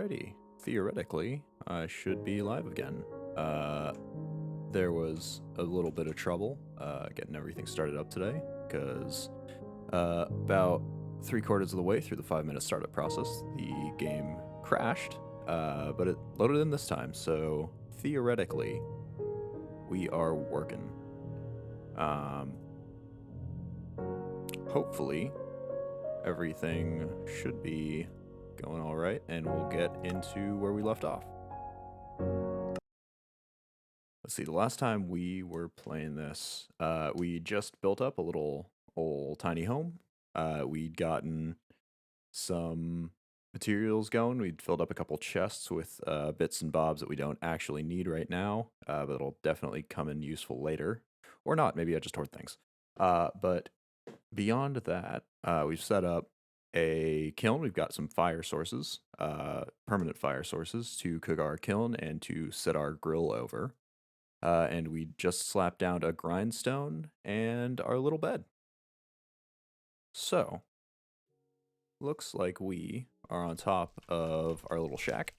Alrighty. Theoretically, I should be live again. There was a little bit of trouble getting everything started up today, because about 3/4 of the way through the 5-minute startup process, the game crashed, but it loaded in this time, so theoretically, we are working. Hopefully, everything should be going all right, and we'll get into where we left off. Let's see, the last time we were playing this, we just built up a little old tiny home. We'd gotten some materials going. We'd filled up a couple chests with bits and bobs that we don't actually need right now, but it'll definitely come in useful later. Or not, maybe I just hoard things. But beyond that, we've set up a kiln. We've got some fire sources, permanent fire sources to cook our kiln and to set our grill over. And we just slapped down a grindstone and our little bed. So, looks like we are on top of our little shack.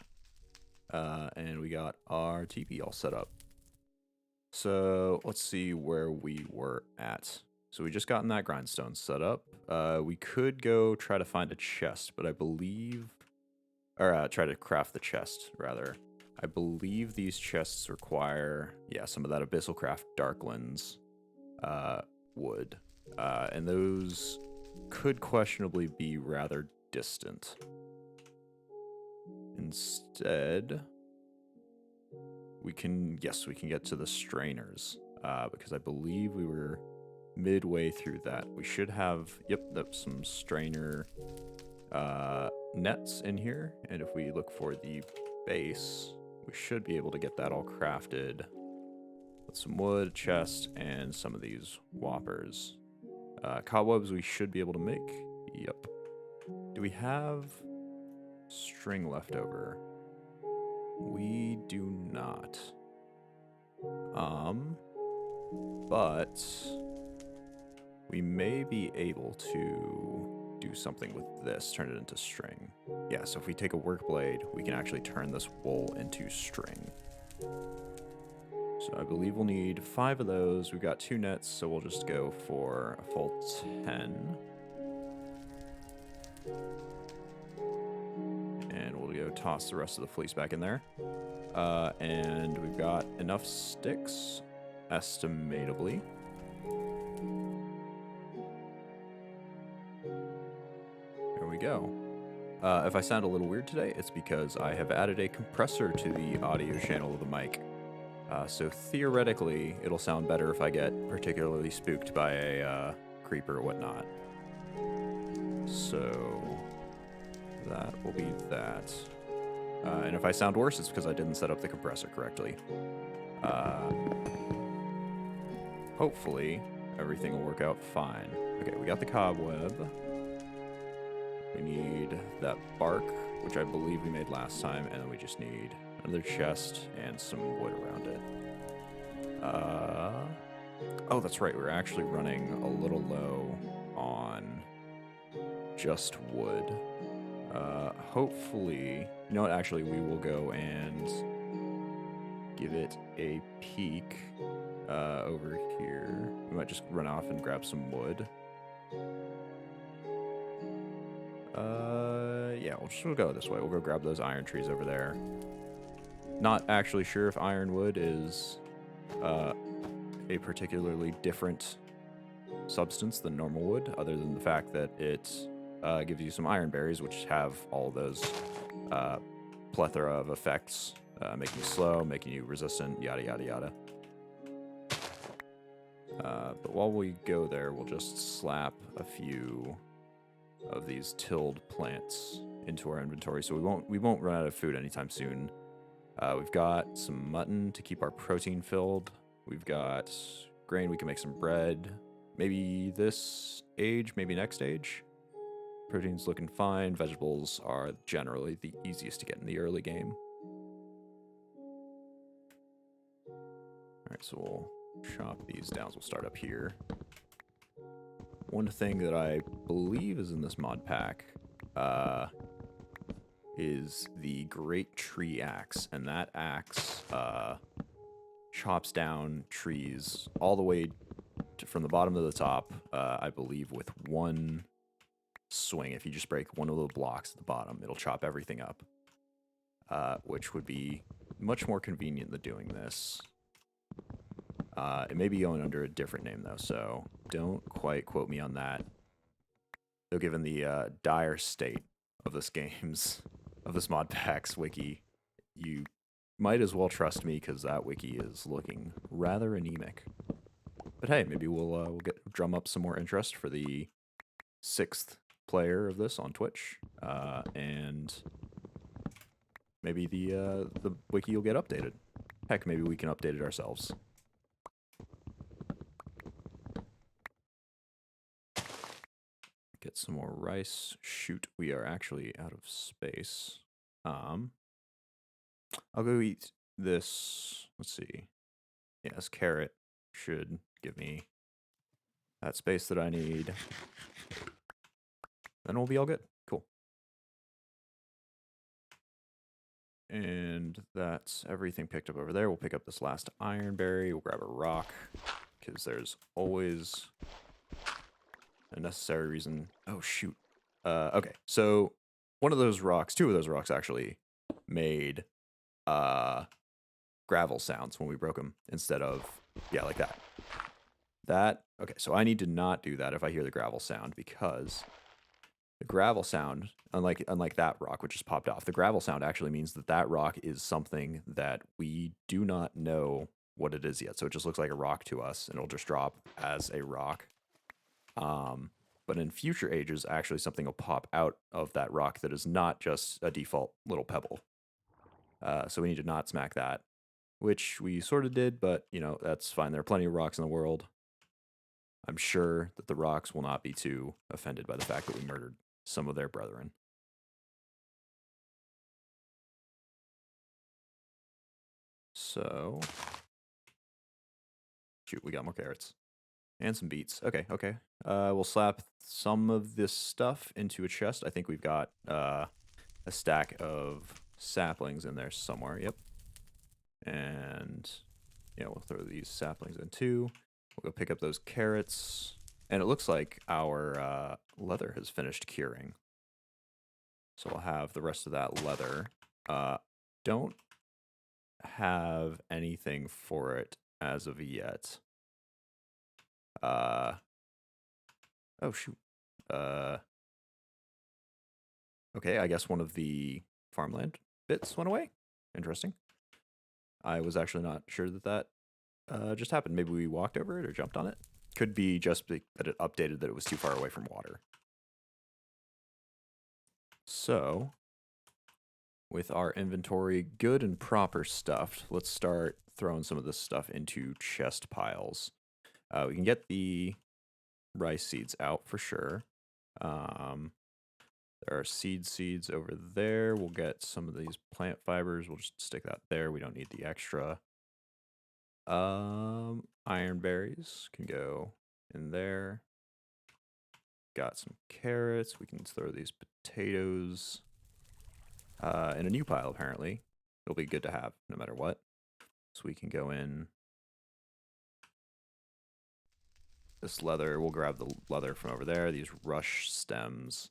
And we got our teepee all set up. So, let's see where we were at. So we just gotten that grindstone set up. We could go try to find a chest, but I believe... Or try to craft the chest, rather. I believe these chests require, some of that Abyssal Craft Darklands wood. And those could questionably be rather distant. Instead, we can get to the strainers, because I believe we were midway through that. We should have, some strainer nets in here, and if we look for the base, we should be able to get that all crafted with some wood, chest, and some of these whoppers. Cobwebs we should be able to make. Yep. Do we have string left over? We do not. But we may be able to do something with this, turn it into string. Yeah, so if we take a work blade, we can actually turn this wool into string. So I believe we'll need 5 of those. We've got 2 nets, so we'll just go for a full 10. And we'll go toss the rest of the fleece back in there. And we've got enough sticks, estimatably. There we go. If I sound a little weird today, it's because I have added a compressor to the audio channel of the mic. So theoretically, it'll sound better if I get particularly spooked by a creeper or whatnot. So that will be that. And if I sound worse, it's because I didn't set up the compressor correctly. Hopefully, everything will work out fine. Okay, we got the cobweb. We need that bark, which I believe we made last time, and then we just need another chest and some wood around it. Oh, that's right, we're actually running a little low on just wood. Hopefully, you know what, actually, we will go and give it a peek over here. We might just run off and grab some wood. Yeah, we'll go this way. We'll go grab those iron trees over there. Not actually sure if ironwood is a particularly different substance than normal wood, other than the fact that it gives you some iron berries, which have all those plethora of effects, making you slow, making you resistant, yada yada yada. But while we go there, we'll just slap a few of these tilled plants into our inventory, so we won't run out of food anytime soon. We've got some mutton to keep our protein filled. We've got grain, we can make some bread. Maybe this age, maybe next age. Protein's looking fine. Vegetables are generally the easiest to get in the early game. Alright, so we'll chop these down. We'll start up here. One thing that I believe is in this mod pack is the Great Tree Axe, and that axe chops down trees all the way from the bottom to the top, I believe, with one swing. If you just break one of the blocks at the bottom, it'll chop everything up, which would be much more convenient than doing this. It may be going under a different name, though, so don't quite quote me on that. Though given the dire state of this Modpack's wiki, you might as well trust me, because that wiki is looking rather anemic. But hey, maybe we'll drum up some more interest for the 6th player of this on Twitch, and maybe the wiki will get updated. Heck, maybe we can update it ourselves. Get some more rice. Shoot, we are actually out of space. I'll go eat this. Let's see. Yeah, this carrot should give me that space that I need. Then we'll be all good. Cool. And that's everything picked up over there. We'll pick up this last ironberry. We'll grab a rock, because there's always a necessary reason. Oh, shoot. Okay, so one of those rocks, 2 of those rocks actually made gravel sounds when we broke them instead of, yeah, like that. Okay, so I need to not do that if I hear the gravel sound, because the gravel sound, unlike that rock which just popped off, the gravel sound actually means that that rock is something that we do not know what it is yet. So it just looks like a rock to us, and it'll just drop as a rock. But in future ages, actually something will pop out of that rock that is not just a default little pebble. So we need to not smack that, which we sort of did, but, you know, that's fine. There are plenty of rocks in the world. I'm sure that the rocks will not be too offended by the fact that we murdered some of their brethren. So, shoot, we got more carrots. And some beets. Okay. We'll slap some of this stuff into a chest. I think we've got a stack of saplings in there somewhere. Yep. And yeah, we'll throw these saplings in too. We'll go pick up those carrots. And it looks like our leather has finished curing. So we'll have the rest of that leather. Don't have anything for it as of yet. Oh shoot. Okay, I guess one of the farmland bits went away. Interesting. I was actually not sure that just happened. Maybe we walked over it or jumped on it. Could be just that it updated that it was too far away from water. So, with our inventory good and proper stuffed, let's start throwing some of this stuff into chest piles. We can get the rice seeds out for sure. There are seeds over there. We'll get some of these plant fibers. We'll just stick that there. We don't need the extra. Iron berries can go in there. Got some carrots. We can throw these potatoes in a new pile, apparently. It'll be good to have no matter what. So we can go in this leather. We'll grab the leather from over there. These rush stems.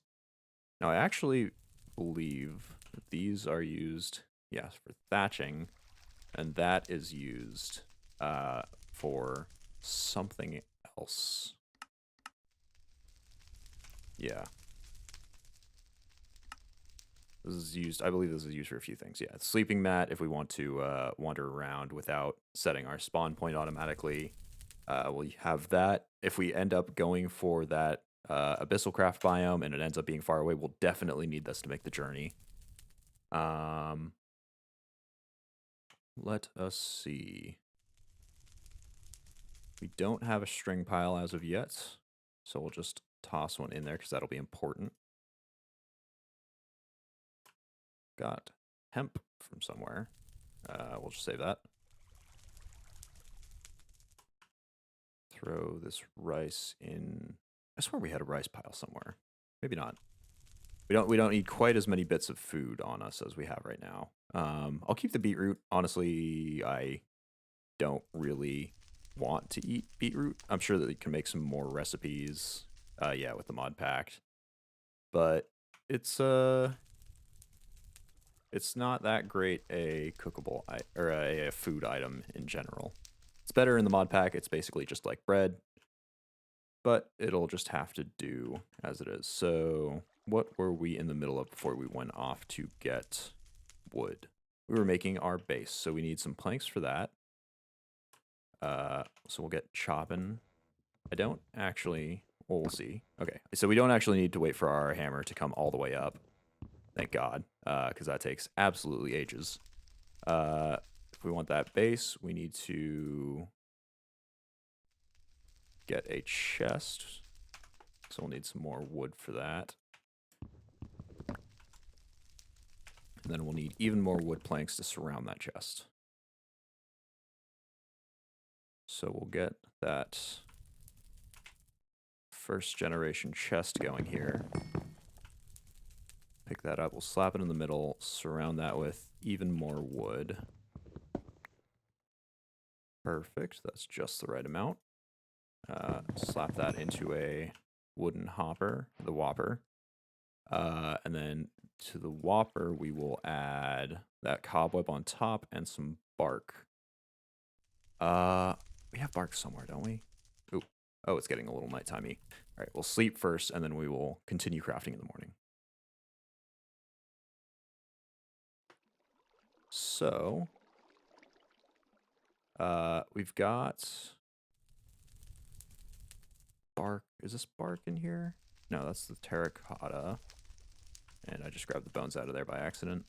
Now, I actually believe that these are used, yes, for thatching, and that is used for something else. Yeah. This is used, I believe this is used for a few things. Yeah, sleeping mat if we want to wander around without setting our spawn point automatically. We'll have that. If we end up going for that abyssal craft biome and it ends up being far away, we'll definitely need this to make the journey. Let us see. We don't have a string pile as of yet, so we'll just toss one in there because that'll be important. Got hemp from somewhere. We'll just save that. Throw this rice in. I swear we had a rice pile somewhere. Maybe not. we don't need quite as many bits of food on us as we have right now. I'll keep the beetroot. Honestly, I don't really want to eat beetroot. I'm sure that you can make some more recipes. Yeah, with the mod pack, but it's it's not that great a cookable or a food item in general. It's better in the mod pack. It's basically just like bread, but it'll just have to do as it is. So what were we in the middle of before we went off to get wood? We were making our base, so we need some planks for that. So we'll get chopping. I don't actually, well, we'll see. Okay, so we don't actually need to wait for our hammer to come all the way up. Thank God, because that takes absolutely ages. If we want that base, we need to get a chest. So we'll need some more wood for that. And then we'll need even more wood planks to surround that chest. So we'll get that first generation chest going here. Pick that up, we'll slap it in the middle, surround that with even more wood. Perfect, that's just the right amount. Slap that into a wooden hopper, the whopper. And then to the whopper, we will add that cobweb on top and some bark. We have bark somewhere, don't we? Ooh. Oh, it's getting a little nighttimey. All right, we'll sleep first, and then we will continue crafting in the morning. So, we've got bark. Is this bark in here? No, that's the terracotta. And I just grabbed the bones out of there by accident.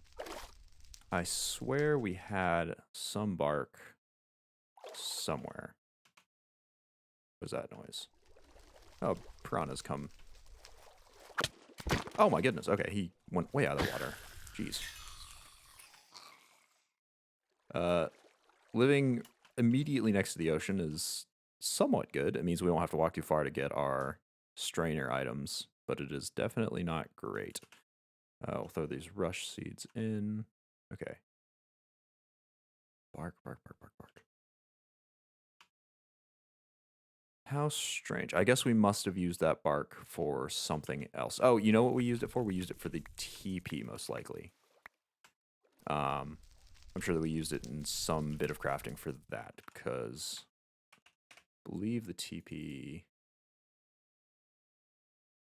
I swear we had some bark somewhere. What was that noise? Oh, piranhas come. Oh my goodness. Okay, he went way out of the water. Jeez. Living immediately next to the ocean is somewhat good. It means we won't have to walk too far to get our strainer items, but it is definitely not great. We'll throw these rush seeds in. Okay. Bark, bark, bark, bark, bark. How strange. I guess we must have used that bark for something else. Oh, you know what we used it for? We used it for the TP, most likely. I'm sure that we used it in some bit of crafting for that, because I believe the TP...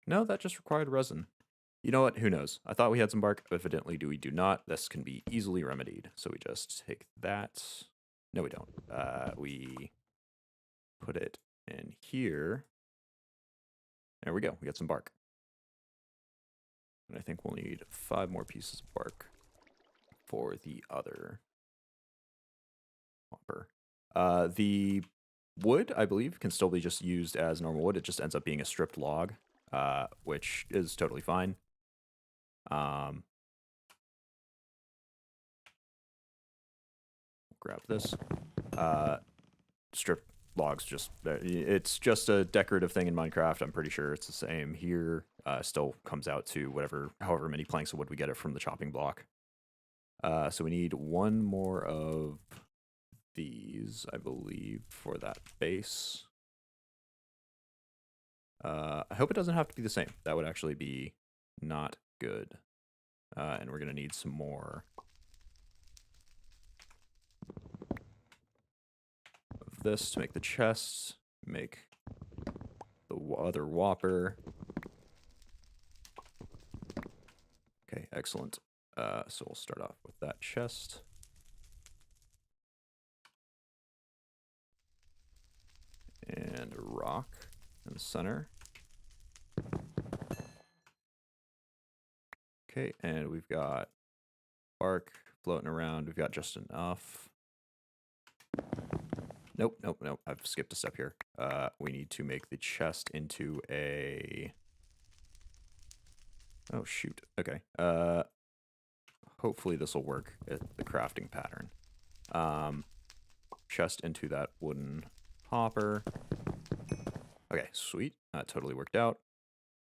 No, that just required resin. You know what? Who knows? I thought we had some bark. Evidently, we do not. This can be easily remedied. So we just take that. No, we don't. We put it in here. There we go. We got some bark. And I think we'll need 5 more pieces of bark for the other hopper. The wood, I believe, can still be just used as normal wood. It just ends up being a stripped log, which is totally fine. Grab this. Strip logs, just it's just a decorative thing in Minecraft. I'm pretty sure it's the same here. Still comes out to however many planks of wood we get it from the chopping block. So we need 1 more of these, I believe, for that base. I hope it doesn't have to be the same. That would actually be not good. And we're gonna need some more of this to make the chests, make the other whopper. Okay, excellent. So we'll start off with that chest. And a rock in the center. Okay, and we've got bark floating around. We've got just enough. Nope, nope, nope. I've skipped a step here. We need to make the chest into a... Oh, shoot. Okay. Hopefully this will work at the crafting pattern. Chest into that wooden hopper. Okay, sweet. That totally worked out.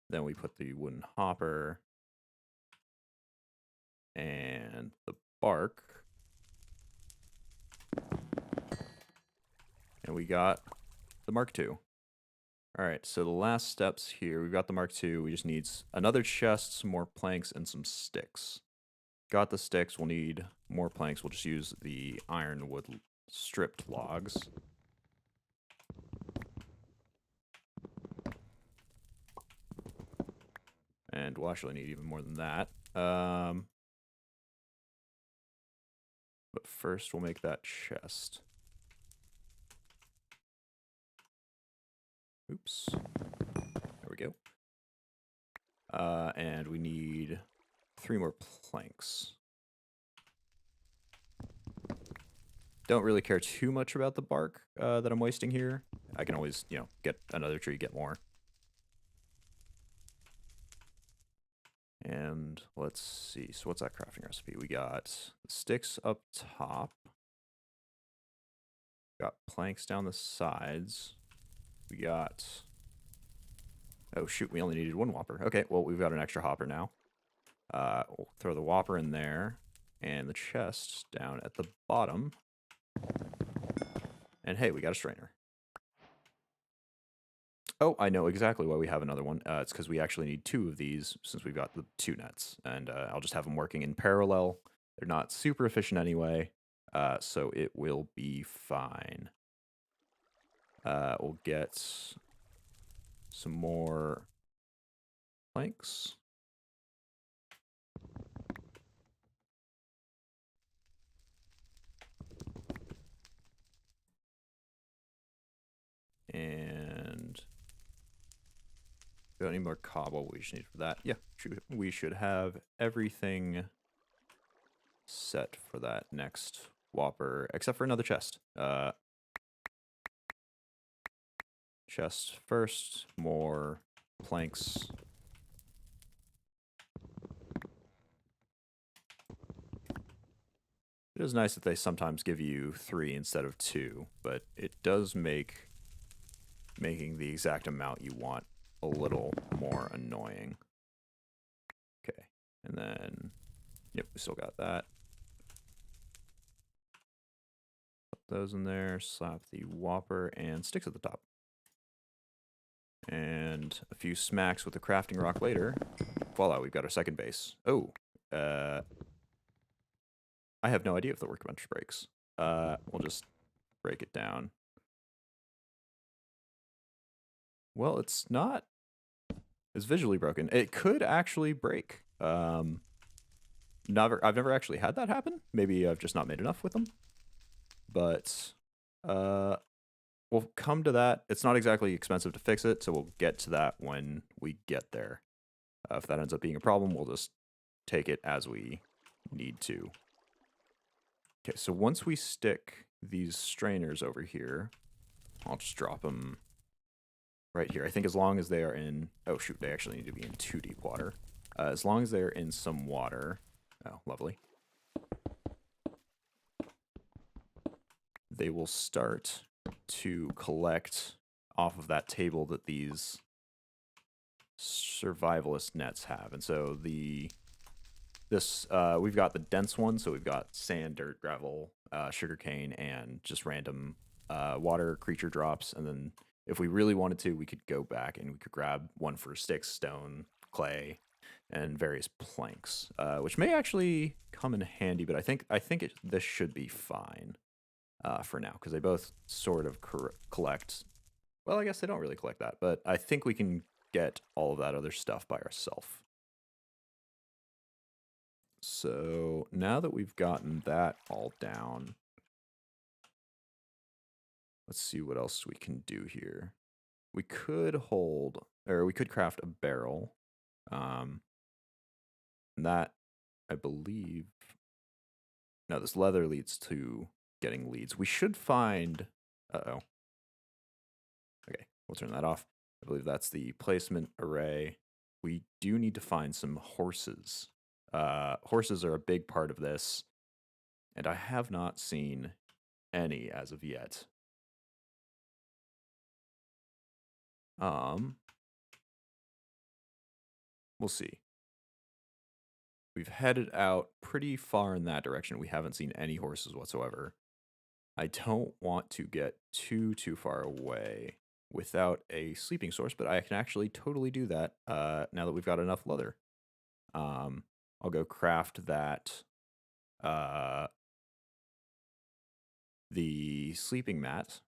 Then we put the wooden hopper and the bark. And we got the Mark II. All right, so the last steps here, we've got the Mark II. We just need another chest, some more planks, and some sticks. Got the sticks. We'll need more planks. We'll just use the ironwood stripped logs. And we'll actually need even more than that. But first, we'll make that chest. Oops. There we go. And we need 3 more planks. Don't really care too much about the bark that I'm wasting here. I can always, get another tree, get more. And let's see. So what's that crafting recipe? We got sticks up top. Got planks down the sides. We got... Oh, shoot. We only needed 1 whopper. Okay, well, we've got an extra hopper now. We'll throw the whopper in there. And the chest down at the bottom. And hey, we got a strainer. Oh, I know exactly why we have another one. It's because we actually need 2 of these since we've got the 2 nets. And I'll just have them working in parallel. They're not super efficient anyway, so it will be fine. We'll get some more planks. And we don't need more cobble. We just need for that. Yeah, we should have everything set for that next whopper, except for another chest. Chest first, more planks. It is nice that they sometimes give you 3 instead of 2, but it does make making the exact amount you want a little more annoying. Okay, and then, yep, we still got that. Put those in there, slap the whopper, and sticks at the top. And a few smacks with the crafting rock later. Voila, we've got our second base. Oh, I have no idea if the workbench breaks. We'll just break it down. Well, it's not. It's visually broken. It could actually break. I've never actually had that happen. Maybe I've just not made enough with them. But we'll come to that. It's not exactly expensive to fix it, so we'll get to that when we get there. If that ends up being a problem, we'll just take it as we need to. Okay, so once we stick these strainers over here, I'll just drop them right here. I think as long as they are in... Oh, shoot, they actually need to be in 2 deep water. As long as they're in some water... Oh, lovely. They will start to collect off of that table that these survivalist nets have. And so we've got the dense one, so we've got sand, dirt, gravel, sugarcane, and just random water creature drops. And then if we really wanted to, we could go back and we could grab one for sticks, stone, clay, and various planks, which may actually come in handy. But I think this should be fine for now, because they both sort of collect. Well, I guess they don't really collect that, but I think we can get all of that other stuff by ourselves. So now that we've gotten that all down, let's see what else we can do here. We could craft a barrel. And that, I believe... No, this leather leads to getting leads. We should find... Uh-oh. Okay, we'll turn that off. I believe that's the placement array. We do need to find some horses. Horses are a big part of this, and I have not seen any as of yet. We'll see. we've headed out pretty far in that direction. We haven't seen any horses whatsoever. I don't want to get too far away without a sleeping source, but I can actually totally do that now that we've got enough leather. I'll go craft that the sleeping mat.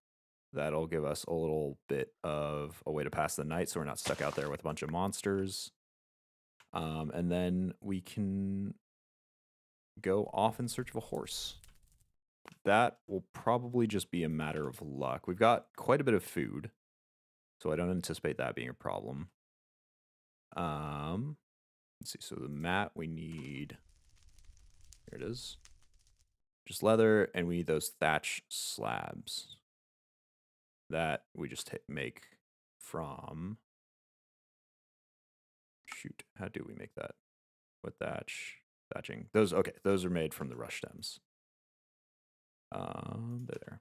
That'll give us a little bit of a way to pass the night so we're not stuck out there with a bunch of monsters. And then we can go off in search of a horse. That will probably just be a matter of luck. We've got quite a bit of food, so I don't anticipate that being a problem. Let's see. So the mat we need, here it is, just leather, and we need those thatch slabs that we just make from. Shoot, how do we make that? What thatching? Those, okay, those are made from the rush stems. There.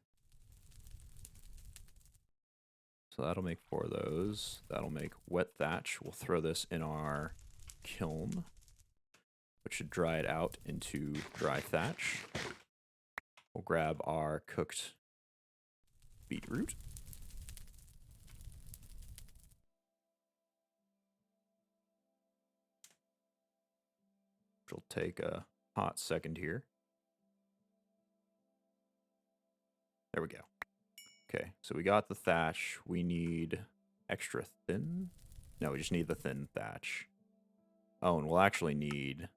So that'll make 4 of those. That'll make wet thatch. We'll throw this in our kiln, which should dry it out into dry thatch. We'll grab our cooked beetroot. Which will take a hot second here. There we go. Okay, so we got the thatch. We need extra thin. No, we just need the thin thatch. Oh, and we'll actually need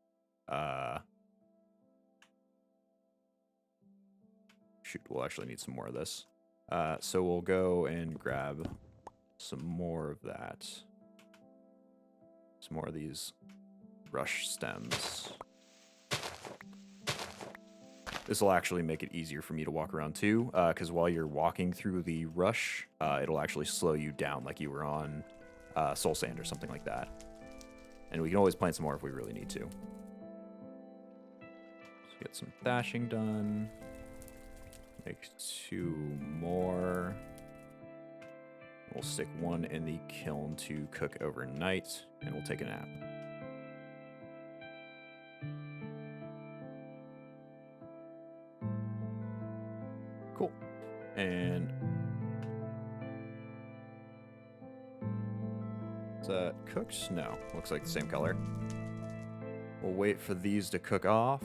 shoot, we'll actually need some more of this. So we'll go and grab some more of that. Some more of these rush stems. This will actually make it easier for me to walk around too, because while you're walking through the rush, it'll actually slow you down like you were on soul sand or something like that. And we can always plant some more if we really need to. Let's get some thatching done. Make 2 more. We'll stick 1 in the kiln to cook overnight, and we'll take a nap. Cool. And is that cooked? No. Looks like the same color. We'll wait for these to cook off,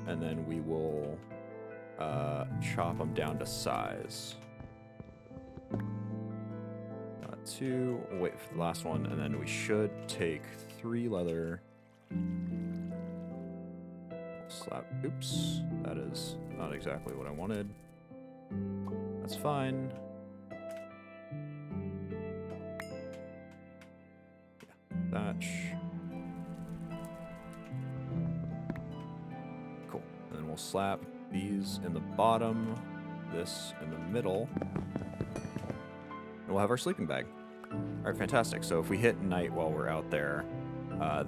and then we will chop them down to size. 2. We'll wait for the last one, and then we should take 3 leather. Slap. Oops. That is not exactly what I wanted. That's fine. Yeah, thatch. Cool. And then we'll slap these in the bottom, this in the middle, and we'll have our sleeping bag. All right, fantastic. So if we hit night while we're out there,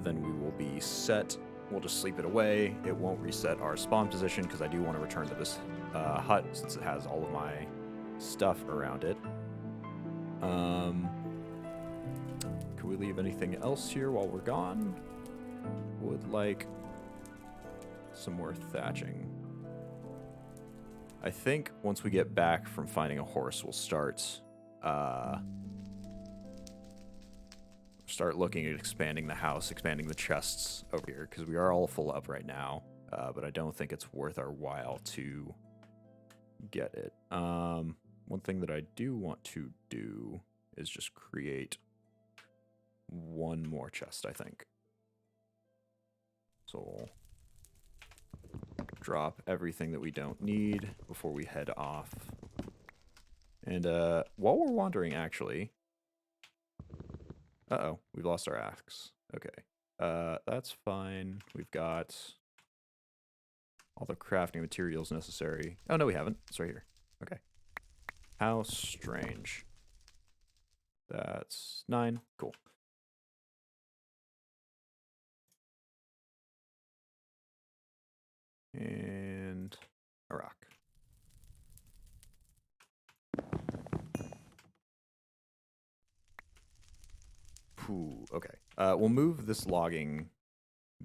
then we will be set. We'll just sleep it away. It won't reset our spawn position because I do want to return to this hut since it has all of my stuff around it. Can we leave anything else here while we're gone? Would like some more thatching. I think once we get back from finding a horse, we'll start looking at expanding the house, expanding the chests over here, because we are all full up right now, but I don't think it's worth our while to get it. One thing that I do want to do is just create 1 more chest, I think. So we'll drop everything that we don't need before we head off. And while we're wandering, actually... Uh-oh, we've lost our axe. Okay. That's fine. We've got all the crafting materials necessary. Oh, no, we haven't. It's right here. Okay. How strange. That's 9. Cool. And a rock. Ooh, okay. We'll move this logging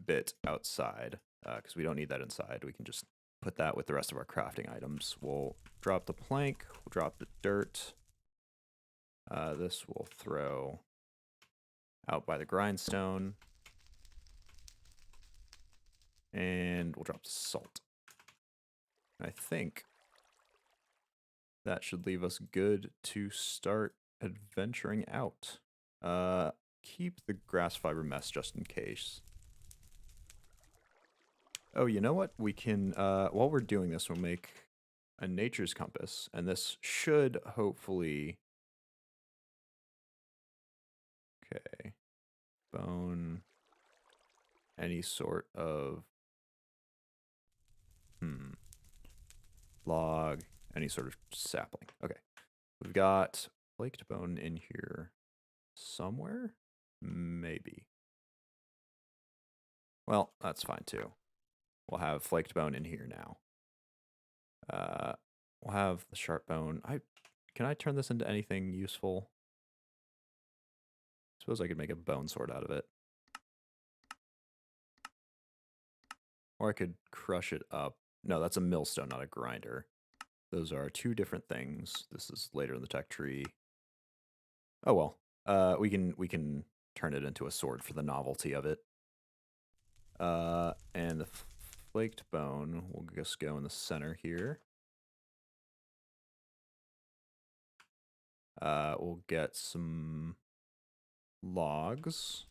bit outside because we don't need that inside. We can just put that with the rest of our crafting items. We'll drop the plank, we'll drop the dirt. This will throw out by the grindstone. And we'll drop the salt. I think that should leave us good to start adventuring out. Keep the grass fiber mess just in case. Oh, you know what? We can, while we're doing this, we'll make a nature's compass. And this should hopefully... Okay. Bone. Any sort of... Log. Any sort of sapling. Okay. We've got flaked bone in here somewhere? Maybe. Well, that's fine too. We'll have flaked bone in here now. We'll have the sharp bone. Can I turn this into anything useful? I suppose I could make a bone sword out of it. Or I could crush it up. No, that's a millstone, not a grinder. Those are two different things. This is later in the tech tree. Oh well. We can turn it into a sword for the novelty of it. And the flaked bone will just go in the center here. We'll get some logs.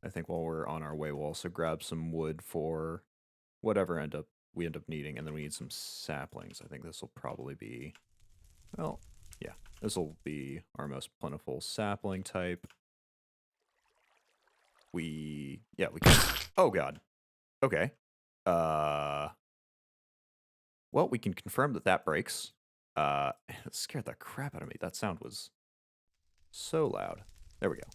I think while we're on our way, we'll also grab some wood for whatever we end up needing, and then we need some saplings. I think this will probably be, well, yeah, this will be our most plentiful sapling type. We can, oh god, okay. Well, we can confirm that that breaks. It scared the crap out of me. That sound was so loud. There we go.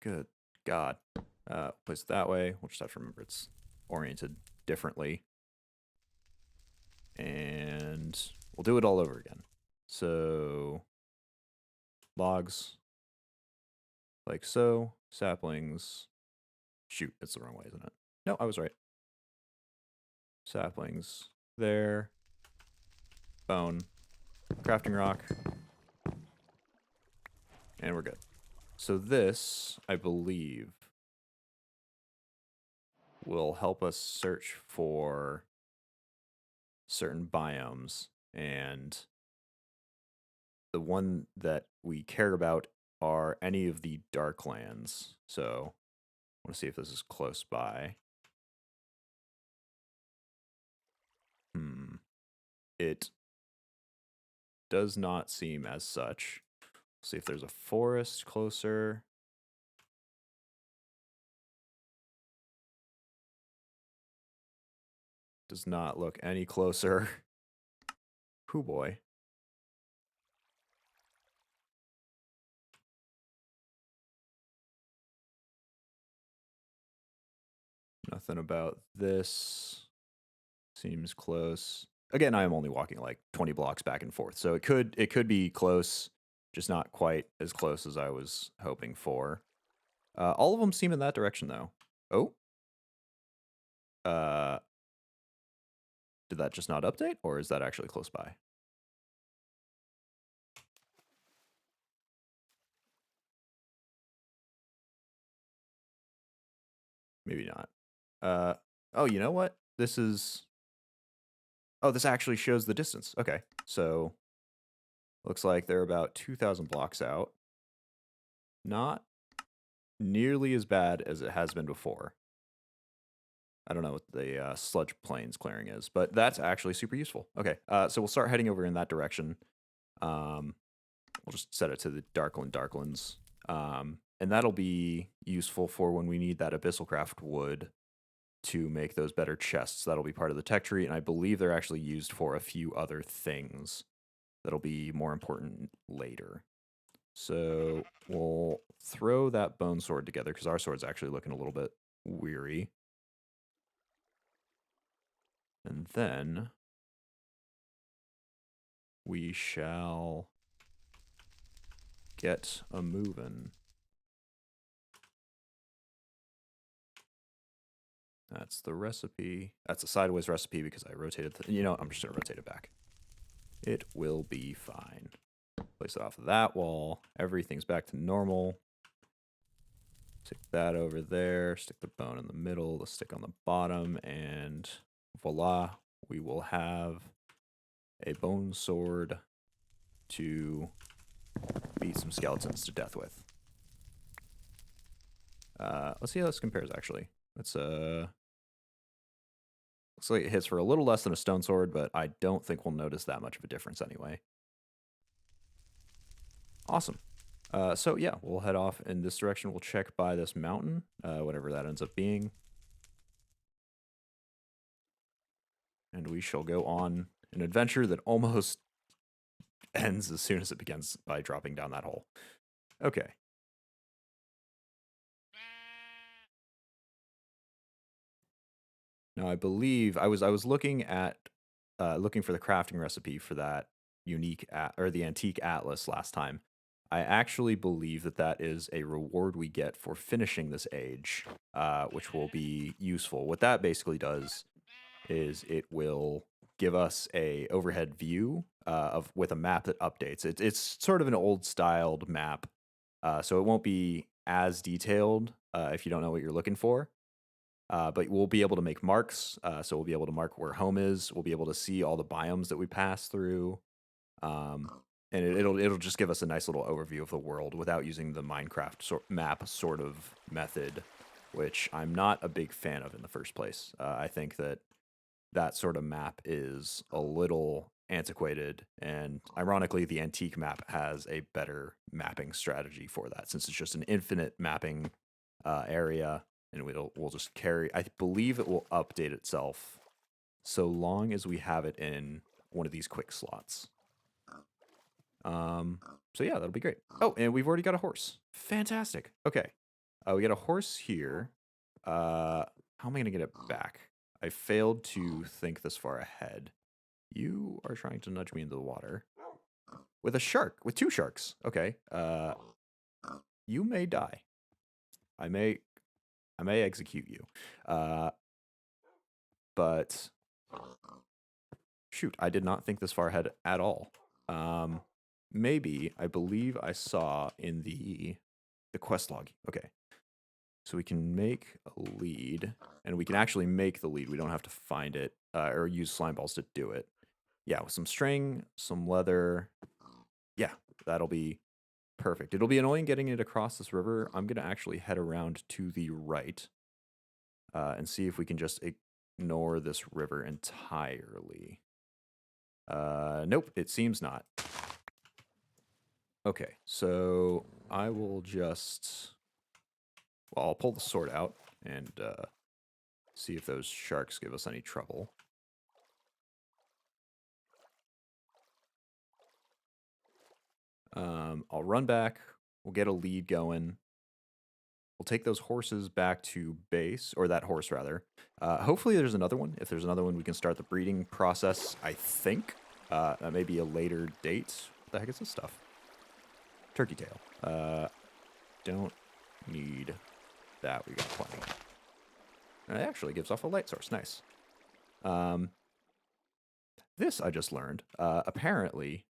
Good God. Place it that way. We'll just have to remember it's oriented differently. And we'll do it all over again. So, logs, like so, saplings. Shoot, it's the wrong way, isn't it? No, I was right. Saplings there. Bone. Crafting rock. And we're good. So this, I believe, will help us search for certain biomes, and the one that we care about are any of the darklands. So I want to see if this is close by. It does not seem as such. See if there's a forest closer. Does not look any closer. Hoo boy. Nothing about this. Seems close. Again, I am only walking like 20 blocks back and forth, so it could be close, just not quite as close as I was hoping for. All of them seem in that direction, though. Oh. Did that just not update, or is that actually close by? Maybe not. Oh, you know what? This is... Oh, this actually shows the distance. Okay, so looks like they're about 2,000 blocks out. Not nearly as bad as it has been before. I don't know what the sludge plains clearing is, but that's actually super useful. Okay, so we'll start heading over in that direction. We'll just set it to the Darklands. And that'll be useful for when we need that Abyssal Craft wood to make those better chests. That'll be part of the tech tree, and I believe they're actually used for a few other things that'll be more important later. So we'll throw that bone sword together, because our sword's actually looking a little bit weary. And then we shall get a moving. That's the recipe. That's a sideways recipe because I rotated. You know, I'm just going to rotate it back. It will be fine. Place it off of that wall. Everything's back to normal. Stick that over there. Stick the bone in the middle. The stick on the bottom. And voila, we will have a bone sword to beat some skeletons to death with. Let's see how this compares, actually. Let's, looks like it hits for a little less than a stone sword, but I don't think we'll notice that much of a difference anyway. Awesome. So yeah, we'll head off in this direction. We'll check by this mountain, whatever that ends up being. And we shall go on an adventure that almost ends as soon as it begins by dropping down that hole. Okay. Now I believe I was looking at looking for the crafting recipe for that unique or the antique atlas last time. I actually believe that that is a reward we get for finishing this age, which will be useful. What that basically does is it will give us a overhead view of with a map that updates. It's sort of an old styled map, so it won't be as detailed if you don't know what you're looking for. But we'll be able to make marks, so we'll be able to mark where home is. We'll be able to see all the biomes that we pass through, and it'll just give us a nice little overview of the world without using the Minecraft map sort of method, which I'm not a big fan of in the first place. I think that sort of map is a little antiquated, and ironically, the antique map has a better mapping strategy for that, since it's just an infinite mapping area. And we'll just carry. I believe it will update itself so long as we have it in one of these quick slots. So yeah, that'll be great. Oh, and we've already got a horse. Fantastic. Okay, we got a horse here. How am I gonna get it back? I failed to think this far ahead. You are trying to nudge me into the water with a shark, with two sharks. Okay. You may die. I may execute you. But shoot, I did not think this far ahead at all. Maybe, I believe I saw in the quest log. Okay. So we can make a lead, and we can actually make the lead. We don't have to find it or use slime balls to do it. Yeah, with some string, some leather. Yeah, that'll be perfect. It'll be annoying getting it across this river. I'm going to actually head around to the right and see if we can just ignore this river entirely. Nope, it seems not. Okay, so I will just... Well, I'll pull the sword out and see if those sharks give us any trouble. I'll run back. We'll get a lead going. We'll take those horses back to base, or that horse rather. Hopefully there's another one. If there's another one, we can start the breeding process, I think. That may be a later date. What the heck is this stuff? Turkey tail. Don't need that. We got plenty. And it actually gives off a light source. Nice. This I just learned. Apparently,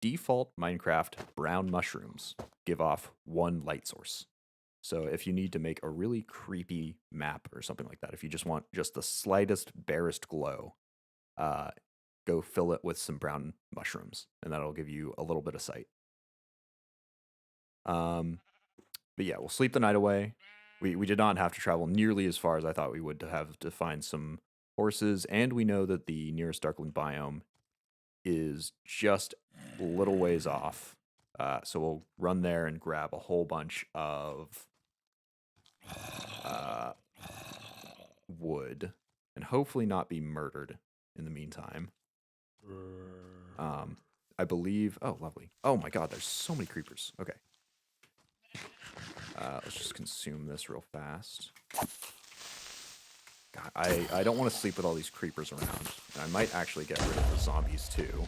default Minecraft brown mushrooms give off one light source. So if you need to make a really creepy map or something like that, if you just want just the slightest, barest glow, go fill it with some brown mushrooms, and that'll give you a little bit of sight. But yeah, we'll sleep the night away. We did not have to travel nearly as far as I thought we would to have to find some horses, and we know that the nearest darkland biome is just a little ways off. So we'll run there and grab a whole bunch of wood and hopefully not be murdered in the meantime. I believe... Oh, lovely. Oh my god, there's so many creepers. Okay. Let's just consume this real fast. God, I don't want to sleep with all these creepers around. And I might actually get rid of the zombies too.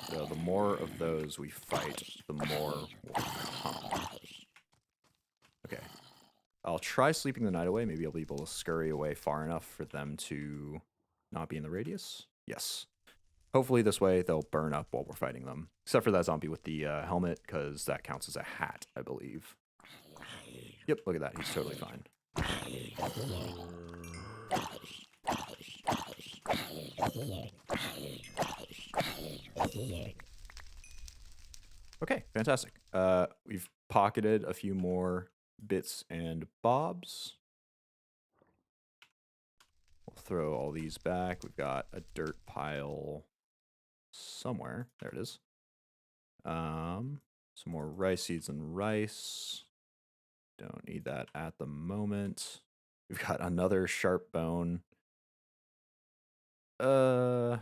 So the more of those we fight, the more will come. Okay. I'll try sleeping the night away. Maybe I'll be able to scurry away far enough for them to not be in the radius. Yes. Hopefully this way they'll burn up while we're fighting them. Except for that zombie with the helmet, because that counts as a hat, I believe. Yep, look at that. He's totally fine. Okay, fantastic. We've pocketed a few more bits and bobs. We'll throw all these back. We've got a dirt pile somewhere. There it is. Some more rice seeds and rice. Don't need that at the moment. We've got another sharp bone. We'll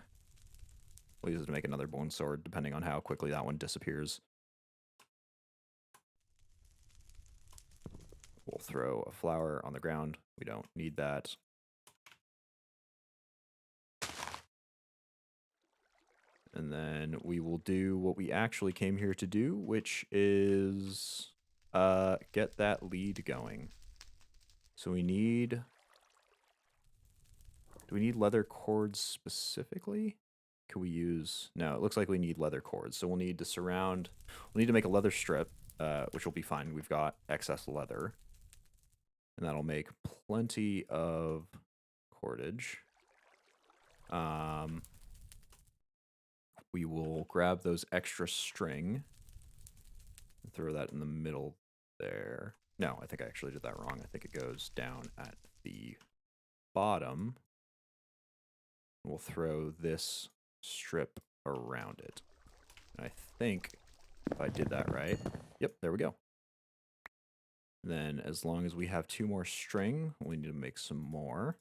use it to make another bone sword, depending on how quickly that one disappears. We'll throw a flower on the ground. We don't need that. And then we will do what we actually came here to do, which is get that lead going. So we need... Do we need leather cords specifically? Could we use... No, it looks like we need leather cords. So we'll need to surround... We'll need to make a leather strip, which will be fine. We've got excess leather. And that'll make plenty of cordage. We will grab those extra string and throw that in the middle there. No, I think I actually did that wrong. I think it goes down at the bottom. We'll throw this strip around it. And I think if I did that right, yep, there we go. Then as long as we have 2 more string, we need to make some more.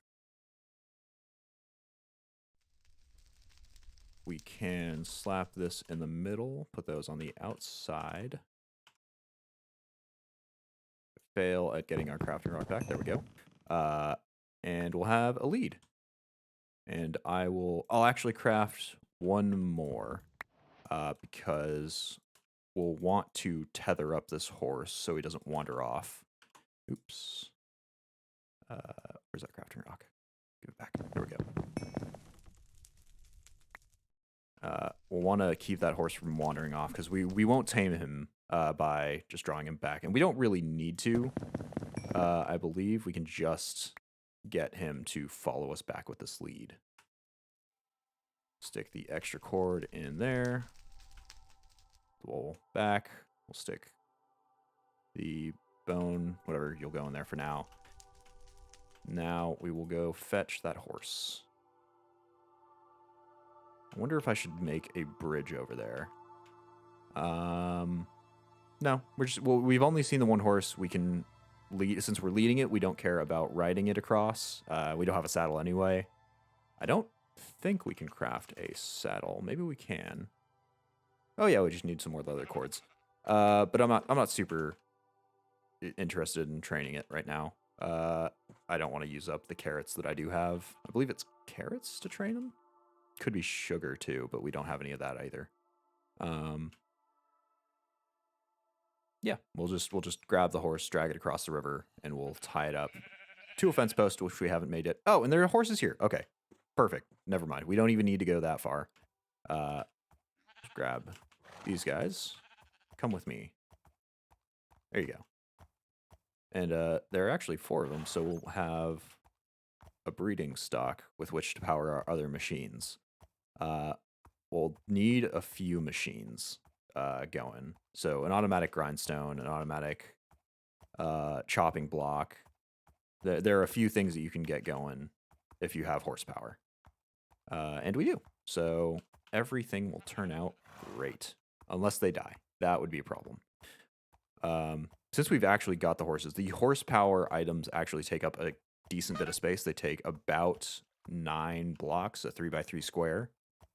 We can slap this in the middle, put those on the outside. Fail at getting our crafting rock back. There we go. And we'll have a lead. And I'll actually craft one more because we'll want to tether up this horse so he doesn't wander off. Oops. Where's that crafting rock? Give it back. There we go. We'll want to keep that horse from wandering off because we won't tame him by just drawing him back. And we don't really need to. I believe we can just get him to follow us back with this lead. Stick the extra cord in there. We'll back. We'll stick the bone, whatever, you'll go in there for now. Now we will go fetch that horse. I wonder if I should make a bridge over there. No, we've only seen the one horse. We can lead, since we're leading it, we don't care about riding it across. We don't have a saddle anyway. I don't think we can craft a saddle. Maybe we can. Oh yeah, we just need some more leather cords. But I'm not super interested in training it right now. I don't want to use up the carrots that I do have. I believe it's carrots to train them. Could be sugar too, but we don't have any of that either. Yeah, we'll just grab the horse, drag it across the river, and we'll tie it up to a fence post, which we haven't made yet. Oh, and there are horses here. Okay, perfect. Never mind. We don't even need to go that far. Just grab these guys. Come with me. There you go. And there are actually 4 of them, so we'll have a breeding stock with which to power our other machines. We'll need a few machines going. So an automatic grindstone, an automatic chopping block. There are a few things that you can get going if you have horsepower. And we do. So everything will turn out great. Unless they die. That would be a problem. Since we've actually got the horses, the horsepower items actually take up a decent bit of space. They take about 9 blocks, a 3x3 square,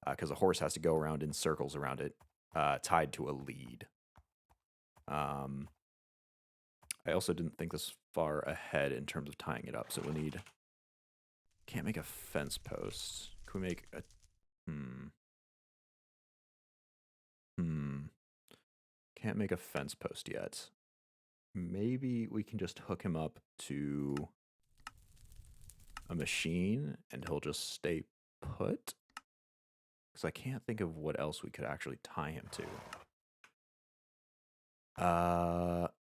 because a horse has to go around in circles around it, tied to a lead. I also didn't think this far ahead in terms of tying it up, so we'll need... Can't make a fence post. Can we make a... Can't make a fence post yet. maybe we can just hook him up to a machine and he'll just stay put. Because I can't think of what else we could actually tie him to.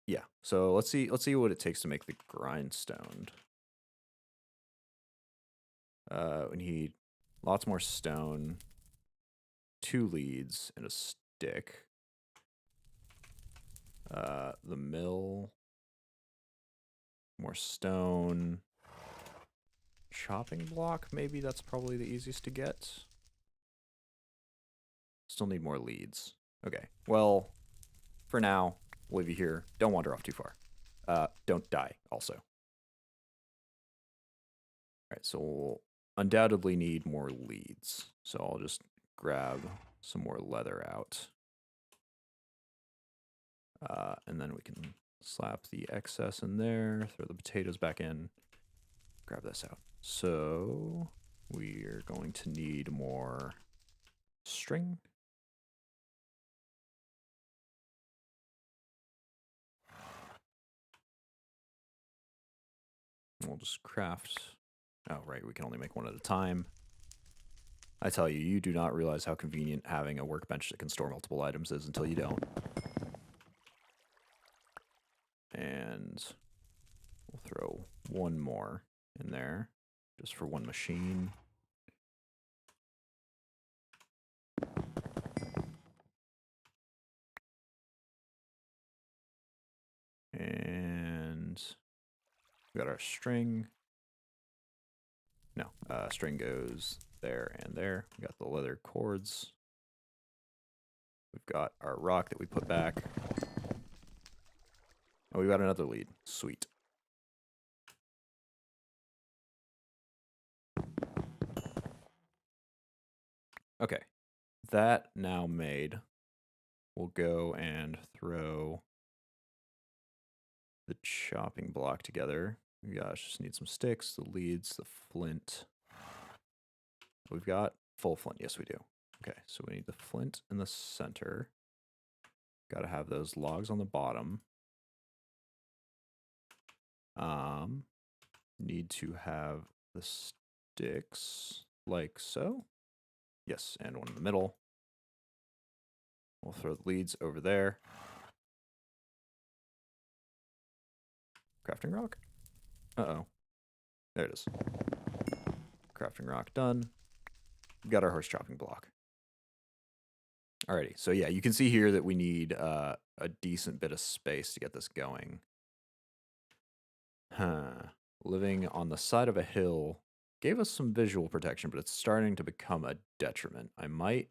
Yeah. So let's see what it takes to make the grindstone. We need lots more stone, 2 leads, and a stick. The mill, more stone, chopping block. Maybe that's probably the easiest to get. Still need more leads. Okay. Well, for now, we'll leave you here. Don't wander off too far. Don't die. Also. All right. So we'll undoubtedly need more leads. So I'll just grab some more leather out. And then we can slap the excess in there, throw the potatoes back in, grab this out. So we're going to need more string. We'll just craft. Oh, right, we can only make one at a time. I tell you, you do not realize how convenient having a workbench that can store multiple items is until you don't. And we'll throw one more in there, just for one machine. And we got our string. No, string goes there and there. We got the leather cords. We've got our rock that we put back. Oh, we got another lead. Sweet. Okay. That now made. We'll go and throw the chopping block together. Gosh, just need some sticks, the leads, the flint. We've got full flint. Yes, we do. Okay, so we need the flint in the center. Got to have those logs on the bottom. Need to have the sticks like so. Yes, and one in the middle. We'll throw the leads over there. Crafting rock. Uh-oh. There it is. Crafting rock done. We've got our horse chopping block. Alrighty, so yeah, you can see here that we need a decent bit of space to get this going. Living on the side of a hill gave us some visual protection, but it's starting to become a detriment. I might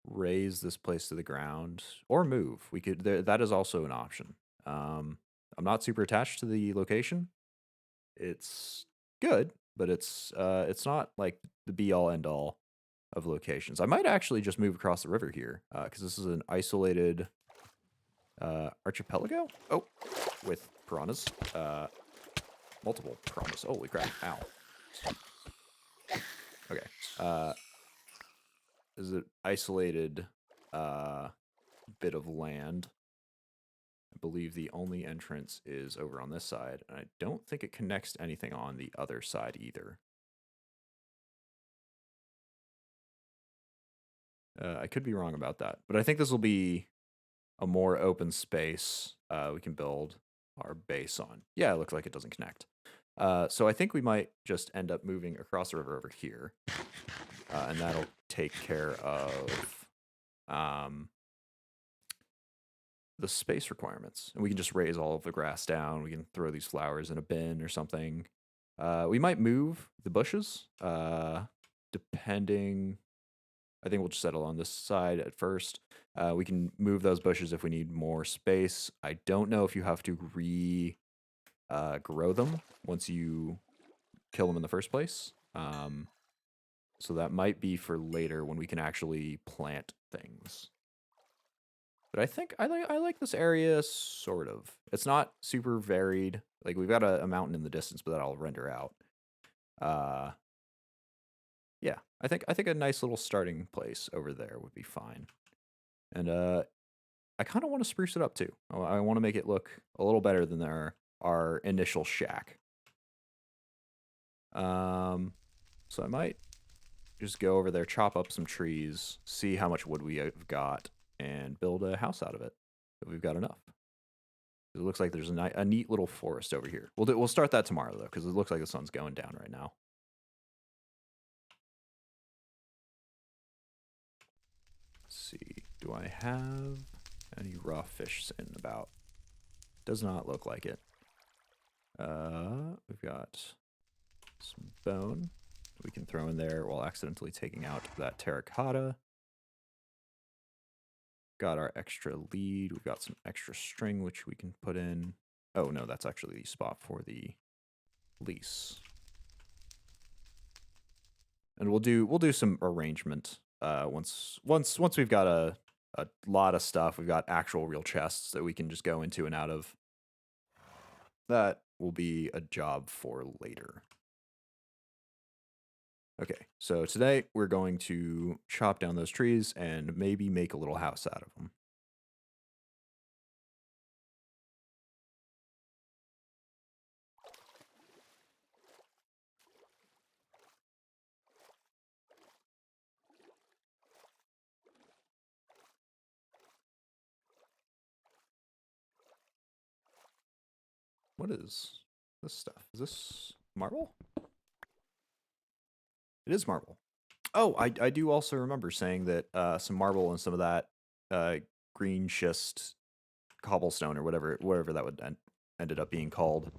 raise this place to the ground or move. We could. That is also an option. I'm not super attached to the location. It's good, but it's not like the be all end all of locations. I might actually just move across the river here because this is an isolated archipelago. Oh, with piranhas. Multiple piranhas. Holy crap! Ow. Okay. This is an isolated bit of land. I believe the only entrance is over on this side, and I don't think it connects to anything on the other side either. I could be wrong about that, but I think this will be a more open space we can build our base on. Yeah, it looks like it doesn't connect. So I think we might just end up moving across the river over here, and that'll take care of the space requirements. And we can just raise all of the grass down. We can throw these flowers in a bin or something. We might move the bushes, depending. I think we'll just settle on this side at first. We can move those bushes if we need more space. I don't know if you have to grow them once you kill them in the first place. So that might be for later when we can actually plant things. But I think I like this area sort of. It's not super varied. Like we've got a mountain in the distance, but that I'll render out. Yeah, I think a nice little starting place over there would be fine. And I kind of want to spruce it up too. I want to make it look a little better than our initial shack. So I might just go over there, chop up some trees, see how much wood we have got, and build a house out of it if we've got enough. It looks like there's a neat little forest over here. We'll start that tomorrow though, because it looks like the sun's going down right now. Let's see, do I have any raw fish sitting about? Does not look like it. We've got some bone we can throw in there while accidentally taking out that terracotta. Got our extra lead. We've got some extra string which we can put in. Oh no, that's actually the spot for the lease. And we'll do some arrangement once we've got a lot of stuff. We've got actual real chests that we can just go into and out of. That will be a job for later. Okay, so today we're going to chop down those trees and maybe make a little house out of them. What is this stuff? Is this marble? It is marble. Oh, I do also remember saying that some marble and some of that green schist cobblestone or whatever that would ended up being called.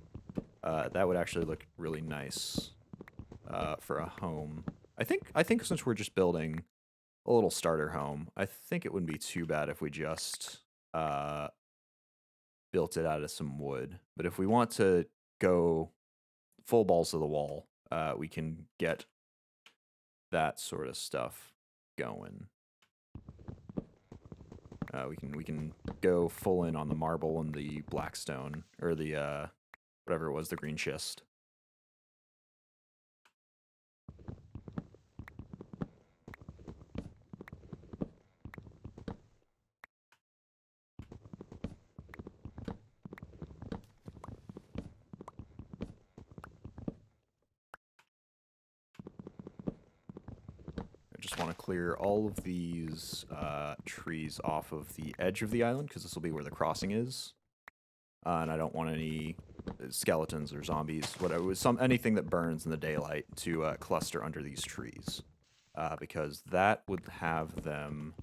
That would actually look really nice for a home. I think since we're just building a little starter home, I think it wouldn't be too bad if we just built it out of some wood. But if we want to go full balls to the wall, we can get that sort of stuff going. We can go full in on the marble and the blackstone, or the whatever it was, the green schist. I just want to clear all of these trees off of the edge of the island, because this will be where the crossing is. And I don't want any skeletons or zombies, whatever, anything that burns in the daylight to cluster under these trees, because that would have them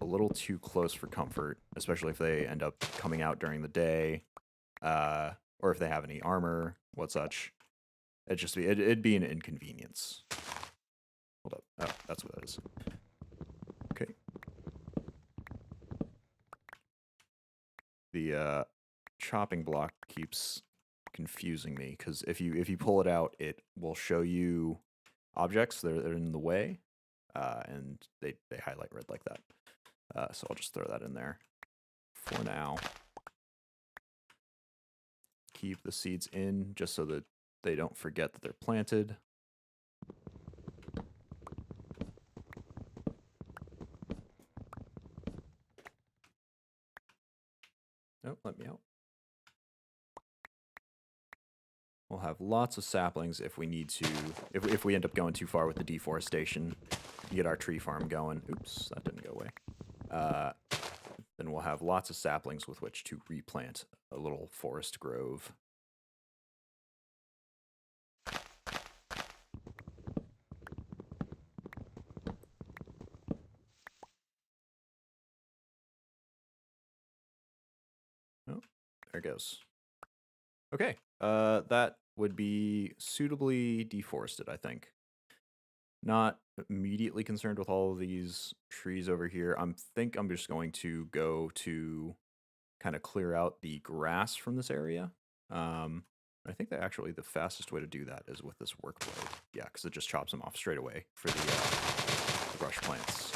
a little too close for comfort, especially if they end up coming out during the day, or if they have any armor, what such. It'd be an inconvenience. Hold up. Oh, that's what that is. Okay. The chopping block keeps confusing me, because if you pull it out, it will show you objects that are in the way, and they highlight red like that. So I'll just throw that in there for now. Keep the seeds in just so that they don't forget that they're planted. Oh, let me out. We'll have lots of saplings if we need to, if we end up going too far with the deforestation, get our tree farm going. Oops, that didn't go away. Then we'll have lots of saplings with which to replant a little forest grove. Oh, there it goes. Okay, that would be suitably deforested, I think. Not immediately concerned with all of these trees over here. think I'm just going to go to kind of clear out the grass from this area. I think that actually the fastest way to do that is with this work blade. Yeah, because it just chops them off straight away for the brush plants.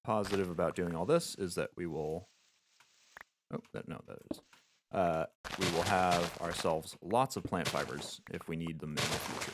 positive about doing all this is that we will... Oh, no, that is... we will have ourselves lots of plant fibers if we need them in the future.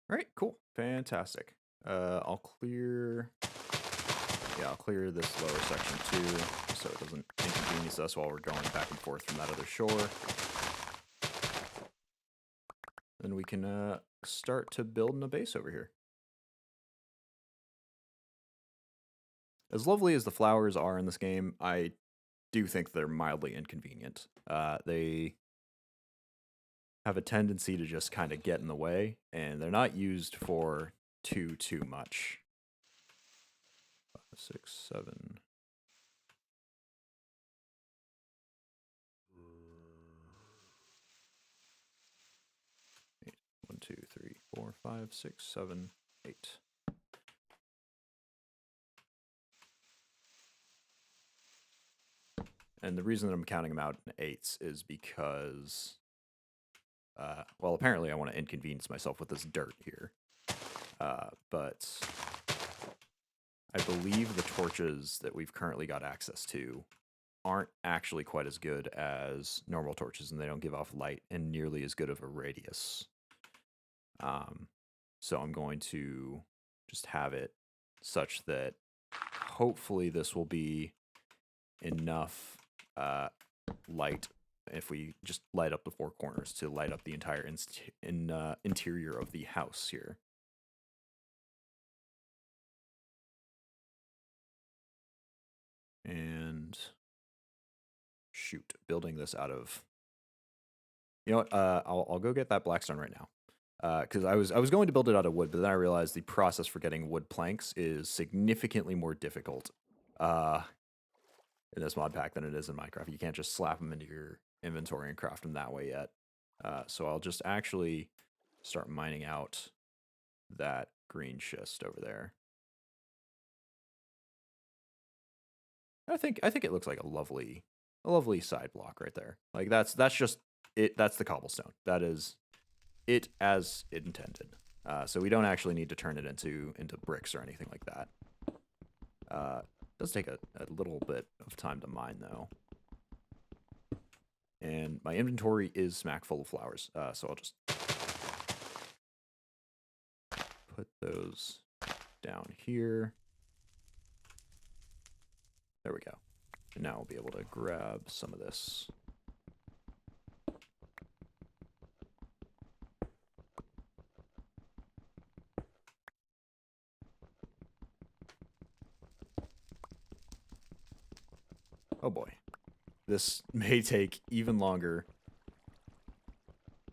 All right, cool, fantastic. I'll clear this lower section too, so it doesn't inconvenience us while we're going back and forth from that other shore. Then we can start to build a base over here. As lovely as the flowers are in this game, I do think they're mildly inconvenient. They have a tendency to just kind of get in the way, and they're not used for too much. 5, 6, 7. 8. 1, 2, 3, 4, 5, 6, 7, 8. And the reason that I'm counting them out in 8s is because, well, apparently I want to inconvenience myself with this dirt here. But I believe the torches that we've currently got access to aren't actually quite as good as normal torches, and they don't give off light in nearly as good of a radius. So I'm going to just have it such that hopefully this will be enough light if we just light up the 4 corners to light up the entire interior of the house here. And shoot, building this out of... You know what? I'll go get that blackstone right now. Because I was going to build it out of wood, but then I realized the process for getting wood planks is significantly more difficult in this mod pack than it is in Minecraft. You can't just slap them into your inventory and craft them that way yet. So I'll just actually start mining out that green schist over there. I think it looks like a lovely side block right there. Like that's just it. That's the cobblestone. That is it as intended. So we don't actually need to turn it into bricks or anything like that. It does take a little bit of time to mine though. And my inventory is smack full of flowers. So I'll just put those down here. There we go. And now we'll be able to grab some of this. Oh boy. This may take even longer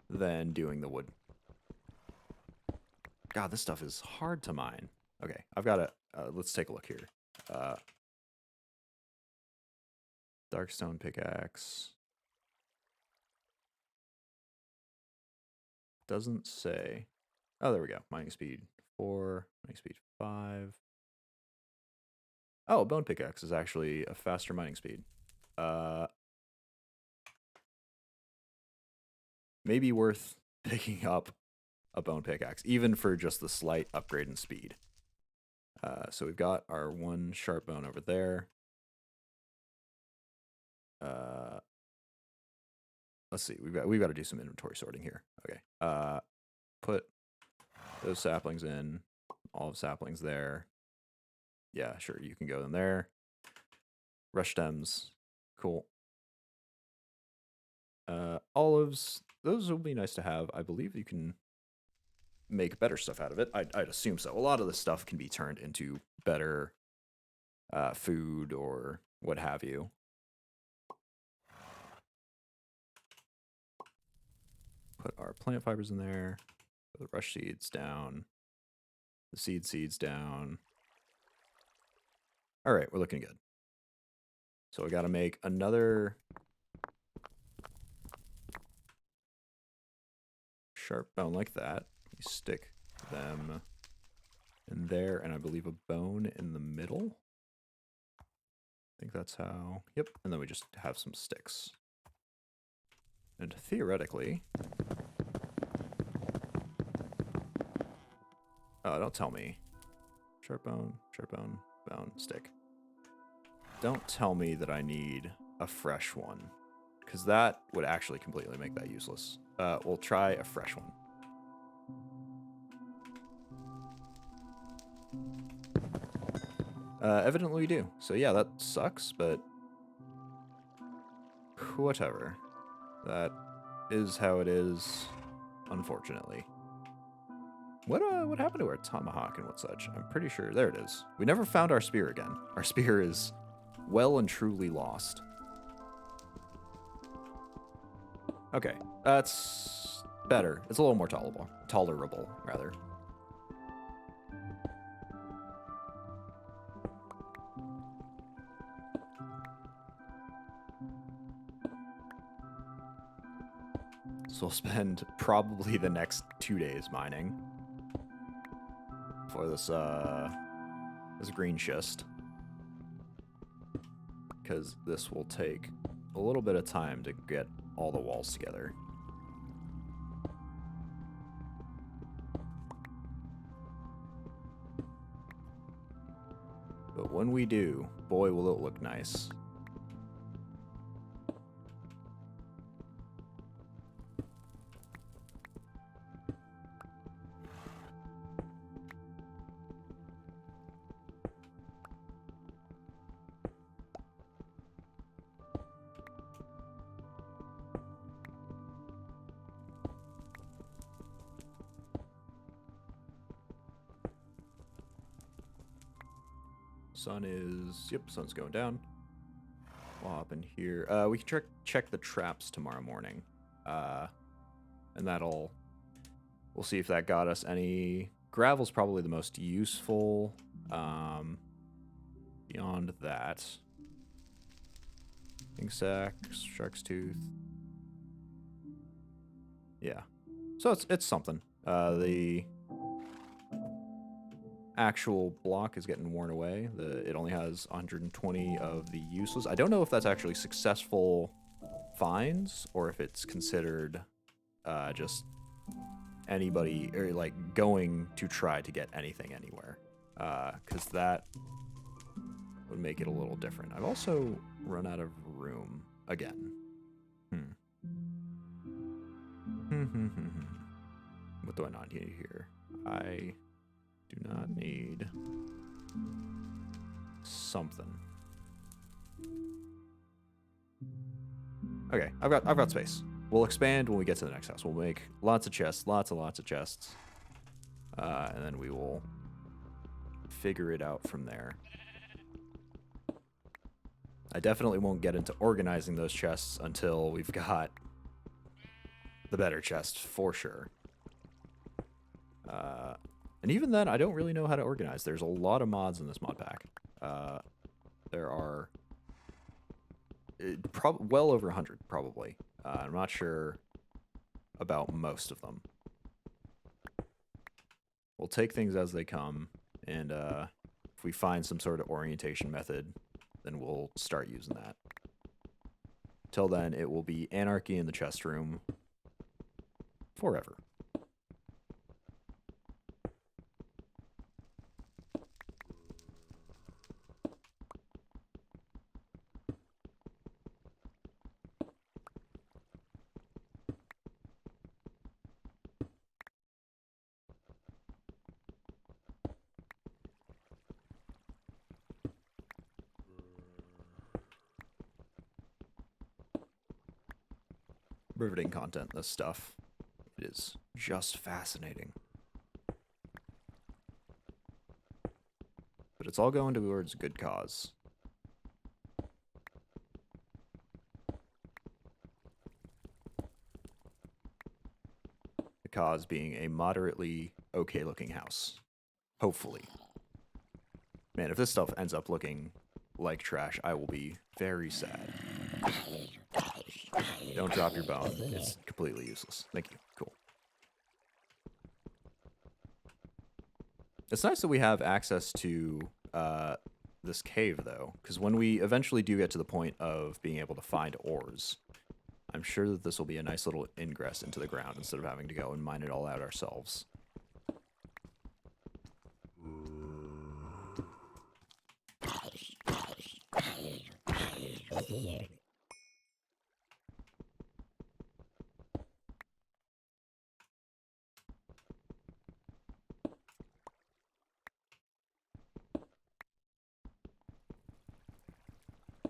than doing the wood. God, this stuff is hard to mine. Okay, I've got to... let's take a look here. Darkstone pickaxe. Doesn't say... Oh, there we go. Mining speed 4, mining speed 5. Oh, bone pickaxe is actually a faster mining speed. Maybe worth picking up a bone pickaxe, even for just the slight upgrade in speed. So we've got our 1 sharp bone over there. Let's see. We've got to do some inventory sorting here. Okay. Put those saplings in. All of saplings there. Yeah, sure. You can go in there. Rush stems. Cool. Olives. Those will be nice to have. I believe you can make better stuff out of it. I'd assume so. A lot of this stuff can be turned into better food or what have you. Put our plant fibers in there. Put the rush seeds down. The seeds down. All right, we're looking good. So we got to make another sharp bone like that. We stick them in there, and I believe a bone in the middle. I think that's how, yep, and then we just have some sticks. And theoretically, oh, don't tell me. Sharp bone, bone, stick. Don't tell me that I need a fresh one, because that would actually completely make that useless. We'll try a fresh one. Evidently we do. So yeah, that sucks, but whatever. That is how it is, unfortunately. What happened to our tomahawk and what such? I'm pretty sure, there it is. We never found our spear again. Our spear is well and truly lost. Okay, that's better. It's a little more tolerable, rather. So we'll spend probably the next 2 days mining for this green schist, because this will take a little bit of time to get all the walls together. But when we do, boy, will it look nice. Sun is, yep, sun's going down. We'll hop in here. We can check the traps tomorrow morning. And we'll see if that got us any. Gravel's probably the most useful. Beyond that, ink sack, shark's tooth. Yeah. So it's something. The actual block is getting worn away. It only has 120 of the useless. I don't know if that's actually successful finds or if it's considered just anybody or like going to try to get anything anywhere, because that would make it a little different. I've also run out of room again. What do I not need here? I do not need something. Okay, I've got space. We'll expand when we get to the next house. We'll make lots of chests, lots of chests, and then we will figure it out from there. I definitely won't get into organizing those chests until we've got the better chest for sure. And even then, I don't really know how to organize. There's a lot of mods in this mod pack. There are well over 100, probably. I'm not sure about most of them. We'll take things as they come, and if we find some sort of orientation method, then we'll start using that. Till then, it will be anarchy in the chest room forever. Riveting content, this stuff. It is just fascinating. But it's all going towards a good cause. The cause being a moderately okay looking house. Hopefully. Man, if this stuff ends up looking like trash, I will be very sad. Don't drop your bone. It's completely useless. Thank you. Cool. It's nice that we have access to this cave, though, because when we eventually do get to the point of being able to find ores, I'm sure that this will be a nice little ingress into the ground instead of having to go and mine it all out ourselves.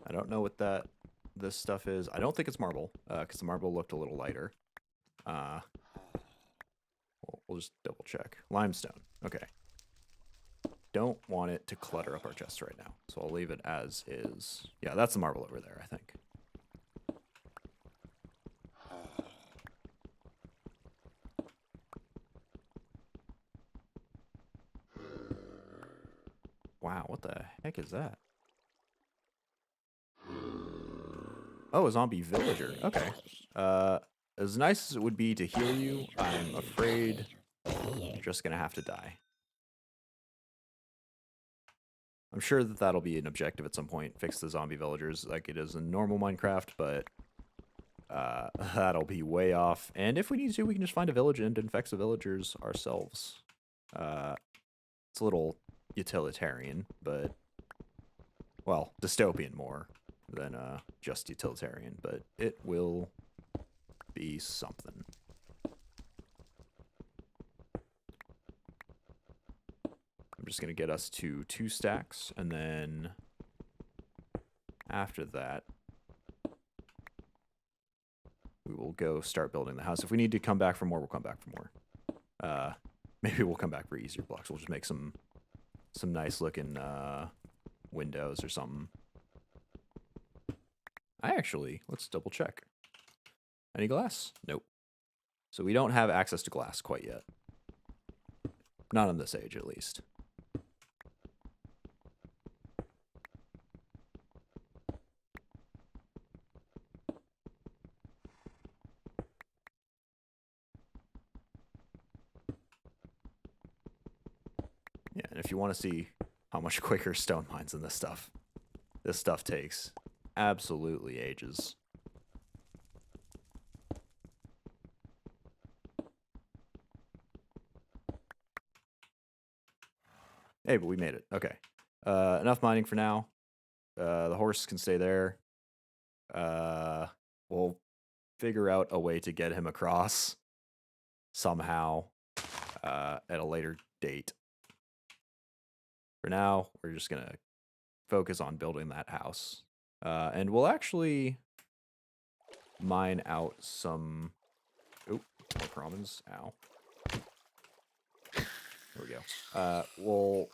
I don't know what this stuff is. I don't think it's marble, because the marble looked a little lighter. We'll just double check. Limestone. Okay. Don't want it to clutter up our chests right now, so I'll leave it as is. Yeah, that's the marble over there, I think. Wow, what the heck is that? Oh, a zombie villager. Okay. As nice as it would be to heal you, I'm afraid you're just gonna have to die. I'm sure that that'll be an objective at some point, fix the zombie villagers like it is in normal Minecraft, but that'll be way off. And if we need to, we can just find a village and infect the villagers ourselves. It's a little utilitarian, but, well, dystopian more than just utilitarian, but it will be something. I'm just going to get us to 2 stacks, and then after that, we will go start building the house. If we need to come back for more, we'll come back for more. Maybe we'll come back for easier blocks. We'll just make some nice looking windows or something. Let's double check. Any glass? Nope. So we don't have access to glass quite yet. Not on this age, at least. Yeah, and if you want to see how much quicker stone mines than this stuff takes absolutely ages. Hey, but we made it. Okay. Enough mining for now. The horse can stay there. We'll figure out a way to get him across somehow at a later date. For now, we're just going to focus on building that house. And we'll actually mine out some... Oop, more commons. Ow. There we go. We'll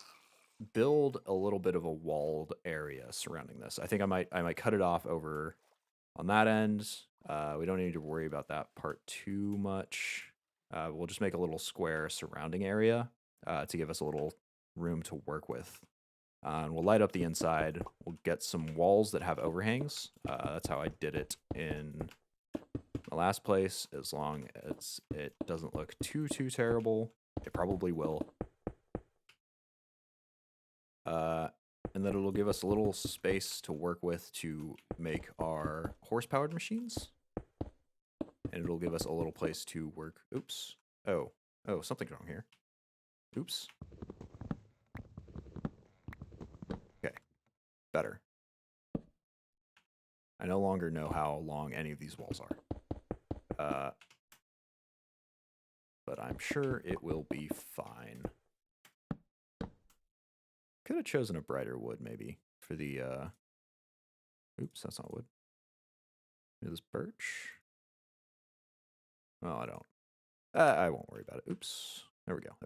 build a little bit of a walled area surrounding this. I think I might cut it off over on that end. We don't need to worry about that part too much. We'll just make a little square surrounding area to give us a little room to work with. And we'll light up the inside. We'll get some walls that have overhangs. That's how I did it in the last place. As long as it doesn't look too terrible, it probably will. And then it'll give us a little space to work with to make our horse-powered machines. And it'll give us a little place to work. Oops. Oh, something's wrong here. Oops. Okay. Better. I no longer know how long any of these walls are. But I'm sure it will be fine. Could have chosen a brighter wood, maybe, for the, oops, that's not wood. Maybe this birch? Oh, I don't. I won't worry about it. Oops. There we go.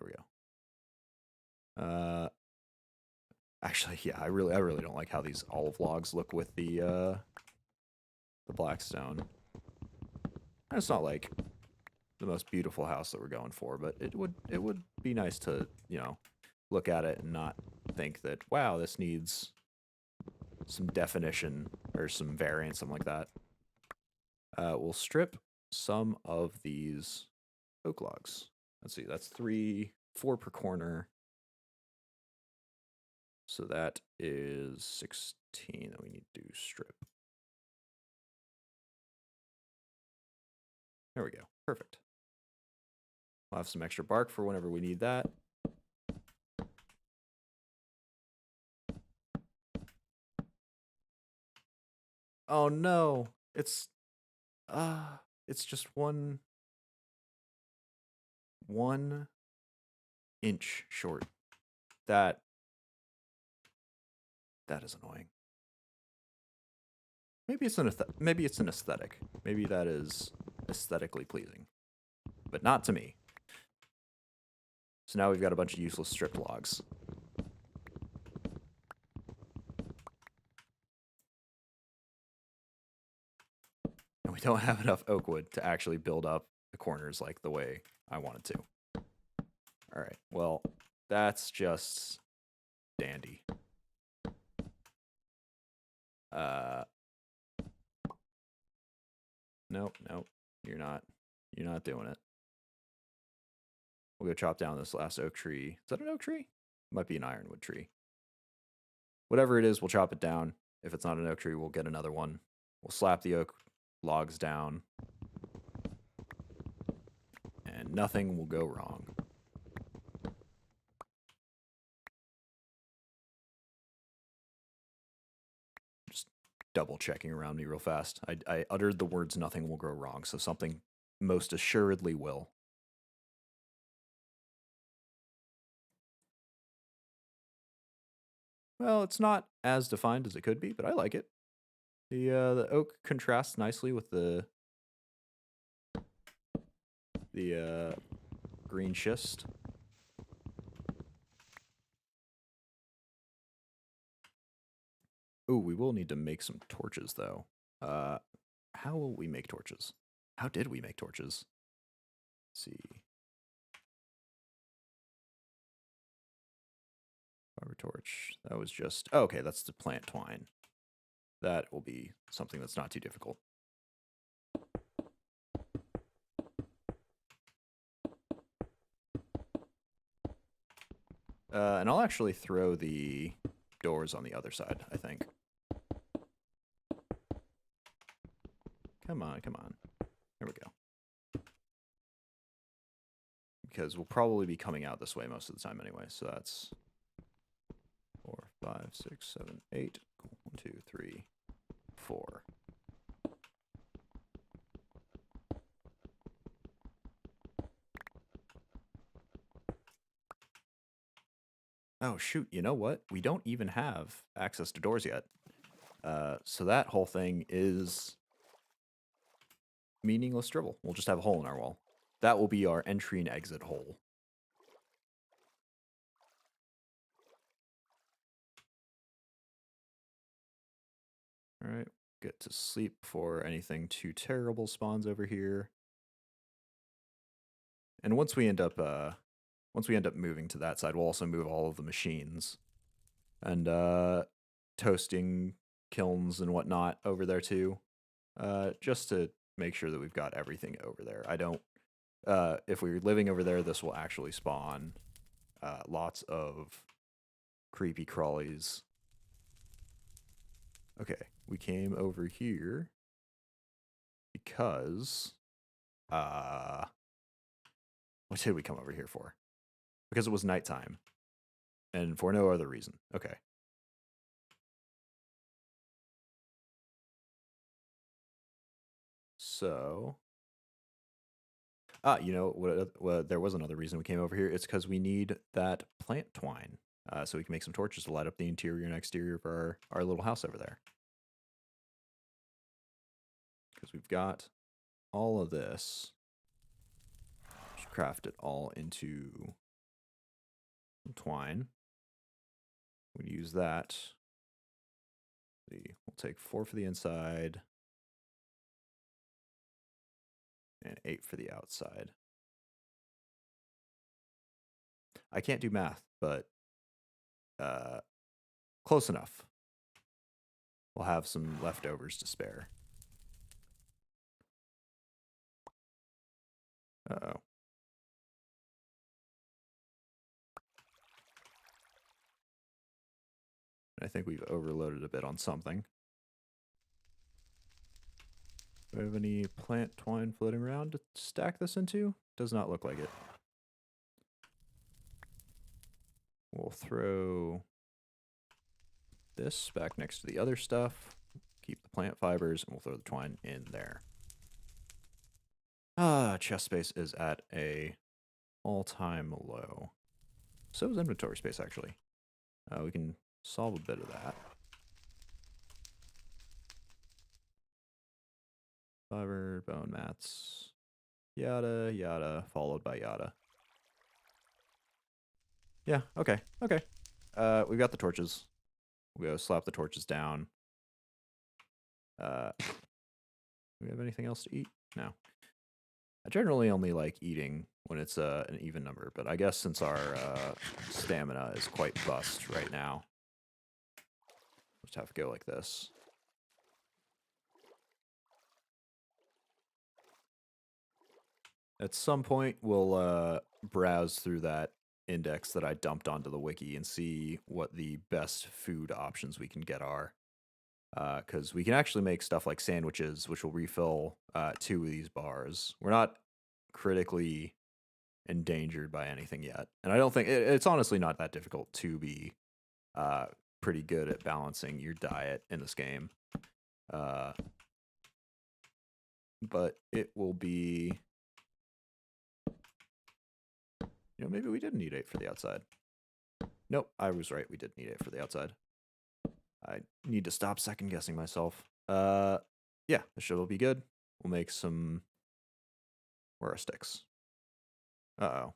Actually, yeah, I really don't like how these olive logs look with the blackstone. And it's not like the most beautiful house that we're going for, but it would be nice to, you know, look at it and not think that, wow, this needs some definition or some variance, something like that. We'll strip some of these oak logs. Let's see, that's 4 per corner. So that is 16 that we need to strip. There we go. Perfect. We'll have some extra bark for whenever we need that. Oh no, it's just one inch short. That is annoying. Maybe it's an aesthetic. Maybe that is aesthetically pleasing, but not to me. So now we've got a bunch of useless stripped logs. And we don't have enough oak wood to actually build up the corners like the way I wanted to. All right, well, that's just dandy. Nope, you're not doing it. We'll go chop down this last oak tree. Is that an oak tree? It might be an ironwood tree. Whatever it is, we'll chop it down. If it's not an oak tree, we'll get another one. We'll slap the oak logs down. And nothing will go wrong. Just double checking around me real fast. I uttered the words nothing will go wrong, so something most assuredly will. Well, it's not as defined as it could be, but I like it. The oak contrasts nicely with the green schist. Ooh, we will need to make some torches though. How will we make torches? How did we make torches? Let's see. Fiber torch. That was just okay. That's the plant twine. That will be something that's not too difficult. And I'll actually throw the doors on the other side, I think. Come on. There we go. Because we'll probably be coming out this way most of the time anyway, so that's 4, 5, 6, 7, 8. Cool. 1, 2, 3, 4. Oh, shoot. You know what? We don't even have access to doors yet. So that whole thing is meaningless dribble. We'll just have a hole in our wall. That will be our entry and exit hole. All right. Get to sleep before anything too terrible spawns over here. And once we end up moving to that side, we'll also move all of the machines and toasting kilns and whatnot over there too, just to make sure that we've got everything over there. I don't. If we're living over there, this will actually spawn lots of creepy crawlies. Okay, we came over here because what did we come over here for? Because it was nighttime. And for no other reason. Okay. So, you know what? There was another reason we came over here. It's because we need that plant twine, so we can make some torches to light up the interior and exterior of our little house over there. Because we've got all of this. Just craft it all into twine. We use that. We'll take 4 for the inside. And 8 for the outside. I can't do math, but close enough. We'll have some leftovers to spare. Uh-oh. I think we've overloaded a bit on something. Do we have any plant twine floating around to stack this into? Does not look like it. We'll throw this back next to the other stuff. Keep the plant fibers, and we'll throw the twine in there. Chest space is at a all-time low. So is inventory space, actually. We can solve a bit of that. Fiber, bone mats, yada, yada, followed by yada. Yeah, okay, okay. We've got the torches. We'll go slap the torches down. Do we have anything else to eat? No. I generally only like eating when it's an even number, but I guess since our stamina is quite bust right now, just have to go like this. At some point, we'll browse through that index that I dumped onto the wiki and see what the best food options we can get are. Because we can actually make stuff like sandwiches, which will refill 2 of these bars. We're not critically endangered by anything yet. And I don't think it's honestly not that difficult to be pretty good at balancing your diet in this game. But it will be, maybe we didn't need 8 for the outside. Nope, I was right. We did need 8 for the outside. I need to stop second guessing myself. Yeah, this should be good. We'll make some. Where are our sticks? Uh-oh.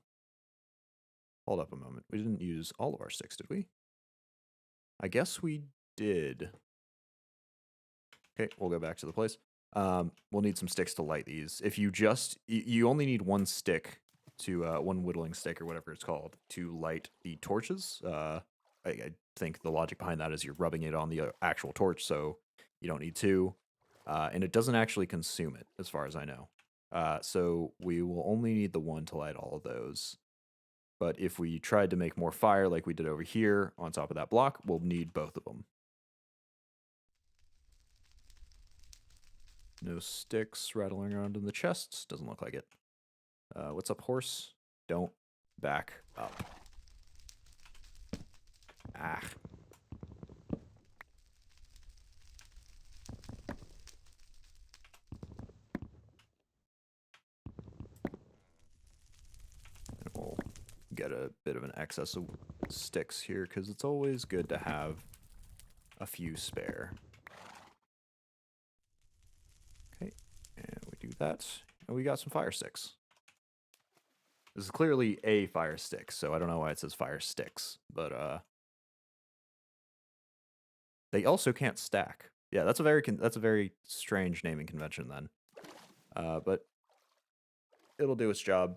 Hold up a moment. We didn't use all of our sticks, did we? I guess we did. Okay, we'll go back to the place. We'll need some sticks to light these. If you you only need 1 stick to, 1 whittling stick or whatever it's called, to light the torches. I think the logic behind that is you're rubbing it on the actual torch, so you don't need 2. And it doesn't actually consume it, as far as I know. So we will only need the 1 to light all of those. But if we tried to make more fire like we did over here on top of that block, we'll need both of them. No sticks rattling around in the chests. Doesn't look like it. What's up, horse? Don't back up. Ah. And we'll get a bit of an excess of sticks here, because it's always good to have a few spare. Okay, and we do that. And we got some fire sticks. This is clearly a fire stick, so I don't know why it says fire sticks, but they also can't stack. Yeah, that's a very strange naming convention then. But it'll do its job.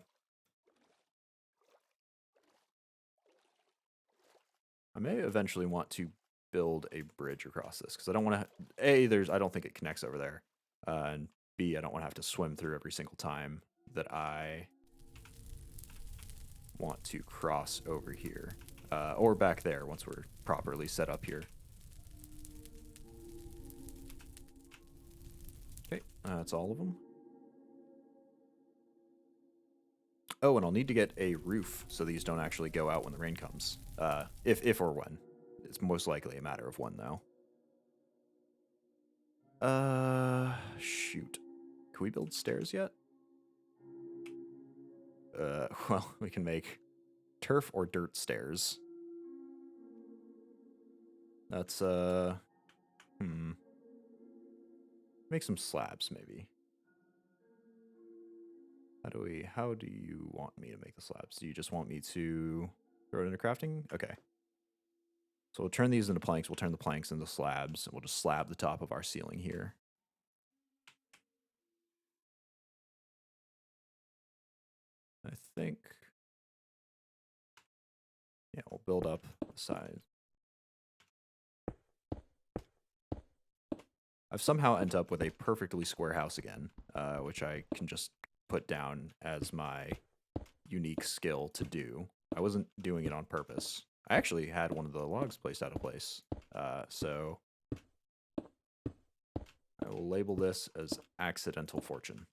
I may eventually want to build a bridge across this, because I don't want to. I don't think it connects over there, and B, I don't want to have to swim through every single time that I want to cross over here, or back there once we're properly set up here. Okay, that's all of them. Oh, and I'll need to get a roof so these don't actually go out when the rain comes. If or when. It's most likely a matter of when, though. Shoot. Can we build stairs yet? Well, we can make turf or dirt stairs. That's, make some slabs, maybe. How do you want me to make the slabs? Do you just want me to throw it into crafting? Okay. So we'll turn these into planks. We'll turn the planks into slabs, and we'll just slab the top of our ceiling here. I think, yeah, we'll build up the size. I've somehow ended up with a perfectly square house again, which I can just put down as my unique skill to do. I wasn't doing it on purpose. I actually had one of the logs placed out of place. So I will label this as accidental fortune.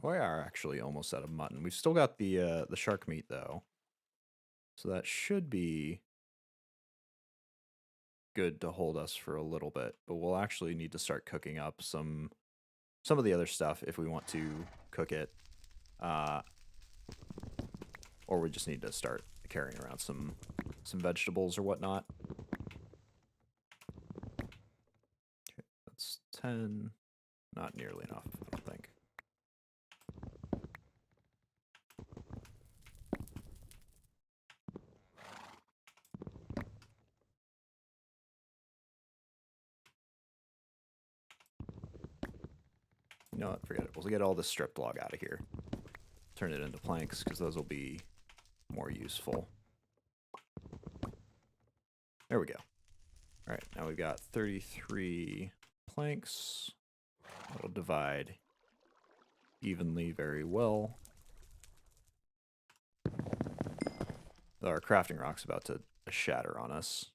We are actually almost out of mutton. We've still got the shark meat though, so that should be good to hold us for a little bit. But we'll actually need to start cooking up some of the other stuff if we want to cook it, or we just need to start carrying around some vegetables or whatnot. Okay, that's 10. Not nearly enough, I don't think. You know what? Forget it. We'll get all this stripped log out of here. Turn it into planks, because those will be more useful. There we go. All right, now we've got 33 planks. That'll divide evenly very well. Our crafting rock's about to shatter on us.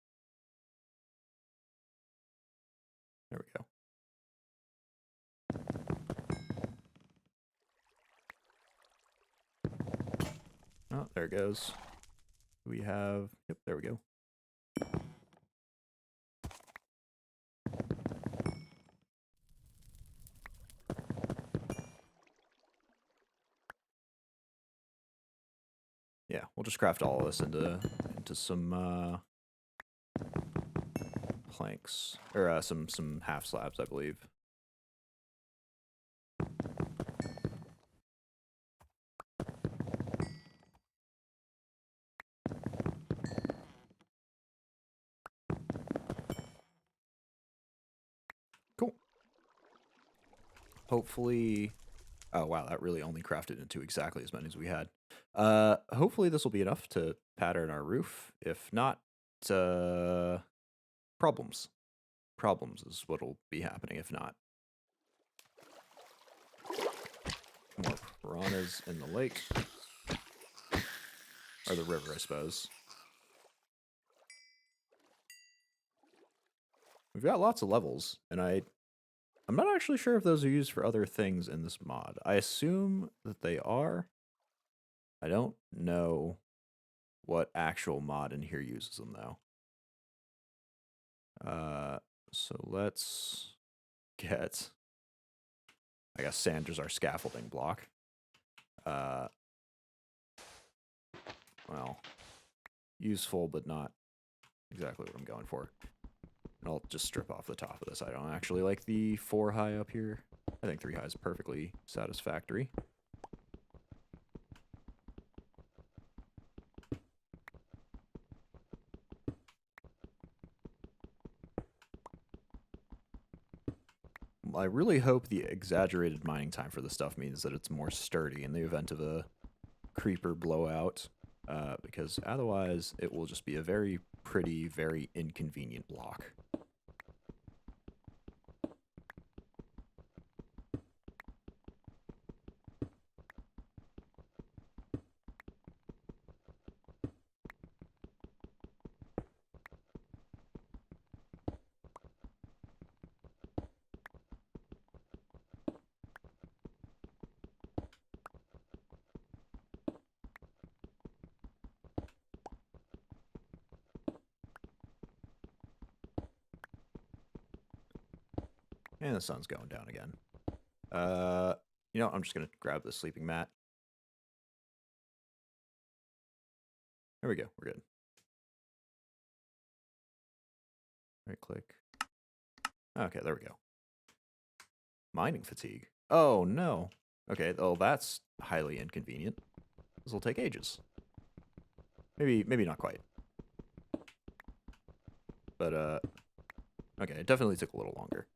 There we go. Oh, there it goes. We have, yep, there we go. Yeah, we'll just craft all of this into some planks, or some half slabs, I believe. Cool. Hopefully, oh wow, that really only crafted into exactly as many as we had. Hopefully this will be enough to pattern our roof. If not, problems. Problems is what'll be happening if not. More piranhas in the lake. Or the river, I suppose. We've got lots of levels, and I'm not actually sure if those are used for other things in this mod. I assume that they are. I don't know what actual mod in here uses them, though. So let's get, I guess sand is our scaffolding block. Well, useful, but not exactly what I'm going for. And I'll just strip off the top of this. I don't actually like the 4 high up here. I think 3 high is perfectly satisfactory. I really hope the exaggerated mining time for this stuff means that it's more sturdy in the event of a creeper blowout, because otherwise it will just be a very pretty, very inconvenient block. And the sun's going down again. You know, I'm just gonna grab the sleeping mat. There we go, we're good. Right click. Okay, there we go. Mining fatigue. Oh no. Okay, oh that's highly inconvenient. This will take ages. Maybe not quite. But okay, it definitely took a little longer.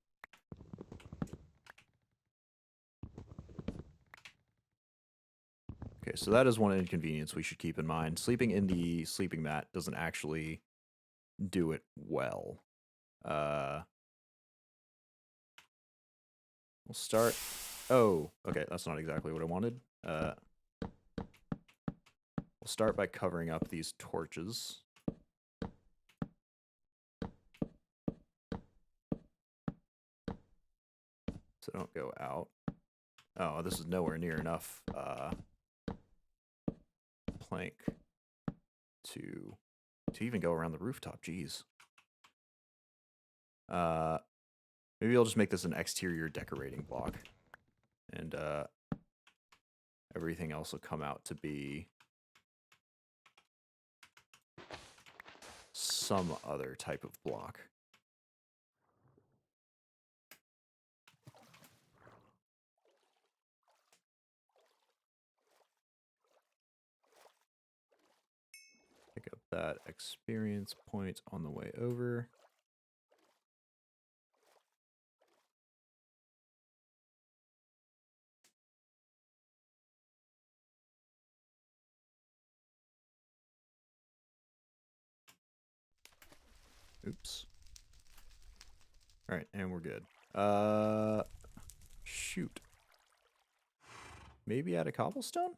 Okay, so that is one inconvenience we should keep in mind. Sleeping in the sleeping mat doesn't actually do it well. We'll start. Oh, okay, that's not exactly what I wanted. We'll start by covering up these torches. So don't go out. Oh, this is nowhere near enough plank to even go around the rooftop. Jeez. Maybe I'll just make this an exterior decorating block. And everything else will come out to be some other type of block. Pick up that experience point on the way over. Oops. All right, and we're good. Shoot. Maybe add a cobblestone?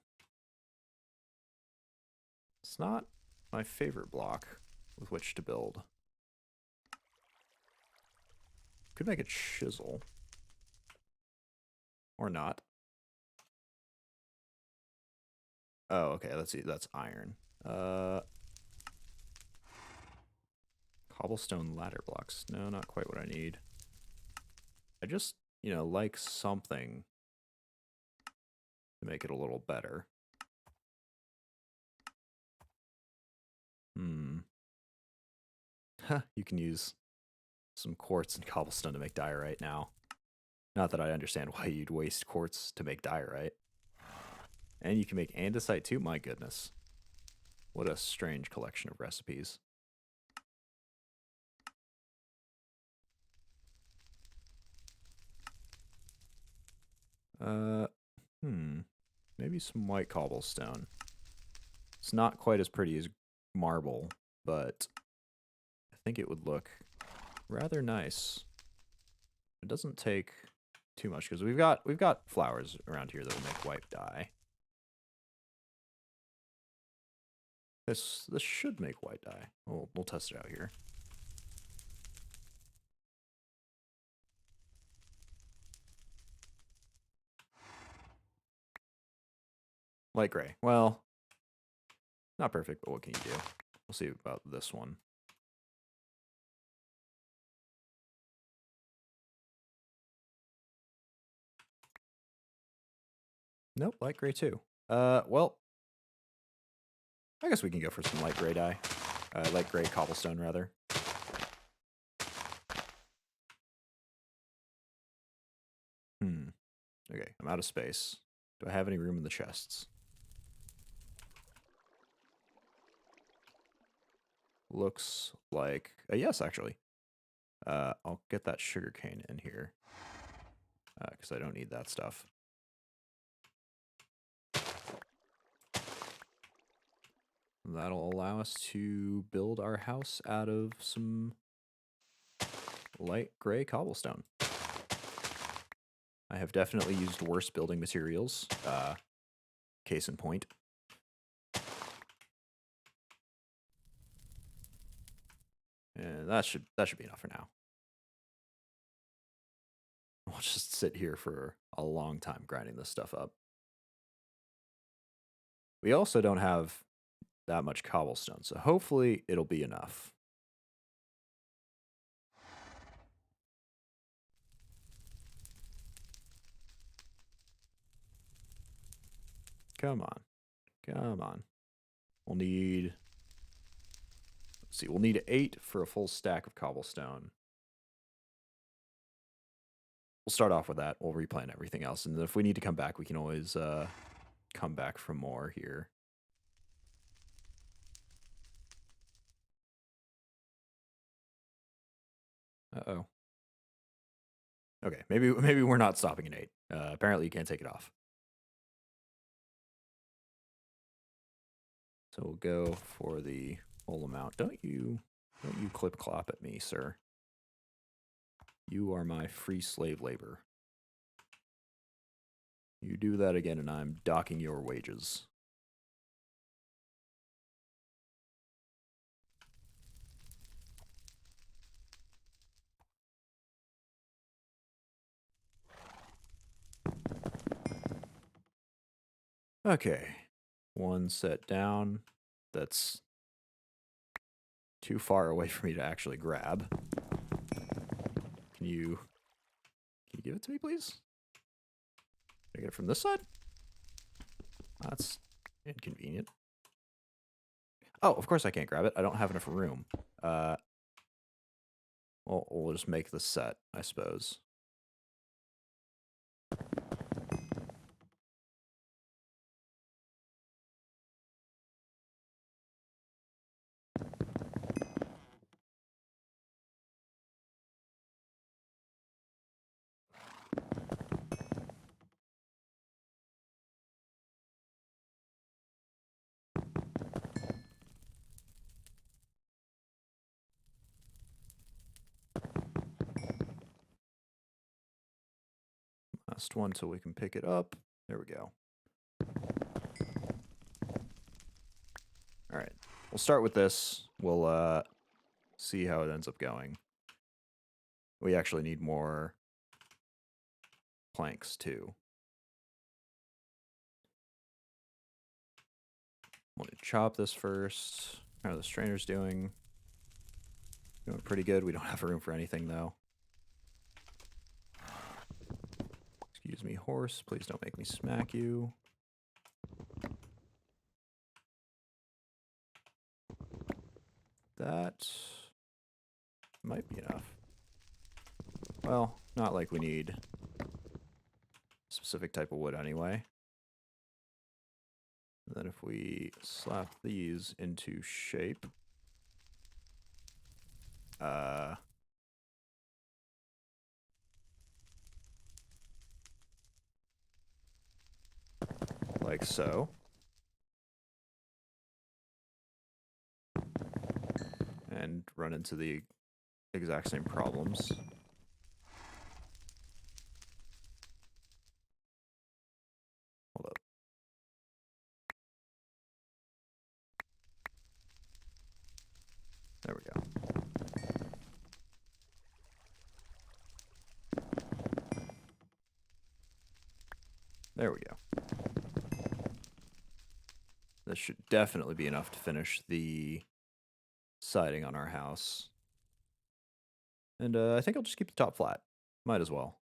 It's not my favorite block with which to build. Could make a chisel. Or not. Oh, okay, let's see. That's iron. Cobblestone ladder blocks. No, not quite what I need. I just, like something to make it a little better. You can use some quartz and cobblestone to make diorite now. Not that I understand why you'd waste quartz to make diorite. And you can make andesite too? My goodness. What a strange collection of recipes. Maybe some white cobblestone. It's not quite as pretty as marble, but I think it would look rather nice. It doesn't take too much because we've got flowers around here that will make white dye. This should make white dye. We'll test it out here. Light gray. Well, not perfect, but what can you do? We'll see about this one. Nope, light gray too. Well, I guess we can go for some light gray dye. Light gray cobblestone, rather. Okay, I'm out of space. Do I have any room in the chests? Looks like a yes, actually. I'll get that sugarcane in here because I don't need that stuff. That'll allow us to build our house out of some light gray cobblestone. I have definitely used worse building materials. Case in point. And that should be enough for now. We'll just sit here for a long time grinding this stuff up. We also don't have that much cobblestone, so hopefully it'll be enough. Come on. Come on. We'll need... Let's see, we'll need 8 for a full stack of cobblestone. We'll start off with that. We'll replant everything else. And if we need to come back, we can always come back for more here. Uh-oh. Okay, maybe we're not stopping at 8. Apparently you can't take it off. So we'll go for the whole amount. Don't you Don't you clip-clop at me, sir. You are my free slave labor. You do that again and I'm docking your wages. Okay. One set down. That's too far away for me to actually grab. Can you give it to me, please? Can I get it from this side? That's inconvenient. Oh, of course I can't grab it. I don't have enough room. Well, we'll just make the set, I suppose. Last one till we can pick it up. There we go. All right, we'll start with this. We'll see how it ends up going. We actually need more planks too. I'm gonna chop this first. How are the strainers doing? Doing pretty good. We don't have room for anything though. Excuse me, horse. Please don't make me smack you. That might be enough. Well, not like we need a specific type of wood anyway. And then if we slap these into shape, like so. And run into the exact same problems. Hold up. There we go. There we go. This should definitely be enough to finish the siding on our house. And I think I'll just keep the top flat. Might as well.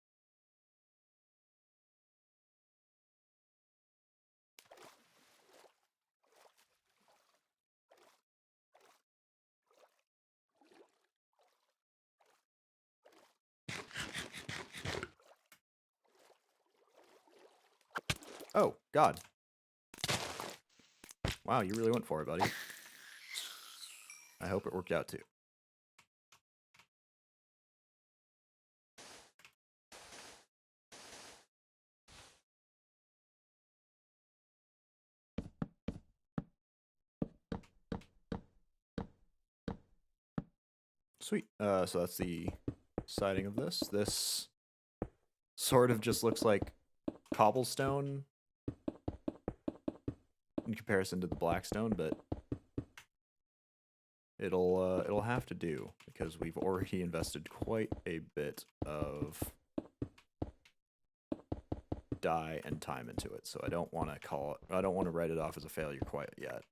Oh, God. Wow, you really went for it, buddy. I hope it worked out too. Sweet. So that's the siding of this. This sort of just looks like cobblestone in comparison to the blackstone, but it'll have to do because we've already invested quite a bit of dye and time into it. So I don't want to write it off as a failure quite yet.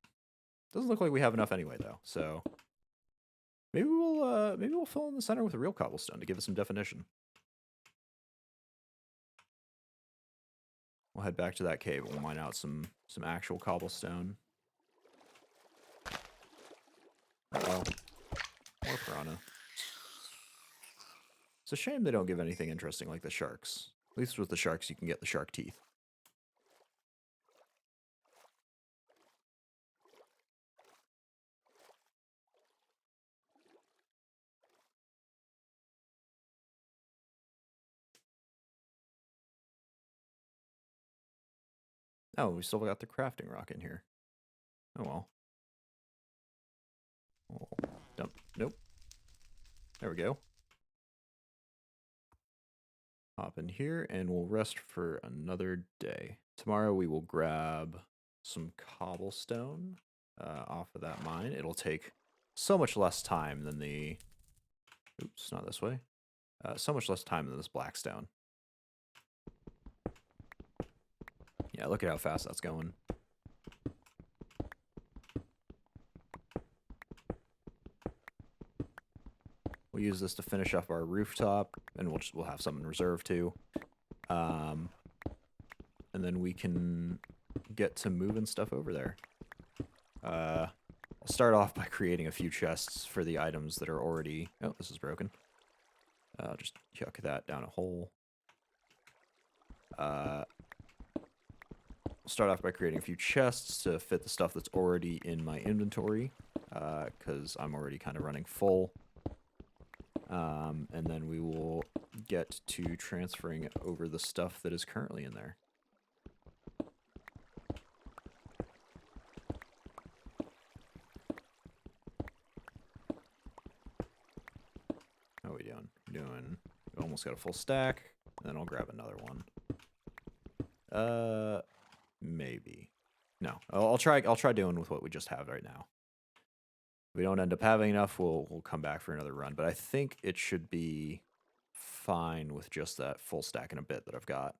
Doesn't look like we have enough anyway though. So maybe we'll fill in the center with a real cobblestone to give it some definition. We'll head back to that cave and we'll mine out some actual cobblestone. Uh-oh. More piranha. It's a shame they don't give anything interesting like the sharks. At least with the sharks you can get the shark teeth. Oh, we still got the crafting rock in here. Oh well. We'll Nope. There we go. Hop in here and we'll rest for another day. Tomorrow we will grab some cobblestone off of that mine. It'll take so much less time than the... Oops, not this way. So much less time than this blackstone. Yeah, look at how fast that's going. We'll use this to finish up our rooftop, and we'll have some in reserve too. And then we can get to moving stuff over there. I'll start off by creating a few chests for the items that are already... Oh, this is broken. I'll just chuck that down a hole. Start off by creating a few chests to fit the stuff that's already in my inventory, because I'm already kind of running full. And then we will get to transferring over the stuff that is currently in there. How are we doing? We almost got a full stack, and then I'll grab another one. Maybe. No, I'll try doing with what we just have right now. If we don't end up having enough, we'll come back for another run. But I think it should be fine with just that full stack and a bit that I've got.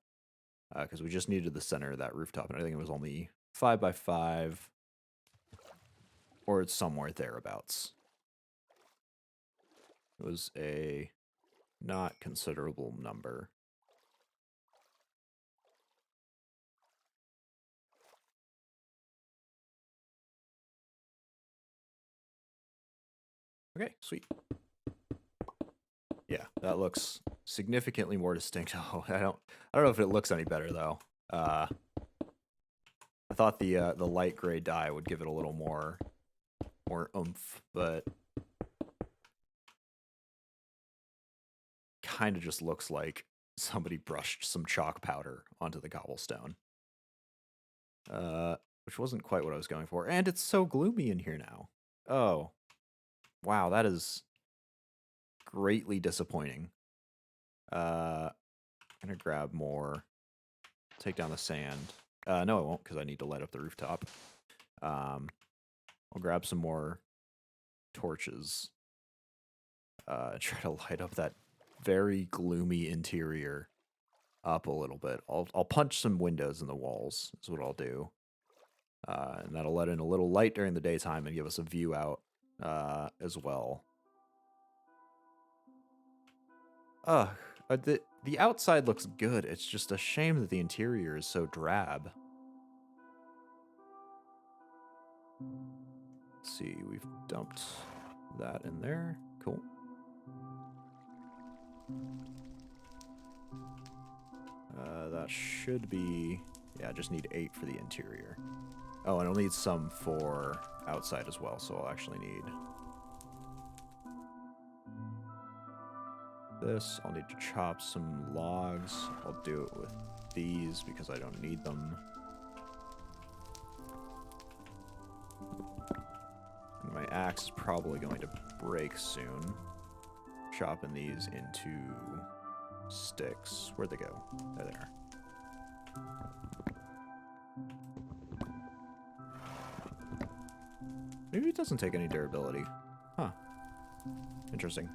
Because we just needed the center of that rooftop, and I think it was only 5 by 5, or it's somewhere thereabouts. It was a not considerable number. Okay, sweet. Yeah, that looks significantly more distinct. Oh, I don't know if it looks any better though. I thought the light gray dye would give it a little more oomph, but kind of just looks like somebody brushed some chalk powder onto the cobblestone. Which wasn't quite what I was going for. And it's so gloomy in here now. Oh. Wow, that is greatly disappointing. I'm gonna grab more. Take down the sand. No, I won't, because I need to light up the rooftop. I'll grab some more torches. Try to light up that very gloomy interior up a little bit. I'll punch some windows in the walls, is what I'll do. And that'll let in a little light during the daytime and give us a view out as well. The outside looks good. It's just a shame that the interior is so drab. Let's see, we've dumped that in there. Cool. That should be... Yeah, I just need 8 for the interior. Oh, and I'll need some for outside as well, so I'll actually need... this. I'll need to chop some logs. I'll do it with these because I don't need them. And my axe is probably going to break soon. Chopping these into sticks. Where'd they go? There they are. Maybe it doesn't take any durability. Huh. Interesting.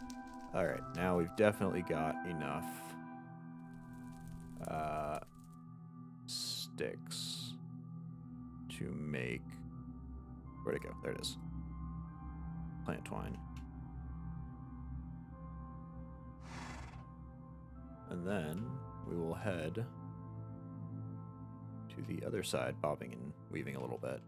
Alright, now we've definitely got enough sticks to make... Where'd it go? There it is. Plant twine. And then we will head to the other side, bobbing and weaving a little bit.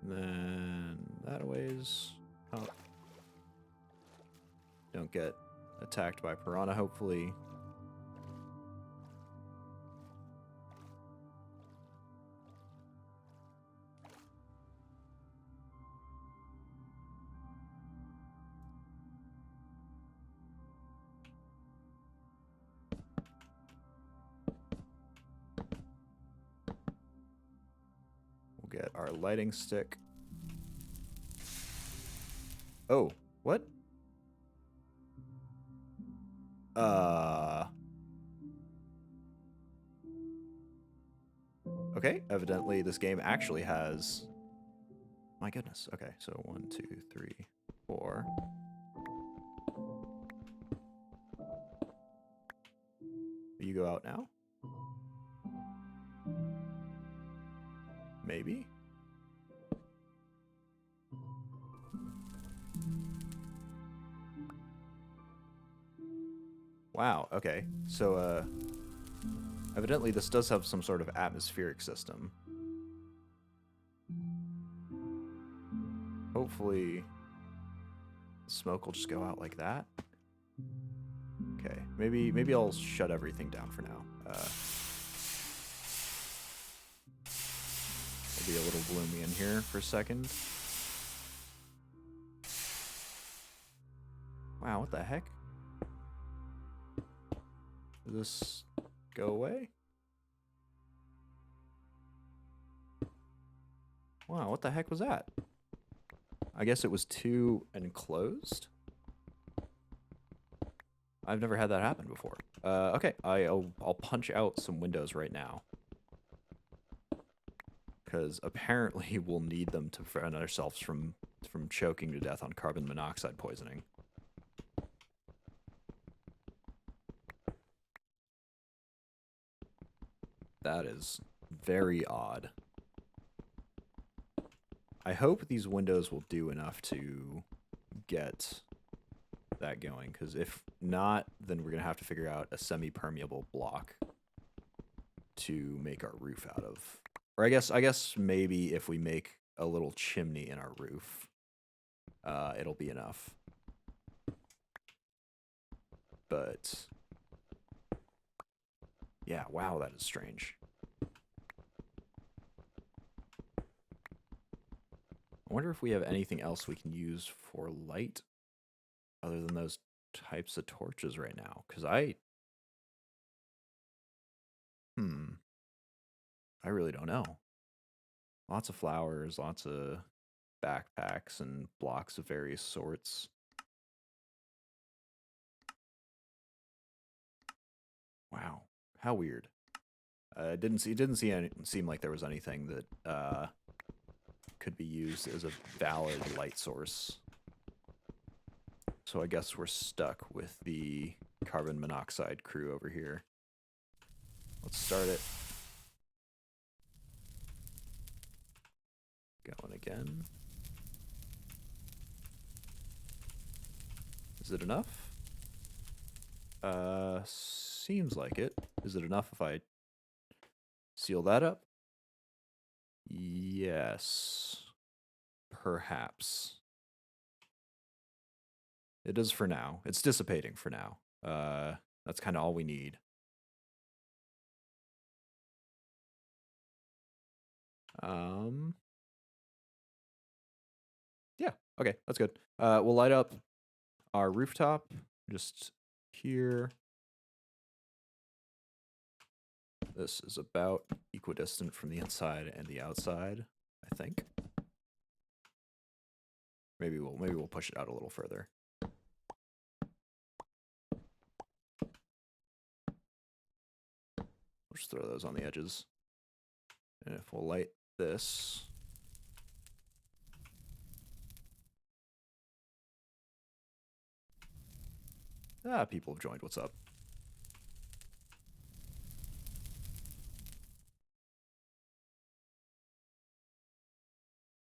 Then that a ways up. Don't get attacked by piranha, hopefully. Get our lighting stick. Oh, what? Okay, evidently this game actually has... My goodness. Okay, so 1, 2, 3, 4. You go out now? Maybe? Wow, okay. So, evidently this does have some sort of atmospheric system. Hopefully the smoke will just go out like that. Okay, maybe I'll shut everything down for now. It'll be a little gloomy in here for a second. Wow, what the heck? Did this go away? Wow, what the heck was that? I guess it was too enclosed? I've never had that happen before. Okay, I'll punch out some windows right now. Because apparently we'll need them to prevent ourselves from choking to death on carbon monoxide poisoning. That is very odd. I hope these windows will do enough to get that going, because if not, then we're going to have to figure out a semi-permeable block to make our roof out of. Or I guess maybe if we make a little chimney in our roof, it'll be enough. But yeah, wow, that is strange. I wonder if we have anything else we can use for light other than those types of torches right now. Because I really don't know. Lots of flowers, lots of backpacks and blocks of various sorts. Wow, how weird. It didn't seem like there was anything that could be used as a valid light source. So I guess we're stuck with the carbon monoxide crew over here. Let's start it. Going again. Is it enough? Seems like it. Is it enough if I seal that up? Yes. Perhaps. It is for now. It's dissipating for now. That's kind of all we need. Yeah, okay, that's good. We'll light up our rooftop just here. This is about equidistant from the inside and the outside, I think. Maybe we'll push it out a little further. We'll just throw those on the edges. And if we'll light this. Ah, people have joined. What's up?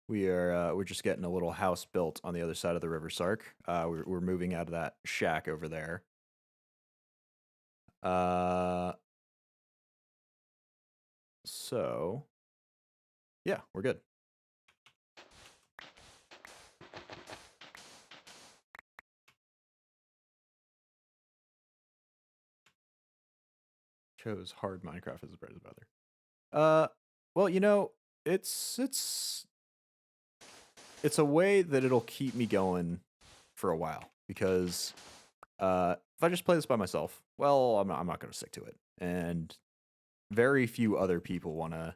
We're just getting a little house built on the other side of the River Sark. We're moving out of that shack over there. So yeah, we're good. Chose hard Minecraft as a bread and butter. Well, you know, it's a way that it'll keep me going for a while, because if I just play this by myself, well, I'm not going to stick to it, and very few other people want to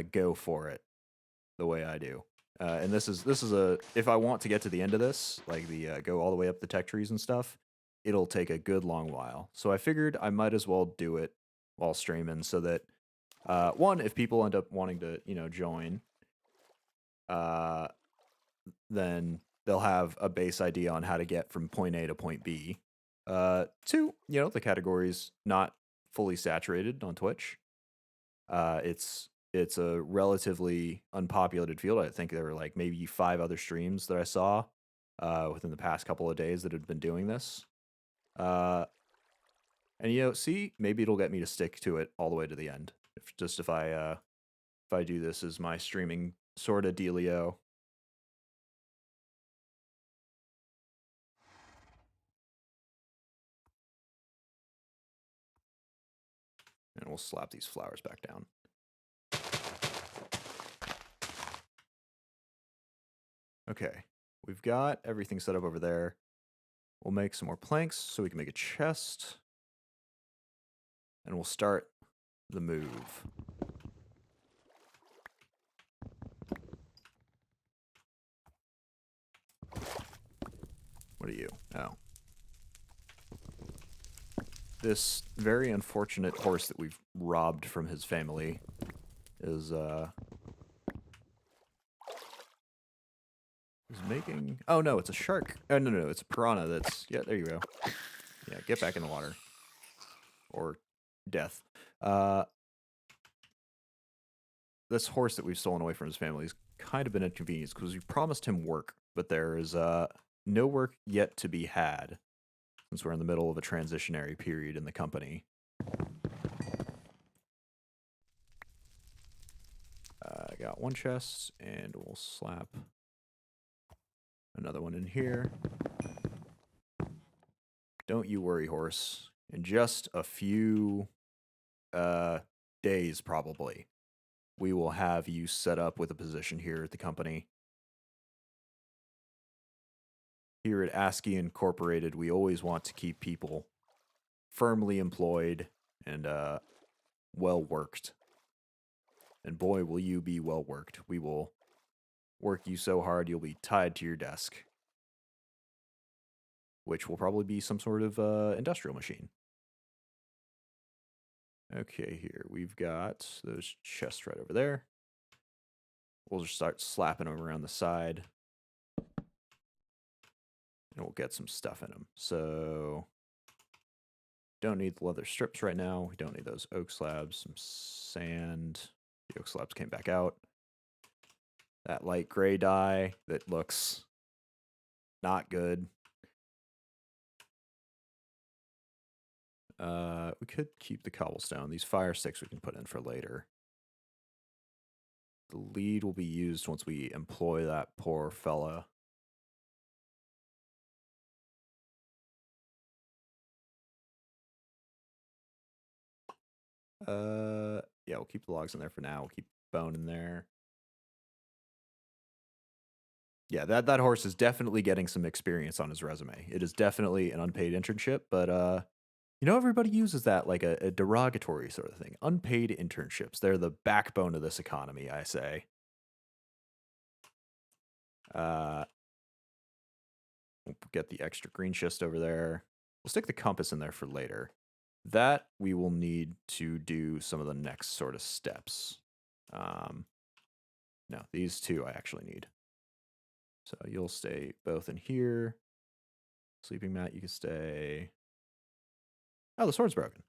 go for it the way I do. And this is a, if I want to get to the end of this, like the go all the way up the tech trees and stuff, it'll take a good long while. So I figured I might as well do it while streaming, so that one, if people end up wanting to, you know, join, uh, then they'll have a base idea on how to get from point A to point B. Two, you know, the category's not fully saturated on Twitch. It's a relatively unpopulated field. I think there were like maybe 5 other streams that I saw within the past couple of days that had been doing this. And you know, see, maybe it'll get me to stick to it all the way to the end. If I do this as my streaming sort of dealio. And we'll slap these flowers back down. Okay, we've got everything set up over there. We'll make some more planks so we can make a chest. And we'll start the move. What are you? Oh. This very unfortunate horse that we've robbed from his family is making... Oh, no, it's a shark. Oh, no, it's a piranha that's... Yeah, there you go. Yeah, get back in the water. Or death. This horse that we've stolen away from his family has kind of been inconvenienced because we promised him work, but there is no work yet to be had since we're in the middle of a transitionary period in the company. I got one chest, and we'll slap another one in here. Don't you worry, horse. In just a few days, probably, we will have you set up with a position here at the company. Here at ASCII Incorporated, we always want to keep people firmly employed and well worked. And boy, will you be well worked. We will work you so hard you'll be tied to your desk, which will probably be some sort of industrial machine. Okay, here we've got those chests right over there. We'll just start slapping them around the side. And we'll get some stuff in them. So, don't need the leather strips right now. We don't need those oak slabs. Some sand. The oak slabs came back out. That light gray dye that looks not good. We could keep the cobblestone. These fire sticks we can put in for later. The lead will be used once we employ that poor fella. Yeah, we'll keep the logs in there for now. We'll keep bone in there. Yeah, that horse is definitely getting some experience on his resume. It is definitely an unpaid internship, but you know, everybody uses that like a derogatory sort of thing. Unpaid internships. They're the backbone of this economy, I say. We'll get the extra green schist over there. We'll stick the compass in there for later. That we will need to do some of the next sort of steps. No, these two I actually need. So you'll stay both in here. Sleeping mat, you can stay... Oh, the sword's broken.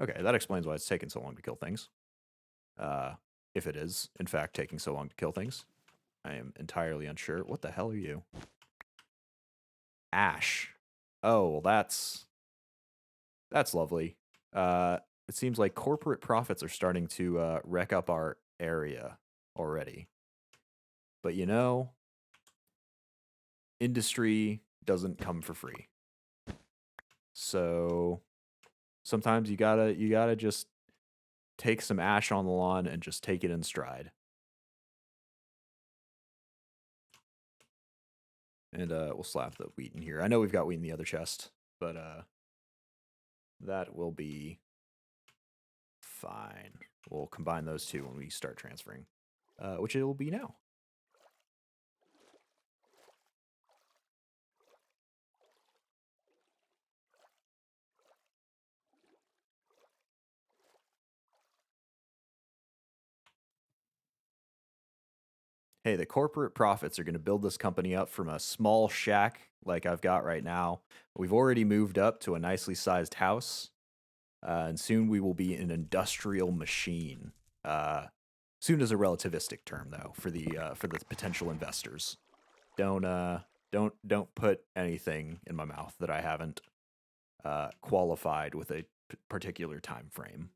Okay, that explains why it's taking so long to kill things. If it is, in fact, taking so long to kill things. I am entirely unsure. What the hell are you? Ash. Oh, well, that's lovely. It seems like corporate profits are starting to wreck up our area already. But you know, industry doesn't come for free. So sometimes you gotta just take some ash on the lawn and just take it in stride. And we'll slap the wheat in here. I know we've got wheat in the other chest, but that will be fine. We'll combine those two when we start transferring, which it will be now. hey, the corporate profits are going to build this company up from a small shack like I've got right now. We've already moved up to a nicely sized house, and soon we will be an industrial machine. Soon is a relativistic term, though, for the potential investors. Don't put anything in my mouth that I haven't qualified with a particular time frame.